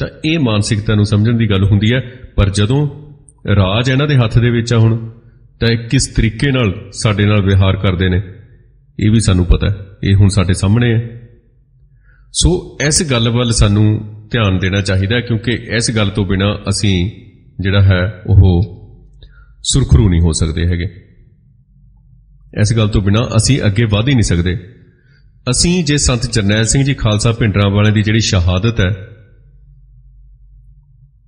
ਤਾਂ ਇਹ ਮਾਨਸਿਕਤਾ ਨੂੰ ਸਮਝਣ ਦੀ ਗੱਲ ਹੁੰਦੀ ਹੈ। ਪਰ ਜਦੋਂ ਰਾਜ ਇਹਨਾਂ ਦੇ ਹੱਥ ਦੇ ਵਿੱਚ ਆ ਹੁਣ, ਤਾਂ ਇਹ ਕਿਸ ਤਰੀਕੇ ਨਾਲ ਸਾਡੇ ਨਾਲ ਵਿਹਾਰ ਕਰਦੇ ਨੇ ਇਹ ਵੀ ਸਾਨੂੰ ਪਤਾ ਹੈ, ਇਹ ਹੁਣ ਸਾਡੇ ਸਾਹਮਣੇ ਹੈ। ਸੋ ਇਸ ਗੱਲ ਵੱਲ ਸਾਨੂੰ ਧਿਆਨ ਦੇਣਾ ਚਾਹੀਦਾ, ਕਿਉਂਕਿ ਇਸ ਗੱਲ ਤੋਂ ਬਿਨਾਂ ਅਸੀਂ ਜਿਹੜਾ ਹੈ ਉਹ ਸੁਰਖਰੂ ਨਹੀਂ ਹੋ ਸਕਦੇ ਹੈਗੇ। ਇਸ ਗੱਲ ਤੋਂ ਬਿਨਾਂ ਅਸੀਂ ਅੱਗੇ ਵਧ ਹੀ ਨਹੀਂ ਸਕਦੇ। ਅਸੀਂ ਜੇ ਸੰਤ ਜਰਨੈਲ ਸਿੰਘ ਜੀ ਖਾਲਸਾ ਭਿੰਡਰਾਂ ਵਾਲਿਆਂ ਦੀ ਜਿਹੜੀ ਸ਼ਹਾਦਤ ਹੈ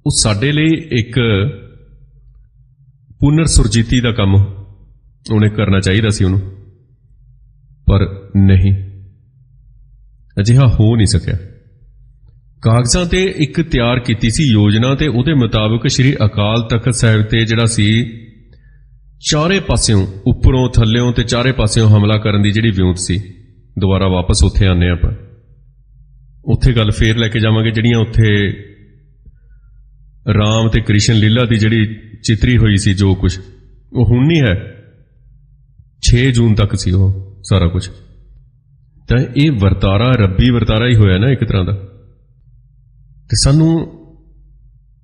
ਉਹ ਸਾਡੇ ਲਈ ਇੱਕ ਪੁਨਰ ਸੁਰਜੀਤੀ ਦਾ ਕੰਮ ਉਹਨੇ ਕਰਨਾ ਚਾਹੀਦਾ ਸੀ ਉਹਨੂੰ, ਪਰ ਨਹੀਂ, ਅਜਿਹਾ ਹੋ ਨਹੀਂ ਸਕਿਆ। ਕਾਗਜ਼ਾਂ ਤੇ ਇੱਕ ਤਿਆਰ ਕੀਤੀ ਸੀ ਯੋਜਨਾ, ਤੇ ਉਹਦੇ ਮੁਤਾਬਕ ਸ੍ਰੀ ਅਕਾਲ ਤਖਤ ਸਾਹਿਬ ਤੇ ਜਿਹੜਾ ਸੀ ਚਾਰੇ ਪਾਸਿਓਂ, ਉੱਪਰੋਂ ਥੱਲਿਓਂ ਤੇ ਚਾਰੇ ਪਾਸਿਓਂ ਹਮਲਾ ਕਰਨ ਦੀ ਜਿਹੜੀ ਵਿਉਂਤ ਸੀ। ਦੁਬਾਰਾ ਵਾਪਸ ਉੱਥੇ ਆਉਂਦੇ ਆਪਾਂ, ਉੱਥੇ ਗੱਲ ਫੇਰ ਲੈ ਕੇ ਜਾਵਾਂਗੇ। ਜਿਹੜੀਆਂ ਉੱਥੇ ਰਾਮ ਤੇ ਕ੍ਰਿਸ਼ਨ ਲੀਲਾ ਦੀ ਜਿਹੜੀ ਚਿਤਰੀ ਹੋਈ ਸੀ, ਜੋ ਕੁਝ ਉਹ ਹੁਣ ਨਹੀਂ ਹੈ, 6 ਜੂਨ ਤੱਕ ਸੀ ਉਹ ਸਾਰਾ ਕੁਝ। ਤਾਂ ਇਹ ਵਰਤਾਰਾ ਰੱਬੀ ਵਰਤਾਰਾ ਹੀ ਹੋਇਆ ਨਾ ਇੱਕ ਤਰ੍ਹਾਂ ਦਾ। ਤੇ ਸਾਨੂੰ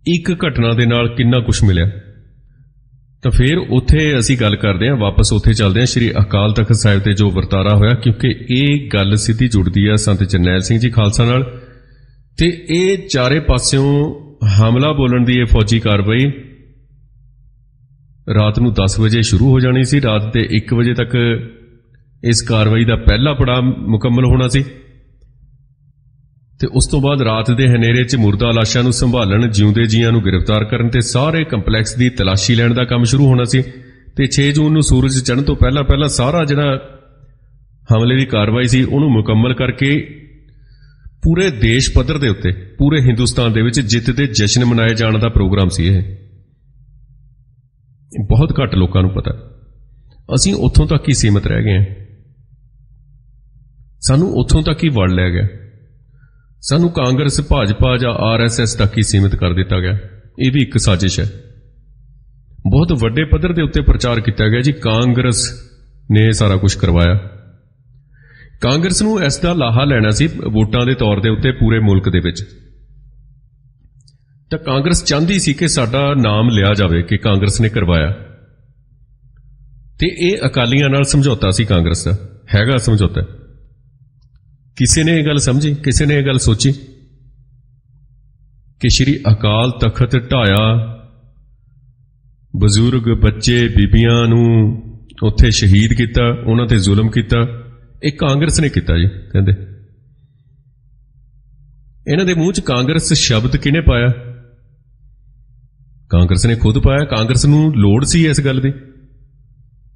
ਇੱਕ ਘਟਨਾ ਦੇ ਨਾਲ ਕਿੰਨਾ ਕੁਝ ਮਿਲਿਆ। ਤਾਂ ਫਿਰ ਉੱਥੇ ਅਸੀਂ ਗੱਲ ਕਰਦੇ ਹਾਂ, ਵਾਪਸ ਉੱਥੇ ਚੱਲਦੇ ਹਾਂ ਸ੍ਰੀ ਅਕਾਲ ਤਖਤ ਸਾਹਿਬ ਤੇ ਜੋ ਵਰਤਾਰਾ ਹੋਇਆ, ਕਿਉਂਕਿ ਇਹ ਗੱਲ ਸਿੱਧੀ ਜੁੜਦੀ ਹੈ ਸੰਤ ਜਰਨੈਲ ਸਿੰਘ ਜੀ ਖਾਲਸਾ ਨਾਲ। ਤੇ ਇਹ ਚਾਰੇ ਪਾਸਿਓਂ ਹਮਲਾ ਬੋਲਣ ਦੀ ਇਹ ਫੌਜੀ ਕਾਰਵਾਈ ਰਾਤ ਨੂੰ 10 ਵਜੇ ਸ਼ੁਰੂ ਹੋ ਜਾਣੀ ਸੀ। ਰਾਤ ਦੇ 1 ਵਜੇ ਤੱਕ ਇਸ ਕਾਰਵਾਈ ਦਾ ਪਹਿਲਾ ਪੜਾਅ ਮੁਕੰਮਲ ਹੋਣਾ ਸੀ, ਤੇ ਉਸ ਤੋਂ ਬਾਅਦ ਰਾਤ ਦੇ ਹਨੇਰੇ 'ਚ ਮੁਰਦਾ ਲਾਸ਼ਾਂ ਨੂੰ ਸੰਭਾਲਣ, ਜਿਉਂਦੇ ਜੀਆਂ ਨੂੰ ਗ੍ਰਿਫਤਾਰ ਕਰਨ ਤੇ ਸਾਰੇ ਕੰਪਲੈਕਸ ਦੀ ਤਲਾਸ਼ੀ ਲੈਣ ਦਾ ਕੰਮ ਸ਼ੁਰੂ ਹੋਣਾ ਸੀ। ਤੇ 6 ਜੂਨ ਨੂੰ ਸੂਰਜ ਚੜ੍ਹਨ ਤੋਂ ਪਹਿਲਾਂ ਸਾਰਾ ਜਿਹੜਾ ਹਮਲੇ ਦੀ ਕਾਰਵਾਈ ਸੀ ਉਹਨੂੰ ਮੁਕੰਮਲ ਕਰਕੇ ਪੂਰੇ ਦੇਸ਼ ਪੱਧਰ ਦੇ ਉੱਤੇ, ਪੂਰੇ ਹਿੰਦੁਸਤਾਨ ਦੇ ਵਿੱਚ ਜਿੱਤ ਦੇ ਜਸ਼ਨ ਮਨਾਏ ਜਾਣ ਦਾ ਪ੍ਰੋਗਰਾਮ ਸੀ। ਇਹ ਬਹੁਤ ਘੱਟ ਲੋਕਾਂ ਨੂੰ ਪਤਾ। ਅਸੀਂ ਉੱਥੋਂ ਤੱਕ ਹੀ ਸੀਮਤ ਰਹਿ ਗਏ ਹਾਂ। ਸਾਨੂੰ ਉੱਥੋਂ ਤੱਕ ਹੀ ਵੜ ਲਿਆ ਗਿਆ। ਸਾਨੂੰ ਕਾਂਗਰਸ, ਭਾਜਪਾ ਜਾਂ RSS ਤੱਕ ਹੀ ਸੀਮਿਤ ਕਰ ਦਿੱਤਾ ਗਿਆ। ਇਹ ਵੀ ਇੱਕ ਸਾਜ਼ਿਸ਼ ਹੈ। ਬਹੁਤ ਵੱਡੇ ਪੱਧਰ ਦੇ ਉੱਤੇ ਪ੍ਰਚਾਰ ਕੀਤਾ ਗਿਆ ਜੀ ਕਾਂਗਰਸ ਨੇ ਇਹ ਸਾਰਾ ਕੁਝ ਕਰਵਾਇਆ। ਕਾਂਗਰਸ ਨੂੰ ਇਸ ਦਾ ਲਾਹਾ ਲੈਣਾ ਸੀ ਵੋਟਾਂ ਦੇ ਤੌਰ ਦੇ ਉੱਤੇ ਪੂਰੇ ਮੁਲਕ ਦੇ ਵਿੱਚ। ਤਾਂ ਕਾਂਗਰਸ ਚਾਹੁੰਦੀ ਸੀ ਕਿ ਸਾਡਾ ਨਾਮ ਲਿਆ ਜਾਵੇ ਕਿ ਕਾਂਗਰਸ ਨੇ ਕਰਵਾਇਆ। ਤੇ ਇਹ ਅਕਾਲੀਆਂ ਨਾਲ ਸਮਝੌਤਾ ਸੀ ਕਾਂਗਰਸ ਦਾ, ਹੈਗਾ ਸਮਝੌਤਾ। ਕਿਸੇ ਨੇ ਇਹ ਗੱਲ ਸਮਝੀ? ਕਿਸੇ ਨੇ ਇਹ ਗੱਲ ਸੋਚੀ ਕਿ ਸ਼੍ਰੀ ਅਕਾਲ ਤਖਤ ਢਾਇਆ, ਬਜ਼ੁਰਗ, ਬੱਚੇ, ਬੀਬੀਆਂ ਨੂੰ ਉੱਥੇ ਸ਼ਹੀਦ ਕੀਤਾ, ਉਹਨਾਂ ਤੇ ਜ਼ੁਲਮ ਕੀਤਾ? ਇਹ ਕਾਂਗਰਸ ਨੇ ਕੀਤਾ ਜੀ। ਕਹਿੰਦੇ ਇਹਨਾਂ ਦੇ ਮੂੰਹ 'ਚ ਕਾਂਗਰਸ ਸ਼ਬਦ ਕਿਹਨੇ ਪਾਇਆ? ਕਾਂਗਰਸ ਨੇ ਖੁਦ ਪਾਇਆ। ਕਾਂਗਰਸ ਨੂੰ ਲੋੜ ਸੀ ਇਸ ਗੱਲ ਦੀ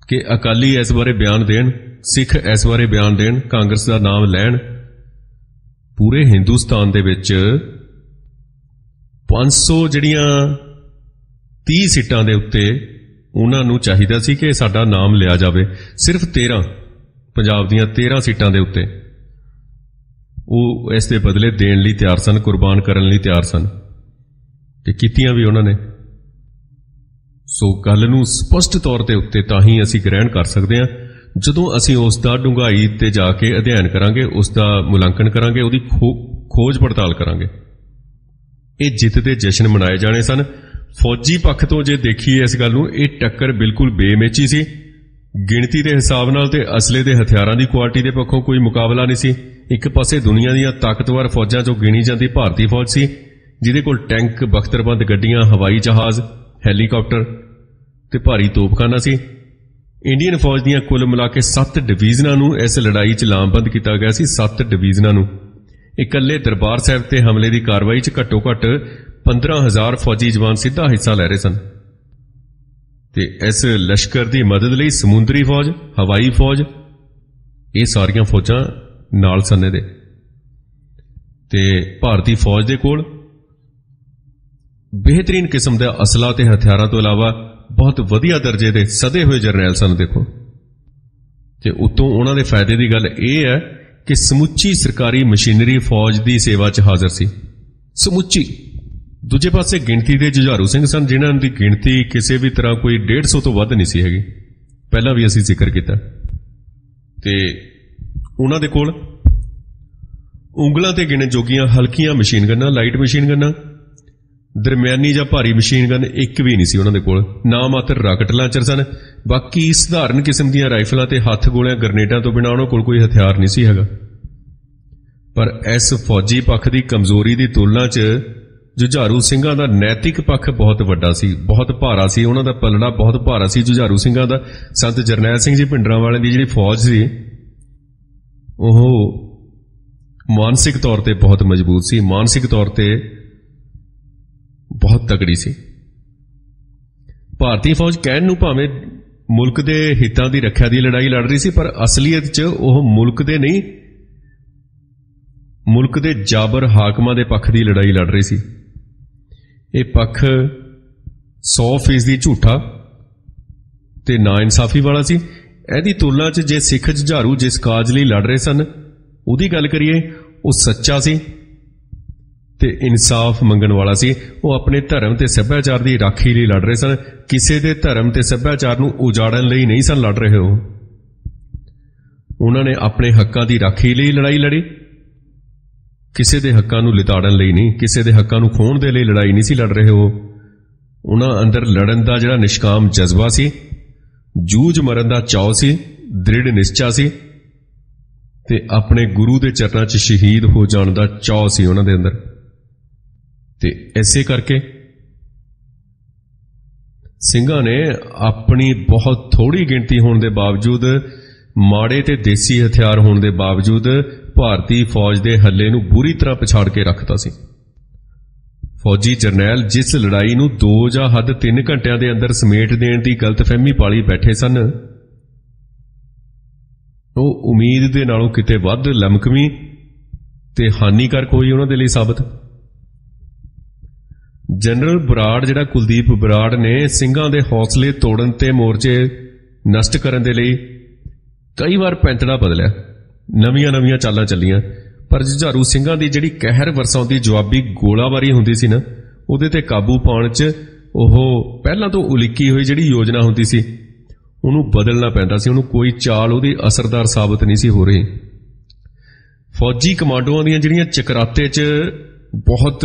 ਕਿ ਅਕਾਲੀ ਇਸ ਬਾਰੇ ਬਿਆਨ ਦੇਣ, ਸਿੱਖ ਇਸ ਬਾਰੇ ਬਿਆਨ ਦੇਣ, ਕਾਂਗਰਸ ਦਾ ਨਾਮ ਲੈਣ। ਪੂਰੇ ਹਿੰਦੁਸਤਾਨ ਦੇ ਵਿੱਚ 500 ਜਿਹੜੀਆਂ 30 ਸੀਟਾਂ ਦੇ ਉੱਤੇ ਉਹਨਾਂ ਨੂੰ ਚਾਹੀਦਾ ਸੀ ਕਿ ਸਾਡਾ ਨਾਮ ਲਿਆ ਜਾਵੇ। ਸਿਰਫ 13 ਪੰਜਾਬ ਦੀਆਂ 13 ਸੀਟਾਂ ਦੇ ਉੱਤੇ ਉਹ ਇਸ ਦੇ ਬਦਲੇ ਦੇਣ ਲਈ ਤਿਆਰ ਸਨ, ਕੁਰਬਾਨ ਕਰਨ ਲਈ ਤਿਆਰ ਸਨ, ਤੇ ਕੀਤੀਆਂ ਵੀ ਉਹਨਾਂ ਨੇ। ਸੋ ਗੱਲ ਨੂੰ ਸਪਸ਼ਟ ਤੌਰ ਤੇ ਉੱਤੇ ਤਾਂ ਹੀ ਅਸੀਂ ਗ੍ਰਹਿਣ ਕਰ ਸਕਦੇ ਹਾਂ ਜਦੋਂ ਅਸੀਂ ਉਸ ਦਾ ਡੂੰਘਾਈ ਤੇ ਜਾ ਕੇ ਅਧਿਐਨ ਕਰਾਂਗੇ, ਉਸ ਦਾ ਮੁਲਾਂਕਣ ਕਰਾਂਗੇ, ਉਹਦੀ ਖੋਜ ਪੜਤਾਲ ਕਰਾਂਗੇ। ਇਹ ਜਿੱਤ ਦੇ ਜਸ਼ਨ ਮਨਾਏ ਜਾਣੇ ਸਨ। ਫੌਜੀ ਪੱਖ ਤੋਂ ਜੇ ਦੇਖੀਏ ਇਸ ਗੱਲ ਨੂੰ, ਇਹ ਟੱਕਰ ਬਿਲਕੁਲ ਬੇਮੇਚੀ ਸੀ। ਗਿਣਤੀ ਦੇ ਹਿਸਾਬ ਨਾਲ ਤੇ ਅਸਲੇ ਦੇ ਹਥਿਆਰਾਂ ਦੀ ਕੁਆਲਿਟੀ ਦੇ ਪੱਖੋਂ ਕੋਈ ਮੁਕਾਬਲਾ ਨਹੀਂ ਸੀ। ਇੱਕ ਪਾਸੇ ਦੁਨੀਆ ਦੀਆਂ ਤਾਕਤਵਰ ਫੌਜਾਂ 'ਚੋਂ ਗਿਣੀ ਜਾਂਦੀ ਭਾਰਤੀ ਫੌਜ ਸੀ, ਜਿਹਦੇ ਕੋਲ ਟੈਂਕ, ਬਖਤਰਬੰਦ ਗੱਡੀਆਂ, ਹਵਾਈ ਜਹਾਜ਼, ਹੈਲੀਕਾਪਟਰ ਤੇ ਭਾਰੀ ਤੋਪਖਾਨਾ ਸੀ। ਇੰਡੀਅਨ ਫੌਜ ਦੀਆਂ ਕੁੱਲ ਮਿਲਾ ਕੇ 7 ਡਿਵੀਜ਼ਨਾਂ ਨੂੰ ਇਸ ਲੜਾਈ 'ਚ ਲਾਮਬੰਦ ਕੀਤਾ ਗਿਆ ਸੀ। 7 ਡਿਵੀਜ਼ਨਾਂ ਨੂੰ। ਇਕੱਲੇ ਦਰਬਾਰ ਸਾਹਿਬ ਤੇ ਹਮਲੇ ਦੀ ਕਾਰਵਾਈ 'ਚ ਘੱਟੋ ਘੱਟ 15,000 ਫੌਜੀ ਜਵਾਨ ਸਿੱਧਾ ਹਿੱਸਾ ਲੈ ਰਹੇ ਸਨ। ਤੇ ਇਸ ਲਸ਼ਕਰ ਦੀ ਮਦਦ ਲਈ ਸਮੁੰਦਰੀ ਫੌਜ, ਹਵਾਈ ਫੌਜ, ਇਹ ਸਾਰੀਆਂ ਫੌਜਾਂ ਨਾਲ ਸਨ ਇਹਦੇ। ਤੇ ਭਾਰਤੀ ਫੌਜ ਦੇ ਕੋਲ ਬਿਹਤਰੀਨ ਕਿਸਮ ਦਾ ਅਸਲਾ ਤੇ ਹਥਿਆਰਾਂ ਤੋਂ ਇਲਾਵਾ ਬਹੁਤ ਵਧੀਆ ਦਰਜੇ ਦੇ ਸਦੇ ਹੋਏ ਜਰਨੈਲ ਸਨ। ਦੇਖੋ, ਤੇ ਉਤੋਂ ਉਹਨਾਂ ਦੇ ਫਾਇਦੇ ਦੀ ਗੱਲ ਇਹ ਹੈ ਕਿ ਸਮੁੱਚੀ ਸਰਕਾਰੀ ਮਸ਼ੀਨਰੀ ਫੌਜ ਦੀ ਸੇਵਾ 'ਚ ਹਾਜ਼ਰ ਸੀ, ਸਮੁੱਚੀ। ਦੂਜੇ ਪਾਸੇ ਗਿਣਤੀ ਦੇ ਜੁਝਾਰੂ ਸਿੰਘ ਸਨ, ਜਿਨ੍ਹਾਂ ਦੀ ਗਿਣਤੀ ਕਿਸੇ ਵੀ ਤਰ੍ਹਾਂ ਕੋਈ 150 ਤੋਂ ਵੱਧ ਨਹੀਂ ਸੀ ਹੈਗੀ। ਪਹਿਲਾਂ ਵੀ ਅਸੀਂ ਜ਼ਿਕਰ ਕੀਤਾ। ਤੇ ਉਹਨਾਂ ਦੇ ਕੋਲ ਉਂਗਲਾਂ ਤੇ ਗਿਣੇ ਜੋਗੀਆਂ ਹਲਕੀਆਂ ਮਸ਼ੀਨ ਗੰਨਾਂ, ਲਾਈਟ ਮਸ਼ੀਨ ਗੰਨਾਂ, ਦਰਮਿਆਨੀ ਜਾਂ ਭਾਰੀ ਮਸ਼ੀਨ ਗਨ ਇੱਕ ਵੀ ਨਹੀਂ ਸੀ ਉਹਨਾਂ ਦੇ ਕੋਲ। ਨਾ ਮਾਤਰ ਰਾਕਟ ਲਾਂਚਰ ਸਨ। ਬਾਕੀ ਸਧਾਰਨ ਕਿਸਮ ਦੀਆਂ ਰਾਈਫਲਾਂ ਤੇ ਹੱਥ ਗੋਲਿਆਂ, ਗਰਨੇਡਾਂ ਤੋਂ ਬਿਨਾਂ ਉਹਨਾਂ ਕੋਲ ਕੋਈ ਹਥਿਆਰ ਨਹੀਂ ਸੀ ਹੈਗਾ। ਪਰ ਇਸ ਫੌਜੀ ਪੱਖ ਦੀ ਕਮਜ਼ੋਰੀ ਦੀ ਤੁਲਨਾ 'ਚ ਜੁਝਾਰੂ ਸਿੰਘਾਂ ਦਾ ਨੈਤਿਕ ਪੱਖ ਬਹੁਤ ਵੱਡਾ ਸੀ, ਬਹੁਤ ਭਾਰਾ ਸੀ। ਉਹਨਾਂ ਦਾ ਪਲੜਾ ਬਹੁਤ ਭਾਰਾ ਸੀ ਜੁਝਾਰੂ ਸਿੰਘਾਂ ਦਾ। ਸੰਤ ਜਰਨੈਲ ਸਿੰਘ ਜੀ ਭਿੰਡਰਾਂਵਾਲੇ ਦੀ ਜਿਹੜੀ ਫੌਜ ਸੀ, ਉਹ ਮਾਨਸਿਕ ਤੌਰ ਤੇ ਬਹੁਤ ਮਜ਼ਬੂਤ ਸੀ, ਮਾਨਸਿਕ ਤੌਰ ਤੇ ਬਹੁਤ ਤਕੜੀ ਸੀ। ਭਾਰਤੀ ਫੌਜ ਕਹਿਣ ਨੂੰ ਭਾਵੇਂ ਮੁਲਕ ਦੇ ਹਿੱਤਾਂ ਦੀ ਰੱਖਿਆ ਦੀ ਲੜਾਈ ਲੜ ਰਹੀ ਸੀ, ਪਰ ਅਸਲੀਅਤ 'ਚ ਉਹ ਮੁਲਕ ਦੇ ਨਹੀਂ, ਮੁਲਕ ਦੇ ਜਾਬਰ ਹਾਕਮਾਂ ਦੇ ਪੱਖ ਦੀ ਲੜਾਈ ਲੜ ਰਹੀ ਸੀ। ਇਹ ਪੱਖ 100% ਝੂਠਾ ਤੇ ਨਾਇਨਸਾਫੀ ਵਾਲਾ ਸੀ। ਇਹਦੀ ਤੁਲਨਾ 'ਚ ਜੇ ਸਿੱਖ ਜੁਝਾਰੂ ਜਿਸ ਕਾਜ ਲਈ ਲੜ ਰਹੇ ਸਨ ਉਹਦੀ ਗੱਲ ਕਰੀਏ, ਉਹ ਸੱਚਾ ਸੀ ਤੇ ਇਨਸਾਫ ਮੰਗਣ ਵਾਲਾ ਸੀ। ਉਹ ਆਪਣੇ ਧਰਮ ਤੇ ਸੱਭਿਆਚਾਰ ਦੀ ਰਾਖੀ ਲਈ ਲੜ ਰਹੇ ਸਨ। ਕਿਸੇ ਦੇ ਧਰਮ ਤੇ ਸੱਭਿਆਚਾਰ ਨੂੰ ਉਜਾੜਨ ਲਈ ਨਹੀਂ ਸਨ ਲੜ ਰਹੇ। ਉਹਨਾਂ ਨੇ ਆਪਣੇ ਹੱਕਾਂ ਦੀ ਰਾਖੀ ਲਈ ਲੜਾਈ ਲੜੀ, ਕਿਸੇ ਦੇ ਹੱਕਾਂ ਨੂੰ ਲਿਤਾੜਨ ਲਈ ਨਹੀਂ, ਕਿਸੇ ਦੇ ਹੱਕਾਂ ਨੂੰ ਖੋਹਣ ਦੇ ਲਈ ਲੜਾਈ ਨਹੀਂ ਸੀ ਲੜ ਰਹੇ। ਉਹਨਾਂ ਅੰਦਰ ਲੜਨ ਦਾ ਜਿਹੜਾ ਨਿਸ਼ਕਾਮ ਜਜ਼ਬਾ ਸੀ, ਜੂਝ ਮਰਨ ਦਾ ਚਾਅ ਸੀ, ਦ੍ਰਿੜ ਨਿਸ਼ਚਾ ਸੀ ਤੇ ਆਪਣੇ ਗੁਰੂ ਦੇ ਚਰਨਾਂ 'ਚ ਸ਼ਹੀਦ ਹੋ ਜਾਣ ਦਾ ਚਾਅ ਸੀ ਉਹਨਾਂ ਦੇ ਅੰਦਰ। ਤੇ ਐਸੇ ਕਰਕੇ ਸਿੰਘਾਂ ਨੇ ਆਪਣੀ ਬਹੁਤ ਥੋੜੀ ਗਿਣਤੀ ਹੋਣ ਦੇ ਬਾਵਜੂਦ, ਮਾੜੇ ਤੇ ਦੇਸੀ ਹਥਿਆਰ ਹੋਣ ਦੇ ਬਾਵਜੂਦ ਭਾਰਤੀ ਫੌਜ ਦੇ ਹੱਲੇ ਨੂੰ ਬੁਰੀ ਤਰ੍ਹਾਂ ਪਛਾੜ ਕੇ ਰੱਖਤਾ ਸੀ। ਫੌਜੀ ਜਰਨੈਲ ਜਿਸ ਲੜਾਈ ਨੂੰ 2 ਜਾਂ ਹੱਦ 3 ਘੰਟਿਆਂ ਦੇ ਅੰਦਰ ਸਮੇਟ ਦੇਣ ਦੀ ਗਲਤਫਹਿਮੀ ਪਾਲੀ ਬੈਠੇ ਸਨ, ਉਹ ਉਮੀਦ ਦੇ ਨਾਲੋਂ ਕਿਤੇ ਵੱਧ ਲਮਕਵੀਂ ਤੇ ਹਾਨੀਕਾਰਕ ਹੋਈ ਉਹਨਾਂ ਦੇ ਲਈ ਸਾਬਤ। ਜਨਰਲ ਬਰਾੜ, ਜਿਹੜਾ ਕੁਲਦੀਪ ਬਰਾੜ ਨੇ ਸਿੰਘਾਂ ਦੇ ਹੌਸਲੇ ਤੋੜਨ ਤੇ ਮੋਰਚੇ ਨਸ਼ਟ ਕਰਨ ਦੇ ਲਈ ਕਈ ਵਾਰ ਪੈਂਤੜਾ ਬਦਲਿਆ। ਨਵੀਆਂ ਚਾਲਾਂ ਚੱਲੀਆਂ। ਪਰ ਜੁਝਾਰੂ ਸਿੰਘਾਂ ਦੀ ਜਿਹੜੀ ਕਹਿਰ ਵਰਸਾਉਂਦੀ ਜਵਾਬੀ ਗੋਲਾਬਾਰੀ ਹੁੰਦੀ ਸੀ ਨਾ, ਉਹਦੇ ਤੇ ਕਾਬੂ ਪਾਉਣ 'ਚ ਉਹ ਪਹਿਲਾਂ ਤੋਂ ਉਲੀਕੀ ਹੋਈ ਜਿਹੜੀ ਯੋਜਨਾ ਹੁੰਦੀ ਸੀ ਉਹਨੂੰ ਬਦਲਣਾ ਪੈਂਦਾ ਸੀ। ਉਹਨੂੰ ਕੋਈ ਚਾਲ ਉਹਦੀ ਅਸਰਦਾਰ ਸਾਬਤ ਨਹੀਂ ਸੀ ਹੋ ਰਹੀ। ਫੌਜੀ ਕਮਾਂਡੋਆਂ ਦੀਆਂ ਜਿਹੜੀਆਂ ਚਕਰਾਤੇ 'ਚ ਬਹੁਤ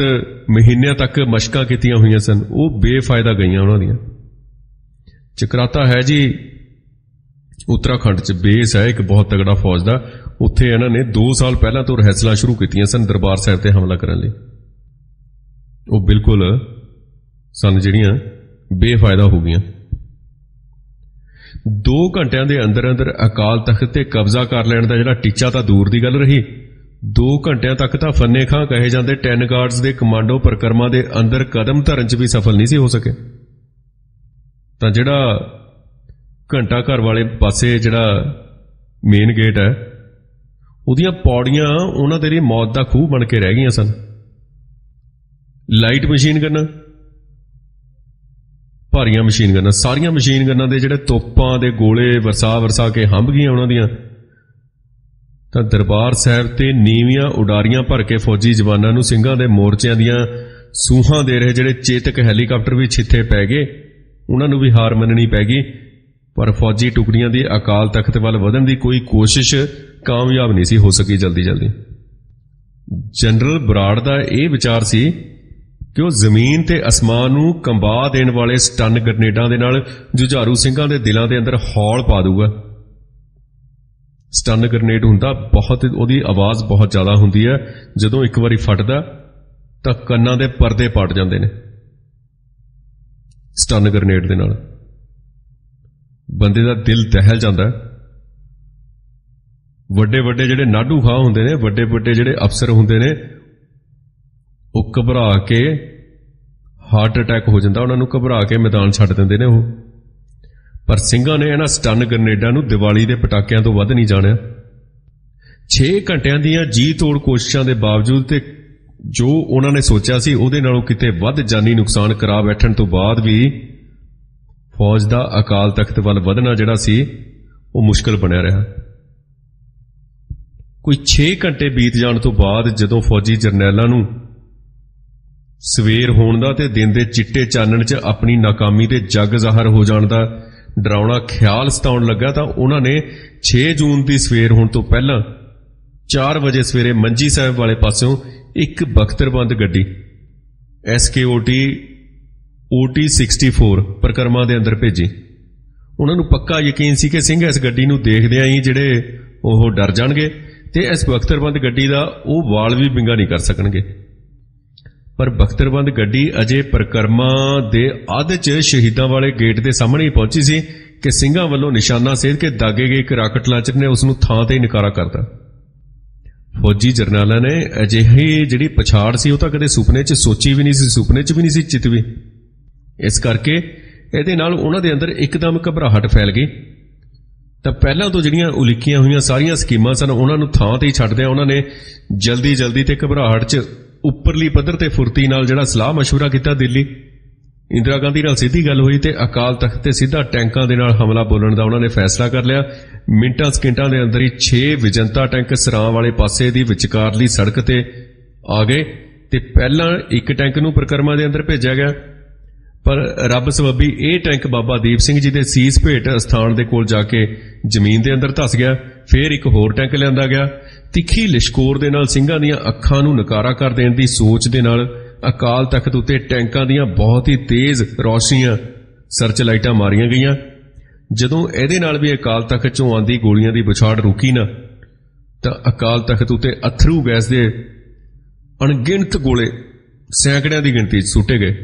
ਮਹੀਨਿਆਂ ਤੱਕ ਮਸ਼ਕਾਂ ਕੀਤੀਆਂ ਹੋਈਆਂ ਸਨ, ਉਹ ਬੇਫਾਇਦਾ ਗਈਆਂ ਉਹਨਾਂ ਦੀਆਂ। ਚਕਰਾਤਾ ਹੈ ਜੀ ਉੱਤਰਾਖੰਡ 'ਚ ਬੇਸ ਹੈ ਇੱਕ ਬਹੁਤ ਤਗੜਾ ਫੌਜ ਦਾ। ਉੱਥੇ ਇਹਨਾਂ ਨੇ 2 ਸਾਲ ਪਹਿਲਾਂ ਤੋਂ ਰਿਹਰਸਲਾਂ ਸ਼ੁਰੂ ਕੀਤੀਆਂ ਸਨ ਦਰਬਾਰ ਸਾਹਿਬ ਤੇ ਹਮਲਾ ਕਰਨ ਲਈ। ਉਹ ਬਿਲਕੁਲ ਸਨ ਜਿਹੜੀਆਂ ਬੇਫਾਇਦਾ ਹੋ ਗਈਆਂ। 2 ਘੰਟਿਆਂ ਦੇ ਅੰਦਰ ਅਕਾਲ ਤਖਤ ਤੇ ਕਬਜ਼ਾ ਕਰ ਲੈਣ ਦਾ ਜਿਹੜਾ ਟੀਚਾ ਤਾਂ ਦੂਰ ਦੀ ਗੱਲ ਰਹੀ, 2 ਘੰਟਿਆਂ ਤੱਕ ਤਾਂ ਫੰਨੇ ਖਾਂ ਕਹੇ ਜਾਂਦੇ 10 ਗਾਰਡਸ ਦੇ ਕਮਾਂਡੋ ਪਰਿਕਰਮਾ ਦੇ ਅੰਦਰ ਕਦਮ ਧਰਨ 'ਚ ਵੀ ਸਫਲ ਨਹੀਂ ਸੀ ਹੋ ਸਕੇ। ਤਾਂ ਜਿਹੜਾ ਘੰਟਾ ਘਰ ਵਾਲੇ ਪਾਸੇ ਜਿਹੜਾ ਮੇਨ ਗੇਟ ਹੈ, ਉਹਦੀਆਂ ਪੌੜੀਆਂ ਉਹਨਾਂ ਦੇ ਲਈ ਮੌਤ ਦਾ ਖੂਹ ਬਣ ਕੇ ਰਹਿ ਗਈਆਂ ਸਨ। ਲਾਈਟ ਮਸ਼ੀਨ ਗੰਨਾਂ, ਭਾਰੀਆਂ ਮਸ਼ੀਨ ਗੰਨਾਂ, ਸਾਰੀਆਂ ਮਸ਼ੀਨ ਗੰਨਾਂ ਦੇ ਜਿਹੜੇ ਤੋਪਾਂ ਦੇ ਗੋਲੇ ਵਰਸਾ ਕੇ ਹੰਭ ਗਈਆਂ ਉਹਨਾਂ ਦੀਆਂ। ਤਾਂ ਦਰਬਾਰ ਸਾਹਿਬ ਤੇ ਨੀਵੀਆਂ ਉਡਾਰੀਆਂ ਭਰ ਕੇ ਫੌਜੀ ਜਵਾਨਾਂ ਨੂੰ ਸਿੰਘਾਂ ਦੇ ਮੋਰਚਿਆਂ ਦੀਆਂ ਸੂਹਾਂ ਦੇ ਰਹੇ ਜਿਹੜੇ ਚੇਤਕ ਹੈਲੀਕਾਪਟਰ ਵੀ ਛਿੱਥੇ ਪੈ ਗਏ, ਉਹਨਾਂ ਨੂੰ ਵੀ ਹਾਰ ਮੰਨਣੀ ਪੈ ਗਈ। ਪਰ ਫੌਜੀ ਟੁਕੜੀਆਂ ਦੀ ਅਕਾਲ ਤਖਤ ਵੱਲ ਵਧਣ ਦੀ ਕੋਈ ਕੋਸ਼ਿਸ਼ ਕਾਮਯਾਬ ਨਹੀਂ ਸੀ ਹੋ ਸਕੀ ਜਲਦੀ। ਜਨਰਲ ਬਰਾੜ ਦਾ ਇਹ ਵਿਚਾਰ ਸੀ ਕਿ ਉਹ ਜ਼ਮੀਨ ਤੇ ਅਸਮਾਨ ਨੂੰ ਕੰਬਾ ਦੇਣ ਵਾਲੇ ਸਟਨ ਗ੍ਰਨੇਡਾਂ ਦੇ ਨਾਲ ਜੁਝਾਰੂ ਸਿੰਘਾਂ ਦੇ ਦਿਲਾਂ ਦੇ ਅੰਦਰ ਹੌਲ ਪਾ ਦੂਗਾ। ਸਟਨ ਗ੍ਰਨੇਡ ਹੁੰਦਾ ਬਹੁਤ, ਉਹਦੀ ਆਵਾਜ਼ ਬਹੁਤ ਜ਼ਿਆਦਾ ਹੁੰਦੀ ਹੈ। ਜਦੋਂ ਇੱਕ ਵਾਰੀ ਫਟਦਾ ਤਾਂ ਕੰਨਾਂ ਦੇ ਪਰਦੇ ਪਟ ਜਾਂਦੇ ਨੇ। ਸਟਨ ਗ੍ਰਨੇਡ ਦੇ ਨਾਲ ਬੰਦੇ ਦਾ ਦਿਲ ਦਹਿਲ ਜਾਂਦਾ। ਵੱਡੇ ਜਿਹੜੇ ਨਾਢੂ ਖਾਂ ਹੁੰਦੇ ਨੇ, ਵੱਡੇ ਜਿਹੜੇ ਅਫਸਰ ਹੁੰਦੇ ਨੇ, ਉਹ ਘਬਰਾ ਕੇ ਹਾਰਟ ਅਟੈਕ ਹੋ ਜਾਂਦਾ, ਉਹਨਾਂ ਨੂੰ ਘਬਰਾ ਕੇ ਮੈਦਾਨ ਛੱਡ ਦਿੰਦੇ ਨੇ ਉਹ। ਪਰ ਸਿੰਘਾਂ ਨੇ ਇਹਨਾਂ ਸਟਨ ਗ੍ਰਨੇਡਾਂ ਨੂੰ ਦੀਵਾਲੀ ਦੇ ਪਟਾਕਿਆਂ ਤੋਂ ਵੱਧ ਨਹੀਂ ਜਾਣਿਆ। 6 ਘੰਟਿਆਂ ਦੀਆਂ ਜੀ ਤੋੜ ਕੋਸ਼ਿਸ਼ਾਂ ਦੇ ਬਾਵਜੂਦ ਤੇ ਜੋ ਉਹਨਾਂ ਨੇ ਸੋਚਿਆ ਸੀ ਉਹਦੇ ਨਾਲੋਂ ਕਿਤੇ ਵੱਧ ਜਾਨੀ ਨੁਕਸਾਨ ਕਰਾ ਬੈਠਣ ਤੋਂ ਬਾਅਦ ਵੀ ਫੌਜ ਦਾ ਅਕਾਲ ਤਖਤ ਵੱਲ ਵਧਣਾ ਜਿਹੜਾ ਸੀ ਉਹ ਮੁਸ਼ਕਲ ਬਣਿਆ ਰਿਹਾ। ਕੋਈ 6 ਘੰਟੇ ਬੀਤ ਜਾਣ ਤੋਂ ਬਾਅਦ ਜਦੋਂ ਫੌਜੀ ਜਰਨੈਲਾਂ ਨੂੰ ਸਵੇਰ ਹੋਣ ਦਾ ਤੇ ਦਿਨ ਦੇ ਚਿੱਟੇ ਚਾਨਣ 'ਚ ਆਪਣੀ ਨਾਕਾਮੀ ਦੇ ਜੱਗ ਜ਼ਾਹਰ ਹੋ ਜਾਣ ਦਾ ਡਰਾਉਣਾ ਖਿਆਲ ਸਤਾਉਣ ਲੱਗਾ, ਤਾਂ ਉਹਨਾਂ ਨੇ 6 ਜੂਨ ਦੀ ਸਵੇਰ ਹੋਣ ਤੋਂ ਪਹਿਲਾਂ 4 ਵਜੇ ਸਵੇਰੇ ਮੰਜੀ ਸਾਹਿਬ ਵਾਲੇ ਪਾਸਿਓਂ ਇੱਕ ਬਖਤਰਬੰਦ ਗੱਡੀ SKOT OT-64 ਪਰਿਕਰਮਾ ਦੇ ਅੰਦਰ ਭੇਜੀ। ਉਹਨਾਂ ਨੂੰ ਪੱਕਾ ਯਕੀਨ ਸੀ ਕਿ ਸਿੰਘ ਇਸ ਗੱਡੀ ਨੂੰ ਦੇਖਦਿਆਂ ਹੀ ਜਿਹੜੇ ਉਹ ਡਰ ਜਾਣਗੇ ਤੇ ਇਸ ਬਖਤਰਬੰਦ ਗੱਡੀ ਦਾ ਉਹ ਵਾਲ ਵੀ ਵਿੰਗਾ ਨਹੀਂ ਕਰ ਸਕਣਗੇ। ਪਰ ਬਖਤਰਬੰਦ ਗੱਡੀ ਅਜੇ ਪਰਿਕਰਮਾ ਦੇ ਅੱਧ 'ਚ ਸ਼ਹੀਦਾਂ ਵਾਲੇ ਗੇਟ ਦੇ ਸਾਹਮਣੇ ਹੀ ਪਹੁੰਚੀ ਸੀ ਕਿ ਸਿੰਘਾਂ ਵੱਲੋਂ ਨਿਸ਼ਾਨਾ ਸੇਧ ਕੇ ਦਾਗੇ ਗਏ ਇੱਕ ਰਾਕਟ ਲਾਂਚਰ ਨੇ ਉਸ ਨੂੰ ਥਾਂ ਤੇ ਹੀ ਨਕਾਰਾ ਕਰਤਾ। ਫੌਜੀ ਜਰਨੈਲਾਂ ਨੇ ਅਜਿਹੀ ਜਿਹੜੀ ਪਛਾੜ ਸੀ ਉਹ ਤਾਂ ਕਦੇ ਸੁਪਨੇ 'ਚ ਸੋਚੀ ਵੀ ਨਹੀਂ ਸੀ, ਸੁਪਨੇ 'ਚ ਵੀ ਨਹੀਂ ਸੀ ਚਿਤਵੀ। ਇਸ ਕਰਕੇ ਇਹਦੇ ਨਾਲ ਉਹਨਾਂ ਦੇ ਅੰਦਰ ਇੱਕਦਮ ਘਬਰਾਹਟ ਫੈਲ ਗਈ। ਤਾਂ ਪਹਿਲਾਂ ਤੋਂ ਜਿਹੜੀਆਂ ਉਲੀਕੀਆਂ ਹੋਈਆਂ ਸਾਰੀਆਂ ਸਕੀਮਾਂ ਸਨ ਉਹਨਾਂ ਨੂੰ ਥਾਂ ਤੇ ਹੀ ਛੱਡਦਿਆਂ ਉਹਨਾਂ ਨੇ ਜਲਦੀ ਤੇ ਘਬਰਾਹਟ 'ਚ ਉੱਪਰਲੀ ਪੱਧਰ ਤੇ ਫੁਰਤੀ ਨਾਲ ਜਿਹੜਾ ਸਲਾਹ ਮਸ਼ਵਰਾ ਕੀਤਾ। ਦਿੱਲੀ ਇੰਦਰਾ ਗਾਂਧੀ ਨਾਲ ਸਿੱਧੀ ਗੱਲ ਹੋਈ ਤੇ ਅਕਾਲ ਤਖਤ ਤੇ ਸਿੱਧਾ ਟੈਂਕਾਂ ਦੇ ਨਾਲ ਹਮਲਾ ਬੋਲਣ ਦਾ ਉਹਨਾਂ ਨੇ ਫੈਸਲਾ ਕਰ ਲਿਆ। ਮਿੰਟਾਂ ਸਕਿੰਟਾਂ ਦੇ ਅੰਦਰ ਹੀ 6 ਵਿਜੰਤਾ ਟੈਂਕ ਸਰਾਂ ਵਾਲੇ ਪਾਸੇ ਦੀ ਵਿਚਕਾਰਲੀ ਸੜਕ ਤੇ ਆ ਗਏ ਤੇ ਪਹਿਲਾਂ ਇੱਕ ਟੈਂਕ ਨੂੰ ਪਰਿਕਰਮਾ ਦੇ ਅੰਦਰ ਭੇਜਿਆ ਗਿਆ। ਪਰ ਰੱਬ ਸਬੱਬੀ ਇਹ ਟੈਂਕ ਬਾਬਾ ਦੀਪ ਸਿੰਘ ਜੀ ਦੇ ਸੀਸ ਭੇਟ ਅਸਥਾਨ ਦੇ ਕੋਲ ਜਾ ਕੇ ਜ਼ਮੀਨ ਦੇ ਅੰਦਰ ਧਸ ਗਿਆ। ਫਿਰ ਇੱਕ ਹੋਰ ਟੈਂਕ ਲਿਆਂਦਾ ਗਿਆ। ਤਿੱਖੀ ਲਿਸ਼ਕੋਰ ਦੇ ਨਾਲ ਸਿੰਘਾਂ ਦੀਆਂ ਅੱਖਾਂ ਨੂੰ ਨਕਾਰਾ ਕਰ ਦੇਣ ਦੀ ਸੋਚ ਦੇ ਨਾਲ ਅਕਾਲ ਤਖਤ ਉੱਤੇ ਟੈਂਕਾਂ ਦੀਆਂ ਬਹੁਤ ਹੀ ਤੇਜ਼ ਰੌਸ਼ਨੀਆਂ ਸਰਚ ਲਾਈਟਾਂ ਮਾਰੀਆਂ ਗਈਆਂ। ਜਦੋਂ ਇਹਦੇ ਨਾਲ ਵੀ ਅਕਾਲ ਤਖਤ 'ਚੋਂ ਆਉਂਦੀ ਗੋਲੀਆਂ ਦੀ ਵਿਛਾੜ ਰੁਕੀ ਨਾ, ਤਾਂ ਅਕਾਲ ਤਖਤ ਉੱਤੇ ਅਥਰੂ ਗੈਸ ਦੇ ਅਣਗਿਣਤ ਗੋਲੇ ਸੈਂਕੜਿਆਂ ਦੀ ਗਿਣਤੀ 'ਚ ਸੁੱਟੇ ਗਏ।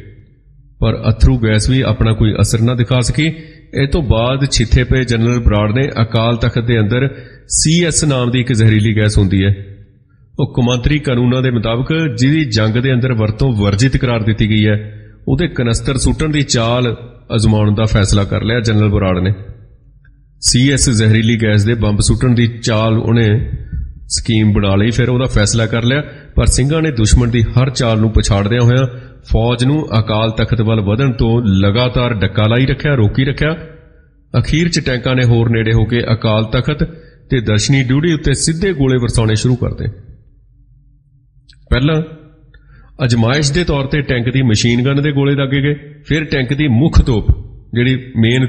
ਪਰ ਅਥਰੂ ਗੈਸ ਵੀ ਆਪਣਾ ਕੋਈ ਅਸਰ ਨਾ ਦਿਖਾ ਸਕੀ। ਇਹ ਤੋਂ ਬਾਅਦ ਛਿੱਥੇ ਪਏ ਜਨਰਲ ਬਰਾੜ ਨੇ ਅਕਾਲ ਤਖਤ ਦੇ ਅੰਦਰ CS ਨਾਮ ਦੀ ਇੱਕ ਜ਼ਹਿਰੀਲੀ ਗੈਸ ਹੁੰਦੀ ਹੈ, ਉਹ ਕੌਮਾਂਤਰੀ ਕਾਨੂੰਨਾਂ ਦੇ ਮੁਤਾਬਕ ਜਿਹਦੀ ਜੰਗ ਦੇ ਅੰਦਰ ਵਰਤੋਂ ਵਰਜਿਤ ਕਰਾਰ ਦਿੱਤੀ ਗਈ ਹੈ, ਉਹਦੇ ਕਨਸਤਰ ਸੁੱਟਣ ਦੀ ਚਾਲ ਅਜ਼ਮਾਉਣ ਦਾ ਫੈਸਲਾ ਕਰ ਲਿਆ ਜਨਰਲ ਬਰਾੜ ਨੇ। CS ਜ਼ਹਿਰੀਲੀ ਗੈਸ ਦੇ ਬੰਬ ਸੁੱਟਣ ਦੀ ਚਾਲ ਉਹਨੇ ਸਕੀਮ ਬਣਾ ਲਈ, ਫਿਰ ਉਹਦਾ ਫੈਸਲਾ ਕਰ ਲਿਆ। ਪਰ ਸਿੰਘਾਂ ਨੇ ਦੁਸ਼ਮਣ ਦੀ ਹਰ ਚਾਲ ਨੂੰ ਪਛਾੜਦਿਆਂ ਹੋਇਆਂ ਫੌਜ ਨੂੰ ਅਕਾਲ ਤਖਤ ਵੱਲ ਵਧਣ ਤੋਂ ਲਗਾਤਾਰ ਡੱਕਾ ਲਾਈ ਰੱਖਿਆ, ਰੋਕੀ ਰੱਖਿਆ। ਅਖੀਰ 'ਚ ਟੈਂਕਾਂ ਨੇ ਹੋਰ ਨੇੜੇ ਹੋ ਕੇ ਅਕਾਲ ਤਖਤ ਤੇ ਦਰਸ਼ਨੀ ਡਿਊਟੀ ਉੱਤੇ ਸਿੱਧੇ ਗੋਲੇ ਵਰਸਾਉਣੇ ਸ਼ੁਰੂ ਕਰਦੇ। ਪਹਿਲਾਂ ਅਜਮਾਇਸ਼ ਦੇ ਤੌਰ ਤੇ ਟੈਂਕ ਦੀ ਮਸ਼ੀਨ ਗਨ ਦੇ ਗੋਲੇ ਦਾਗੇ ਗਏ, ਫਿਰ ਟੈਂਕ ਦੀ ਮੁੱਖ ਤੋਪ ਜਿਹੜੀ ਮੇਨ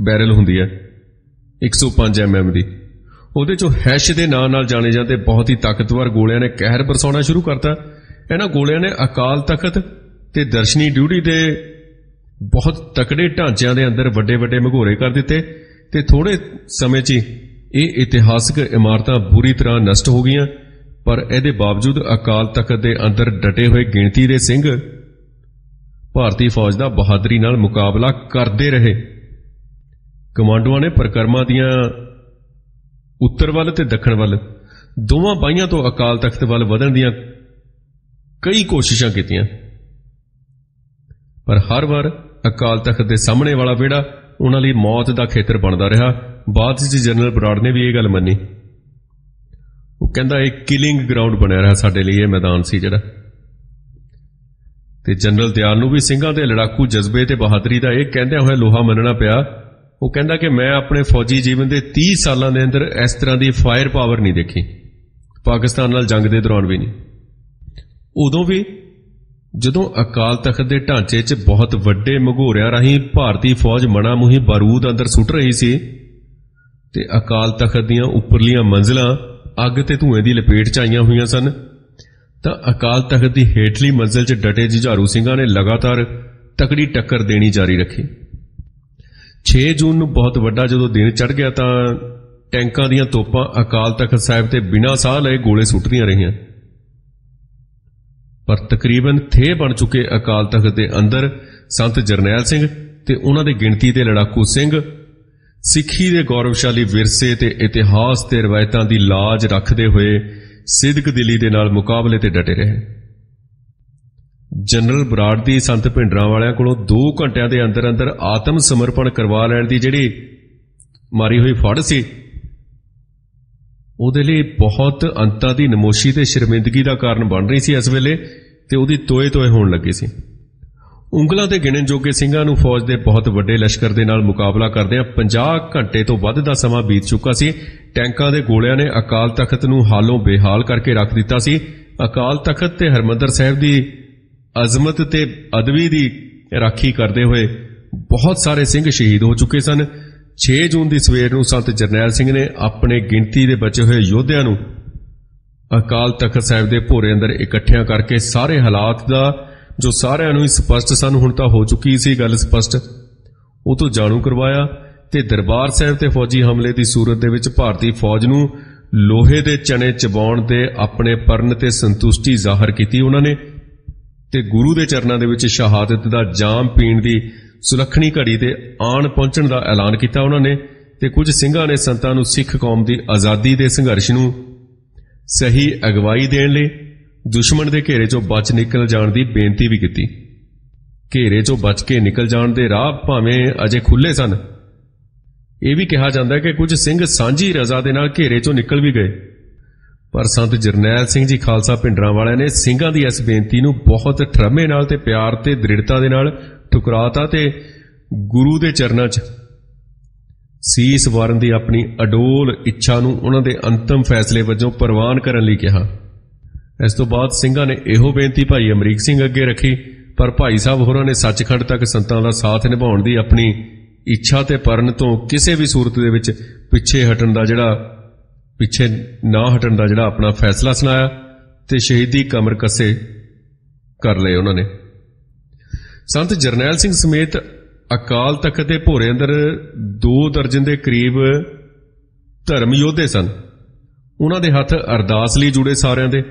ਬੈਰਲ ਹੁੰਦੀ ਹੈ 105 mm ਦੀ, ਉਹਦੇ ਚੋਂ ਹੈਸ਼ ਦੇ ਨਾਂ ਨਾਲ ਜਾਣੇ ਜਾਂਦੇ ਬਹੁਤ ਹੀ ਤਾਕਤਵਰ ਗੋਲਿਆਂ ਨੇ ਕਹਿਰ ਬਰਸਾਉਣਾ ਸ਼ੁਰੂ ਕਰਤਾ। ਇਹਨਾਂ ਗੋਲਿਆਂ ਨੇ ਅਕਾਲ ਤਖਤ ਤੇ ਦਰਸ਼ਨੀ ਡਿਊਟੀ ਦੇ ਬਹੁਤ ਤਕੜੇ ਢਾਂਚਿਆਂ ਦੇ ਅੰਦਰ ਵੱਡੇ ਵੱਡੇ ਮਘੋਰੇ ਕਰ ਦਿੱਤੇ ਤੇ ਥੋੜੇ ਸਮੇਂ 'ਚ ਇਹ ਇਤਿਹਾਸਕ ਇਮਾਰਤਾਂ ਬੁਰੀ ਤਰ੍ਹਾਂ ਨਸ਼ਟ ਹੋ ਗਈਆਂ। ਪਰ ਇਹਦੇ ਬਾਵਜੂਦ ਅਕਾਲ ਤਖਤ ਦੇ ਅੰਦਰ ਡਟੇ ਹੋਏ ਗਿਣਤੀ ਦੇ ਸਿੰਘ ਭਾਰਤੀ ਫੌਜ ਦਾ ਬਹਾਦਰੀ ਨਾਲ ਮੁਕਾਬਲਾ ਕਰਦੇ ਰਹੇ। ਕਮਾਂਡੋਆਂ ਨੇ ਪਰਿਕਰਮਾ ਦੀਆਂ ਉੱਤਰ ਵੱਲ ਤੇ ਦੱਖਣ ਵੱਲ ਦੋਵਾਂ ਬਾਹੀਆਂ ਤੋਂ ਅਕਾਲ ਤਖਤ ਵੱਲ ਵਧਣ ਦੀਆਂ ਕਈ ਕੋਸ਼ਿਸ਼ਾਂ ਕੀਤੀਆਂ, ਪਰ ਹਰ ਵਾਰ ਅਕਾਲ ਤਖਤ ਦੇ ਸਾਹਮਣੇ ਵਾਲਾ ਵਿਹੜਾ ਉਹਨਾਂ ਲਈ ਮੌਤ ਦਾ ਖੇਤਰ ਬਣਦਾ ਰਿਹਾ। ਬਾਅਦ ਵਿੱਚ ਜਨਰਲ ਬਰਾੜ ਨੇ ਵੀ ਇਹ ਗੱਲ ਮੰਨੀ। ਉਹ ਕਹਿੰਦਾ ਇਹ ਕਿਲਿੰਗ ਗਰਾਊਂਡ ਬਣਿਆ ਰਿਹਾ ਸਾਡੇ ਲਈ, ਇਹ ਮੈਦਾਨ ਸੀ ਜਿਹੜਾ। ਤੇ ਜਨਰਲ ਦਿਆਲ ਨੂੰ ਵੀ ਸਿੰਘਾਂ ਦੇ ਲੜਾਕੂ ਜਜ਼ਬੇ ਤੇ ਬਹਾਦਰੀ ਦਾ ਇਹ ਕਹਿੰਦਿਆਂ ਹੋਇਆ ਲੋਹਾ ਮੰਨਣਾ ਪਿਆ। ਉਹ ਕਹਿੰਦਾ ਕਿ ਮੈਂ ਆਪਣੇ ਫੌਜੀ ਜੀਵਨ ਦੇ 30 ਸਾਲਾਂ ਦੇ ਅੰਦਰ ਇਸ ਤਰ੍ਹਾਂ ਦੀ ਫਾਇਰ ਪਾਵਰ ਨਹੀਂ ਦੇਖੀ, ਪਾਕਿਸਤਾਨ ਨਾਲ ਜੰਗ ਦੇ ਦੌਰਾਨ ਵੀ ਨਹੀਂ। ਉਦੋਂ ਵੀ ਜਦੋਂ ਅਕਾਲ ਤਖਤ ਦੇ ਢਾਂਚੇ 'ਚ ਬਹੁਤ ਵੱਡੇ ਮਘੋਰਿਆਂ ਰਾਹੀਂ ਭਾਰਤੀ ਫੌਜ ਮਣਾ ਮੁਹੀ ਬਾਰੂਦ ਅੰਦਰ ਸੁੱਟ ਰਹੀ ਸੀ ਤੇ ਅਕਾਲ ਤਖਤ ਦੀਆਂ ਉੱਪਰਲੀਆਂ ਮੰਜ਼ਲਾਂ ਅੱਗ ਤੇ ਧੂਏ ਦੀ ਲਪੇਟ 'ਚ ਆਈਆਂ ਹੋਈਆਂ ਸਨ, ਤਾਂ ਅਕਾਲ ਤਖਤ ਦੀ ਹੇਠਲੀ ਮੰਜ਼ਲ 'ਚ ਡਟੇ ਜੁਝਾਰੂ ਸਿੰਘਾਂ ਨੇ ਲਗਾਤਾਰ ਤਕੜੀ ਟੱਕਰ ਦੇਣੀ ਜਾਰੀ ਰੱਖੀ। 6 ਜੂਨ ਨੂੰ ਬਹੁਤ ਵੱਡਾ ਜਦੋਂ ਦਿਨ ਚੜ੍ਹ ਗਿਆ ਤਾਂ ਟੈਂਕਾਂ ਦੀਆਂ ਤੋਪਾਂ ਅਕਾਲ ਤਖਤ ਸਾਹਿਬ ਤੇ ਬਿਨਾਂ ਸਾਹ ਲਏ ਗੋਲੇ ਸੁੱਟਦੀਆਂ ਰਹੀਆਂ, ਪਰ ਤਕਰੀਬਨ ਥੇ ਬਣ ਚੁੱਕੇ ਅਕਾਲ ਤਖਤ ਦੇ ਅੰਦਰ ਸੰਤ ਜਰਨੈਲ ਸਿੰਘ ਤੇ ਉਹਨਾਂ ਦੀ ਗਿਣਤੀ ਦੇ ਲੜਾਕੂ ਸਿੰਘ ਸਿੱਖੀ ਦੇ ਗੌਰਵਸ਼ਾਲੀ ਵਿਰਸੇ ਤੇ ਇਤਿਹਾਸ ਤੇ ਰਵਾਇਤਾਂ ਦੀ ਲਾਜ ਰੱਖਦੇ ਹੋਏ ਸਿਦਕ ਦਿਲੀ ਦੇ ਨਾਲ ਮੁਕਾਬਲੇ ਤੇ ਡਟੇ ਰਹੇ। ਜਨਰਲ ਬਰਾੜ ਦੀ ਸੰਤ ਭਿੰਡਰਾਂ ਵਾਲਿਆਂ ਕੋਲੋਂ 2 ਘੰਟਿਆਂ ਦੇ ਅੰਦਰ ਅੰਦਰ ਆਤਮ ਸਮਰਪਣ ਕਰਵਾ ਲੈਣ ਦੀ ਜਿਹੜੀ ਮਾਰੀ ਹੋਈ ਫੜ ਸੀ, ਉਹਦੇ ਲਈ ਬਹੁਤ ਅੰਤਾਂ ਦੀ ਨਮੋਸ਼ੀ ਤੇ ਸ਼ਰਮਿੰਦਗੀ ਦਾ ਕਾਰਨ ਬਣ ਰਹੀ ਸੀ ਇਸ ਵੇਲੇ, ਤੇ ਉਹਦੀ ਤੋਏ ਤੋਏ ਹੋਣ ਲੱਗੀ ਸੀ। ਉਂਗਲਾਂ ਤੇ ਗਿਣਨ ਜੋਗੇ ਸਿੰਘਾਂ ਨੂੰ ਫੌਜ ਦੇ ਬਹੁਤ ਵੱਡੇ ਲਸ਼ਕਰ ਦੇ ਨਾਲ ਮੁਕਾਬਲਾ ਕਰਦਿਆਂ 50 ਘੰਟੇ ਤੋਂ ਵੱਧ ਦਾ ਸਮਾਂ ਬੀਤ ਚੁੱਕਾ ਸੀ। ਟੈਂਕਾਂ ਦੇ ਗੋਲਿਆਂ ਨੇ ਅਕਾਲ ਤਖਤ ਨੂੰ ਹਾਲੋਂ ਬੇਹਾਲ ਕਰਕੇ ਰੱਖ ਦਿੱਤਾ ਸੀ। ਅਕਾਲ ਤਖਤ ਤੇ ਹਰਿਮੰਦਰ ਸਾਹਿਬ ਦੀ ਅਜ਼ਮਤ ਤੇ ਅਦਬੀ ਦੀ ਰਾਖੀ ਕਰਦੇ ਹੋਏ ਬਹੁਤ ਸਾਰੇ ਸਿੰਘ ਸ਼ਹੀਦ ਹੋ ਚੁੱਕੇ ਸਨ। 6 ਜੂਨ ਦੀ ਸਵੇਰ ਨੂੰ ਸੰਤ ਜਰਨੈਲ ਸਿੰਘ ਨੇ ਆਪਣੇ ਗਿਣਤੀ ਦੇ ਬਚੇ ਹੋਏ ਯੋਧਿਆਂ ਨੂੰ ਅਕਾਲ ਤਖਤ ਸਾਹਿਬ ਦੇ ਭੋਰੇ ਅੰਦਰ ਇਕੱਠਿਆਂ ਕਰਕੇ ਸਾਰੇ ਹਾਲਾਤ ਦਾ, ਜੋ ਸਾਰਿਆਂ ਨੂੰ ਸਪਸ਼ਟ ਸਨ, ਹੁਣ ਤਾਂ ਹੋ ਚੁੱਕੀ ਸੀ ਗੱਲ ਸਪਸ਼ਟ, ਉਹ ਤੋਂ ਜਾਣੂ ਕਰਵਾਇਆ ਤੇ ਦਰਬਾਰ ਸਾਹਿਬ ਤੇ ਫੌਜੀ ਹਮਲੇ ਦੀ ਸੂਰਤ ਦੇ ਵਿੱਚ ਭਾਰਤੀ ਫੌਜ ਨੂੰ ਲੋਹੇ ਦੇ ਚਣੇ ਚਬਾਉਣ ਦੇ ਆਪਣੇ ਪਰਨ ਤੇ ਸੰਤੁਸ਼ਟੀ ਜ਼ਾਹਰ ਕੀਤੀ ਉਹਨਾਂ ਨੇ, ਤੇ ਗੁਰੂ ਦੇ ਚਰਨਾਂ ਦੇ ਵਿੱਚ ਸ਼ਹਾਦਤ ਦਾ ਜਾਮ ਪੀਣ ਦੀ ਸੁਲੱਖਣੀ ਘੜੀ ਤੇ ਆਣ ਪਹੁੰਚਣ ਦਾ ਐਲਾਨ ਕੀਤਾ ਉਹਨਾਂ ਨੇ। ਤੇ ਕੁਝ ਸਿੰਘਾਂ ਨੇ ਸੰਤਾਂ ਨੂੰ ਸਿੱਖ ਕੌਮ ਦੀ ਆਜ਼ਾਦੀ ਦੇ ਸੰਘਰਸ਼ ਨੂੰ ਸਹੀ ਅਗਵਾਈ ਦੇਣ ਲਈ ਦੁਸ਼ਮਣ ਦੇ ਘੇਰੇ 'ਚੋਂ ਬਚ ਨਿਕਲ ਜਾਣ ਦੀ ਬੇਨਤੀ ਵੀ ਕੀਤੀ। ਘੇਰੇ 'ਚੋਂ ਬਚ ਕੇ ਨਿਕਲ ਜਾਣ ਦੇ ਰਾਹ ਭਾਵੇਂ ਅਜੇ ਖੁੱਲ੍ਹੇ ਸਨ, ਇਹ ਵੀ ਕਿਹਾ ਜਾਂਦਾ ਹੈ ਕਿ ਕੁਝ ਸਿੰਘ ਸਾਂਝੀ ਰਜ਼ਾ ਦੇ ਨਾਲ ਘੇਰੇ 'ਚੋਂ ਨਿਕਲ ਵੀ ਗਏ, ਪਰ ਸੰਤ ਜਰਨੈਲ ਸਿੰਘ ਜੀ ਖਾਲਸਾ ਭਿੰਡਰਾਂ ਵਾਲਿਆਂ ਨੇ ਸਿੰਘਾਂ ਦੀ ਇਸ ਬੇਨਤੀ ਨੂੰ ਬਹੁਤ ਠਰਮੇ ਨਾਲ ਤੇ ਪਿਆਰ ਤੇ ਦ੍ਰਿੜਤਾ ਦੇ ਨਾਲ ਠੁਕਰਾਤਾ ਤੇ ਗੁਰੂ ਦੇ ਚਰਨਾਂ 'ਚ ਸੀਸ ਵਾਰਨ ਦੀ ਆਪਣੀ ਅਡੋਲ ਇੱਛਾ ਨੂੰ ਉਹਨਾਂ ਦੇ ਅੰਤਮ ਫੈਸਲੇ ਵਜੋਂ ਪ੍ਰਵਾਨ ਕਰਨ ਲਈ ਕਿਹਾ। ਇਸ ਤੋਂ ਬਾਅਦ ਸਿੰਘਾਂ ਨੇ ਇਹੋ ਬੇਨਤੀ ਭਾਈ ਅਮਰੀਕ ਸਿੰਘ ਅੱਗੇ ਰੱਖੀ, ਪਰ ਭਾਈ ਸਾਹਿਬ ਹੋਰਾਂ ਨੇ ਸੱਚਖੰਡ ਤੱਕ ਸੰਤਾਂ ਦਾ ਸਾਥ ਨਿਭਾਉਣ ਦੀ ਆਪਣੀ ਇੱਛਾ ਤੇ ਪਰਨ ਤੋਂ ਕਿਸੇ ਵੀ ਸੂਰਤ ਦੇ ਵਿੱਚ ਪਿੱਛੇ ਨਾ ਹਟਣ ਦਾ ਜਿਹੜਾ ਆਪਣਾ ਫੈਸਲਾ ਸੁਣਾਇਆ ਤੇ ਸ਼ਹੀਦੀ ਕਮਰ ਕੱਸੇ ਕਰ ਲਏ ਉਹਨਾਂ ਨੇ। ਸੰਤ ਜਰਨੈਲ ਸਿੰਘ ਸਮੇਤ ਅਕਾਲ ਤਖਤ ਦੇ ਭੋਰੇ ਅੰਦਰ 2 ਦਰਜਨ ਦੇ ਕਰੀਬ ਧਰਮ ਯੋਧੇ ਸਨ। ਉਹਨਾਂ ਦੇ ਹੱਥ ਅਰਦਾਸ ਲਈ ਜੁੜੇ ਸਾਰਿਆਂ ਦੇ,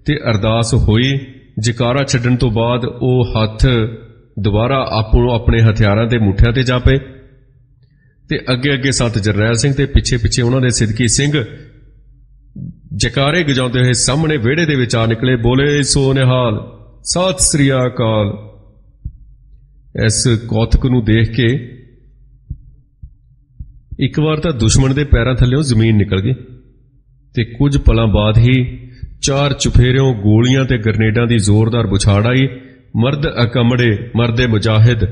ਤੇ ਅਰਦਾਸ ਹੋਈ। ਜਕਾਰਾ ਛੱਡਣ ਤੋਂ ਬਾਅਦ ਉਹ ਹੱਥ ਦੁਬਾਰਾ ਆਪੋ ਆਪਣੇ ਹਥਿਆਰਾਂ ਦੇ ਮੁੱਠਿਆਂ ਤੇ ਜਾ ਪਏ ਤੇ ਅੱਗੇ ਅੱਗੇ ਸੰਤ ਜਰਨੈਲ ਸਿੰਘ ਤੇ ਪਿੱਛੇ ਪਿੱਛੇ ਉਹਨਾਂ ਦੇ ਸਿਦਕੀ ਸਿੰਘ ਜਕਾਰੇ ਗਜਾਉਂਦੇ ਹੋਏ ਸਾਹਮਣੇ ਵਿਹੜੇ ਦੇ ਵਿੱਚ ਆ ਨਿਕਲੇ। ਬੋਲੇ ਸੋ ਨਿਹਾਲ, ਸਤਿ ਸ੍ਰੀ ਅਕਾਲ। ਇਸ ਕੌਤਕ ਨੂੰ ਦੇਖ ਕੇ ਇੱਕ ਵਾਰ ਤਾਂ ਦੁਸ਼ਮਣ ਦੇ ਪੈਰਾਂ ਥੱਲਿਓਂ ਜ਼ਮੀਨ ਨਿਕਲ ਗਈ ਤੇ ਕੁਝ ਪਲਾਂ ਬਾਅਦ ਹੀ 4 ਚੁਫੇਰਿਓਂ ਗੋਲੀਆਂ ਤੇ ਗਰਨੇਡਾਂ ਦੀ ਜ਼ੋਰਦਾਰ ਬੁਛਾੜ ਆਈ। ਮਰਦ ਅਕਮੜੇ, ਮਰਦੇ ਮੁਜਾਹਿਦ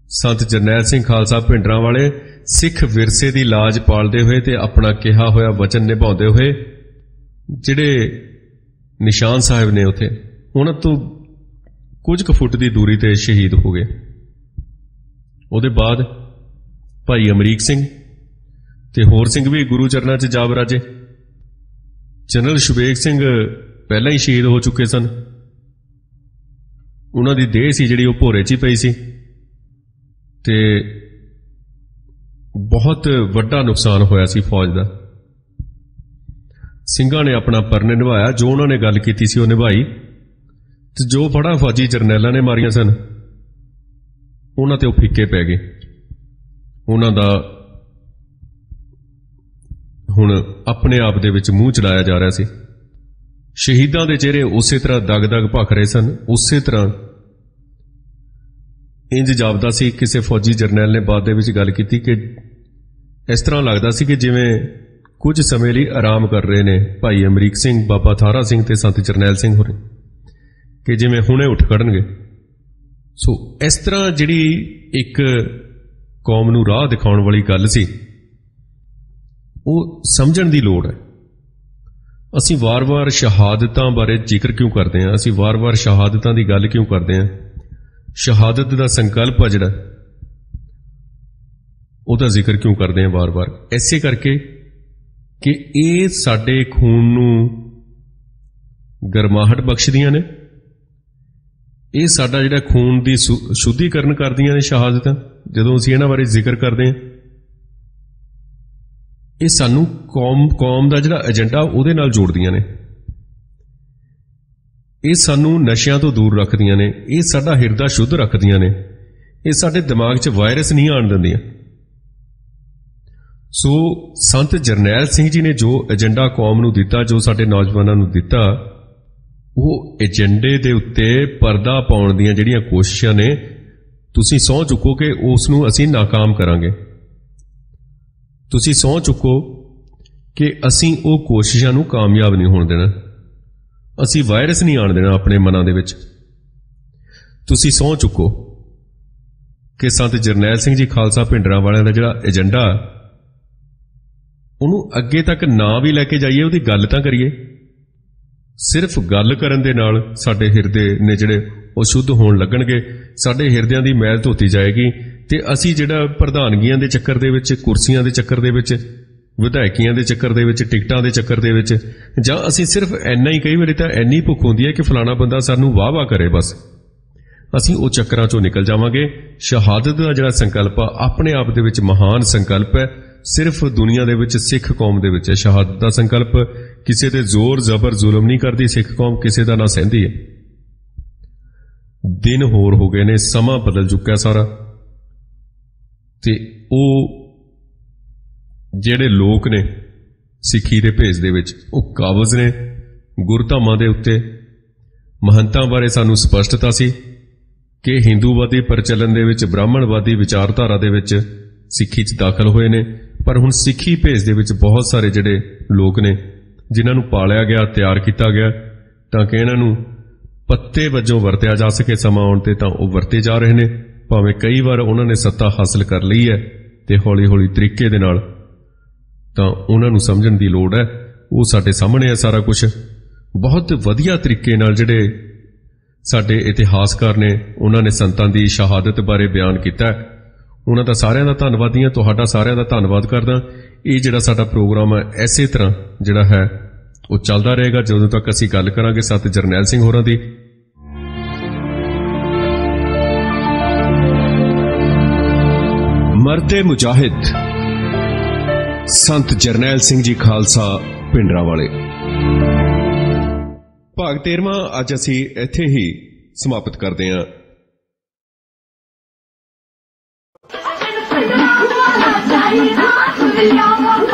संत जरनैल सिंह खालसा भिंडरांवाले सिख विरसे की लाज पालते हुए ते अपना कहा होया वचन निभाते हुए जिहड़े निशान साहिब ने उत्थे उन्हां तो कुछ क फुट की दूरी ते शहीद हो गए। उहदे बाद भाई अमरीक सिंह ते होर सिंह भी गुरु चरनां च जा बराजे। जनरल शुबेग सिंह पहला ही शहीद हो चुके सन। उन्हां दी देह सी जिहड़ी ओह भोरे च ही पई सी ते बहुत वड्डा नुकसान होया सी फौज दा। ਸਿੰਘਾਂ ने अपना परने निभाया, जो उन्होंने गल की सी वो निभाई ते जो फड़ा फौजी जरनैलां ने मारियां सन उन्हां ते फिक्के पै गए। उन्हां दा हुण अपने आप दे विच मूंह चलाया जा रहा सी। शहीदां दे चेहरे उसे तरह दग दग भख रहे सन। उसे तरह इंज जापदा सी। किसी फौजी जरनैल ने बाद दे विच गल कीती कि इस तरह लगदा सी कि जिवें कुछ समय लिए आराम कर रहे ने भाई अमरीक सिंह, बाबा थारा सिंह ते संत जरनैल सिंह होरे कि जिवें हुणे उठ खड़नगे। सो इस तरह जिहड़ी एक कौम नूं राह दिखाउण वाली गल सी ਉਹ ਸਮਝਣ ਦੀ ਲੋੜ है। ਅਸੀਂ ਵਾਰ-ਵਾਰ ਸ਼ਹਾਦਤਾਂ ਬਾਰੇ ਜ਼ਿਕਰ ਕਿਉਂ ਕਰਦੇ ਹਾਂ? ਅਸੀਂ ਵਾਰ-ਵਾਰ ਸ਼ਹਾਦਤਾਂ ਦੀ ਗੱਲ ਕਿਉਂ ਕਰਦੇ ਹਾਂ? ਸ਼ਹਾਦਤ ਦਾ ਸੰਕਲਪ ਆ ਜਿਹੜਾ ਉਹਦਾ ਜ਼ਿਕਰ ਕਿਉਂ ਕਰਦੇ ਹਾਂ ਵਾਰ-ਵਾਰ? ਐਸੇ ਕਰਕੇ ਕਿ ਇਹ ਸਾਡੇ ਖੂਨ ਨੂੰ ਗਰਮਾਹਟ ਬਖਸ਼ਦੀਆਂ ਨੇ। ਇਹ ਸਾਡਾ ਜਿਹੜਾ ਖੂਨ ਦੀ ਸ਼ੁੱਧੀਕਰਨ ਕਰਦੀਆਂ ਨੇ ਸ਼ਹਾਦਤਾਂ। ਜਦੋਂ ਅਸੀਂ ਇਹਨਾਂ ਬਾਰੇ ਜ਼ਿਕਰ ਕਰਦੇ ਹਾਂ ਇਹ ਸਾਨੂੰ ਕੌਮ ਦਾ ਜਿਹੜਾ ਏਜੰਡਾ ਉਹਦੇ ਨਾਲ ਜੋੜਦੀਆਂ ਨੇ। ਇਹ ਸਾਨੂੰ ਨਸ਼ਿਆਂ ਤੋਂ ਦੂਰ ਰੱਖਦੀਆਂ ਨੇ। ਇਹ ਸਾਡਾ ਹਿਰਦਾ ਸ਼ੁੱਧ ਰੱਖਦੀਆਂ ਨੇ। ਇਹ ਸਾਡੇ ਦਿਮਾਗ 'ਚ ਵਾਇਰਸ ਨਹੀਂ ਆਉਣ ਦਿੰਦੀਆਂ। ਸੋ ਸੰਤ ਜਰਨੈਲ ਸਿੰਘ ਜੀ ਨੇ ਜੋ ਏਜੰਡਾ ਕੌਮ ਨੂੰ ਦਿੱਤਾ, ਜੋ ਸਾਡੇ ਨੌਜਵਾਨਾਂ ਨੂੰ ਦਿੱਤਾ, ਉਹ ਏਜੰਡੇ ਦੇ ਉੱਤੇ ਪਰਦਾ ਪਾਉਣ ਦੀਆਂ ਜਿਹੜੀਆਂ ਕੋਸ਼ਿਸ਼ਾਂ ਨੇ, ਤੁਸੀਂ ਸਹੁੰ ਚੁੱਕੋ ਕਿ ਉਸ ਨੂੰ ਅਸੀਂ ਨਾਕਾਮ ਕਰਾਂਗੇ। ਤੁਸੀਂ ਸਹੁੰ ਚੁੱਕੋ ਕਿ ਅਸੀਂ ਉਹ ਕੋਸ਼ਿਸ਼ਾਂ ਨੂੰ ਕਾਮਯਾਬ ਨਹੀਂ ਹੋਣ ਦੇਣਾ। ਅਸੀਂ ਵਾਇਰਸ ਨਹੀਂ ਆਉਣ ਦੇਣਾ ਆਪਣੇ ਮਨਾਂ ਦੇ ਵਿੱਚ। ਤੁਸੀਂ ਸਹੁੰ ਚੁੱਕੋ ਕਿ ਸੰਤ ਜਰਨੈਲ ਸਿੰਘ ਜੀ ਖਾਲਸਾ ਭਿੰਡਰਾਂ ਵਾਲਿਆਂ ਦਾ ਜਿਹੜਾ ਏਜੰਡਾ ਉਹਨੂੰ ਅੱਗੇ ਤੱਕ ਨਾ ਵੀ ਲੈ ਕੇ ਜਾਈਏ, ਉਹਦੀ ਗੱਲ ਤਾਂ ਕਰੀਏ। ਸਿਰਫ ਗੱਲ ਕਰਨ ਦੇ ਨਾਲ ਸਾਡੇ ਹਿਰਦੇ ਨੇ ਜਿਹੜੇ ਉਹ ਸ਼ੁੱਧ ਹੋਣ ਲੱਗਣਗੇ। ਸਾਡੇ ਹਿਰਦਿਆਂ ਦੀ ਮੈਲ ਧੋਤੀ ਜਾਏਗੀ ਤੇ ਅਸੀਂ ਜਿਹੜਾ ਪ੍ਰਧਾਨਗੀਆਂ ਦੇ ਚੱਕਰ ਦੇ ਵਿੱਚ, ਕੁਰਸੀਆਂ ਦੇ ਚੱਕਰ ਦੇ ਵਿੱਚ, ਵਿਧਾਇਕੀਆਂ ਦੇ ਚੱਕਰ ਦੇ ਵਿੱਚ, ਟਿਕਟਾਂ ਦੇ ਚੱਕਰ ਦੇ ਵਿੱਚ, ਜਾਂ ਅਸੀਂ ਸਿਰਫ ਇੰਨਾ ਹੀ, ਕਈ ਵਾਰੀ ਤਾਂ ਇੰਨੀ ਭੁੱਖ ਹੁੰਦੀ ਹੈ ਕਿ ਫਲਾਣਾ ਬੰਦਾ ਸਾਨੂੰ ਵਾਹ-ਵਾਹ ਕਰੇ, ਬਸ ਅਸੀਂ ਉਹ ਚੱਕਰਾਂ ਚੋਂ ਨਿਕਲ ਜਾਵਾਂਗੇ। ਸ਼ਹਾਦਤ ਦਾ ਜਿਹੜਾ ਸੰਕਲਪ ਆ ਆਪਣੇ ਆਪ ਦੇ ਵਿੱਚ ਮਹਾਨ ਸੰਕਲਪ ਹੈ। ਸਿਰਫ ਦੁਨੀਆ ਦੇ ਵਿੱਚ ਸਿੱਖ ਕੌਮ ਦੇ ਵਿੱਚ ਹੈ ਸ਼ਹਾਦਤ ਦਾ ਸੰਕਲਪ। ਕਿਸੇ ਤੇ ਜ਼ੋਰ ਜ਼ਬਰ ਜ਼ੁਲਮ ਨਹੀਂ ਕਰਦੀ ਸਿੱਖ ਕੌਮ, ਕਿਸੇ ਦਾ ਨਾ ਸਹਿੰਦੀ ਹੈ। ਦਿਨ ਹੋਰ ਹੋ ਗਏ ਨੇ, ਸਮਾਂ ਬਦਲ ਚੁੱਕਾ ਸਾਰਾ। ਤੇ ਉਹ ਜਿਹੜੇ ਲੋਕ ਨੇ ਸਿੱਖੀ ਦੇ ਭੇਸ ਦੇ ਵਿੱਚ, ਉਹ ਕਾਬਜ਼ ਨੇ ਗੁਰਧਾਮਾਂ ਦੇ ਉੱਤੇ। ਮਹੰਤਾਂ ਬਾਰੇ ਸਾਨੂੰ ਸਪਸ਼ਟਤਾ ਸੀ ਕਿ ਹਿੰਦੂਵਾਦੀ ਪ੍ਰਚਲਨ ਦੇ ਵਿੱਚ, ਬ੍ਰਾਹਮਣਵਾਦੀ ਵਿਚਾਰਧਾਰਾ ਦੇ ਵਿੱਚ ਸਿੱਖੀ 'ਚ ਦਾਖਲ ਹੋਏ ਨੇ। ਪਰ ਹੁਣ ਸਿੱਖੀ ਭੇਸ ਦੇ ਵਿੱਚ ਬਹੁਤ ਸਾਰੇ ਜਿਹੜੇ ਲੋਕ ਨੇ ਜਿਨ੍ਹਾਂ ਨੂੰ ਪਾਲਿਆ ਗਿਆ, ਤਿਆਰ ਕੀਤਾ ਗਿਆ ਤਾਂ ਕਿ ਇਹਨਾਂ ਨੂੰ ਪੱਤੇ ਵਜੋਂ ਵਰਤਿਆ ਜਾ ਸਕੇ ਸਮਾਂ ਆਉਣ ਤੇ, ਤਾਂ ਉਹ ਵਰਤੇ ਜਾ ਰਹੇ ਨੇ। ਭਾਵੇਂ ਕਈ ਵਾਰ ਉਹਨਾਂ ਨੇ ਸੱਤਾ ਹਾਸਲ ਕਰ ਲਈ ਹੈ ਤੇ ਹੌਲੀ-ਹੌਲੀ ਤਰੀਕੇ ਦੇ ਨਾਲ, ਤਾਂ ਉਹਨਾਂ ਨੂੰ ਸਮਝਣ ਦੀ ਲੋੜ ਹੈ। ਉਹ ਸਾਡੇ ਸਾਹਮਣੇ ਹੈ ਸਾਰਾ ਕੁਝ। ਬਹੁਤ ਵਧੀਆ ਤਰੀਕੇ ਨਾਲ ਜਿਹੜੇ ਸਾਡੇ ਇਤਿਹਾਸਕਾਰ ਨੇ, ਉਹਨਾਂ ਨੇ ਸੰਤਾਂ ਦੀ ਸ਼ਹਾਦਤ ਬਾਰੇ ਬਿਆਨ ਕੀਤਾ। ਉਹਨਾਂ ਦਾ ਸਾਰਿਆਂ ਦਾ ਧੰਨਵਾਦੀ ਹਾਂ। ਤੁਹਾਡਾ ਸਾਰਿਆਂ ਦਾ ਧੰਨਵਾਦ ਕਰਦਾ। ਇਹ ਜਿਹੜਾ ਸਾਡਾ ਪ੍ਰੋਗਰਾਮ ਹੈ ਐਸੇ ਤਰ੍ਹਾਂ ਜਿਹੜਾ ਹੈ ਉਹ ਚੱਲਦਾ ਰਹੇਗਾ ਜਦੋਂ ਤੱਕ ਅਸੀਂ ਗੱਲ ਕਰਾਂਗੇ ਸੰਤ ਜਰਨੈਲ ਸਿੰਘ ਹੋਰਾਂ ਦੀ। ਮਰਦੇ ਮੁਜਾਹਿਦ ਸੰਤ ਜਰਨੈਲ ਸਿੰਘ ਜੀ ਖਾਲਸਾ ਭਿੰਡਰਾਂਵਾਲੇ। ਭਾਗ 13ਵਾਂ ਅੱਜ ਅਸੀਂ ਇੱਥੇ ਹੀ ਸਮਾਪਤ ਕਰਦੇ ਹਾਂ। Yeah.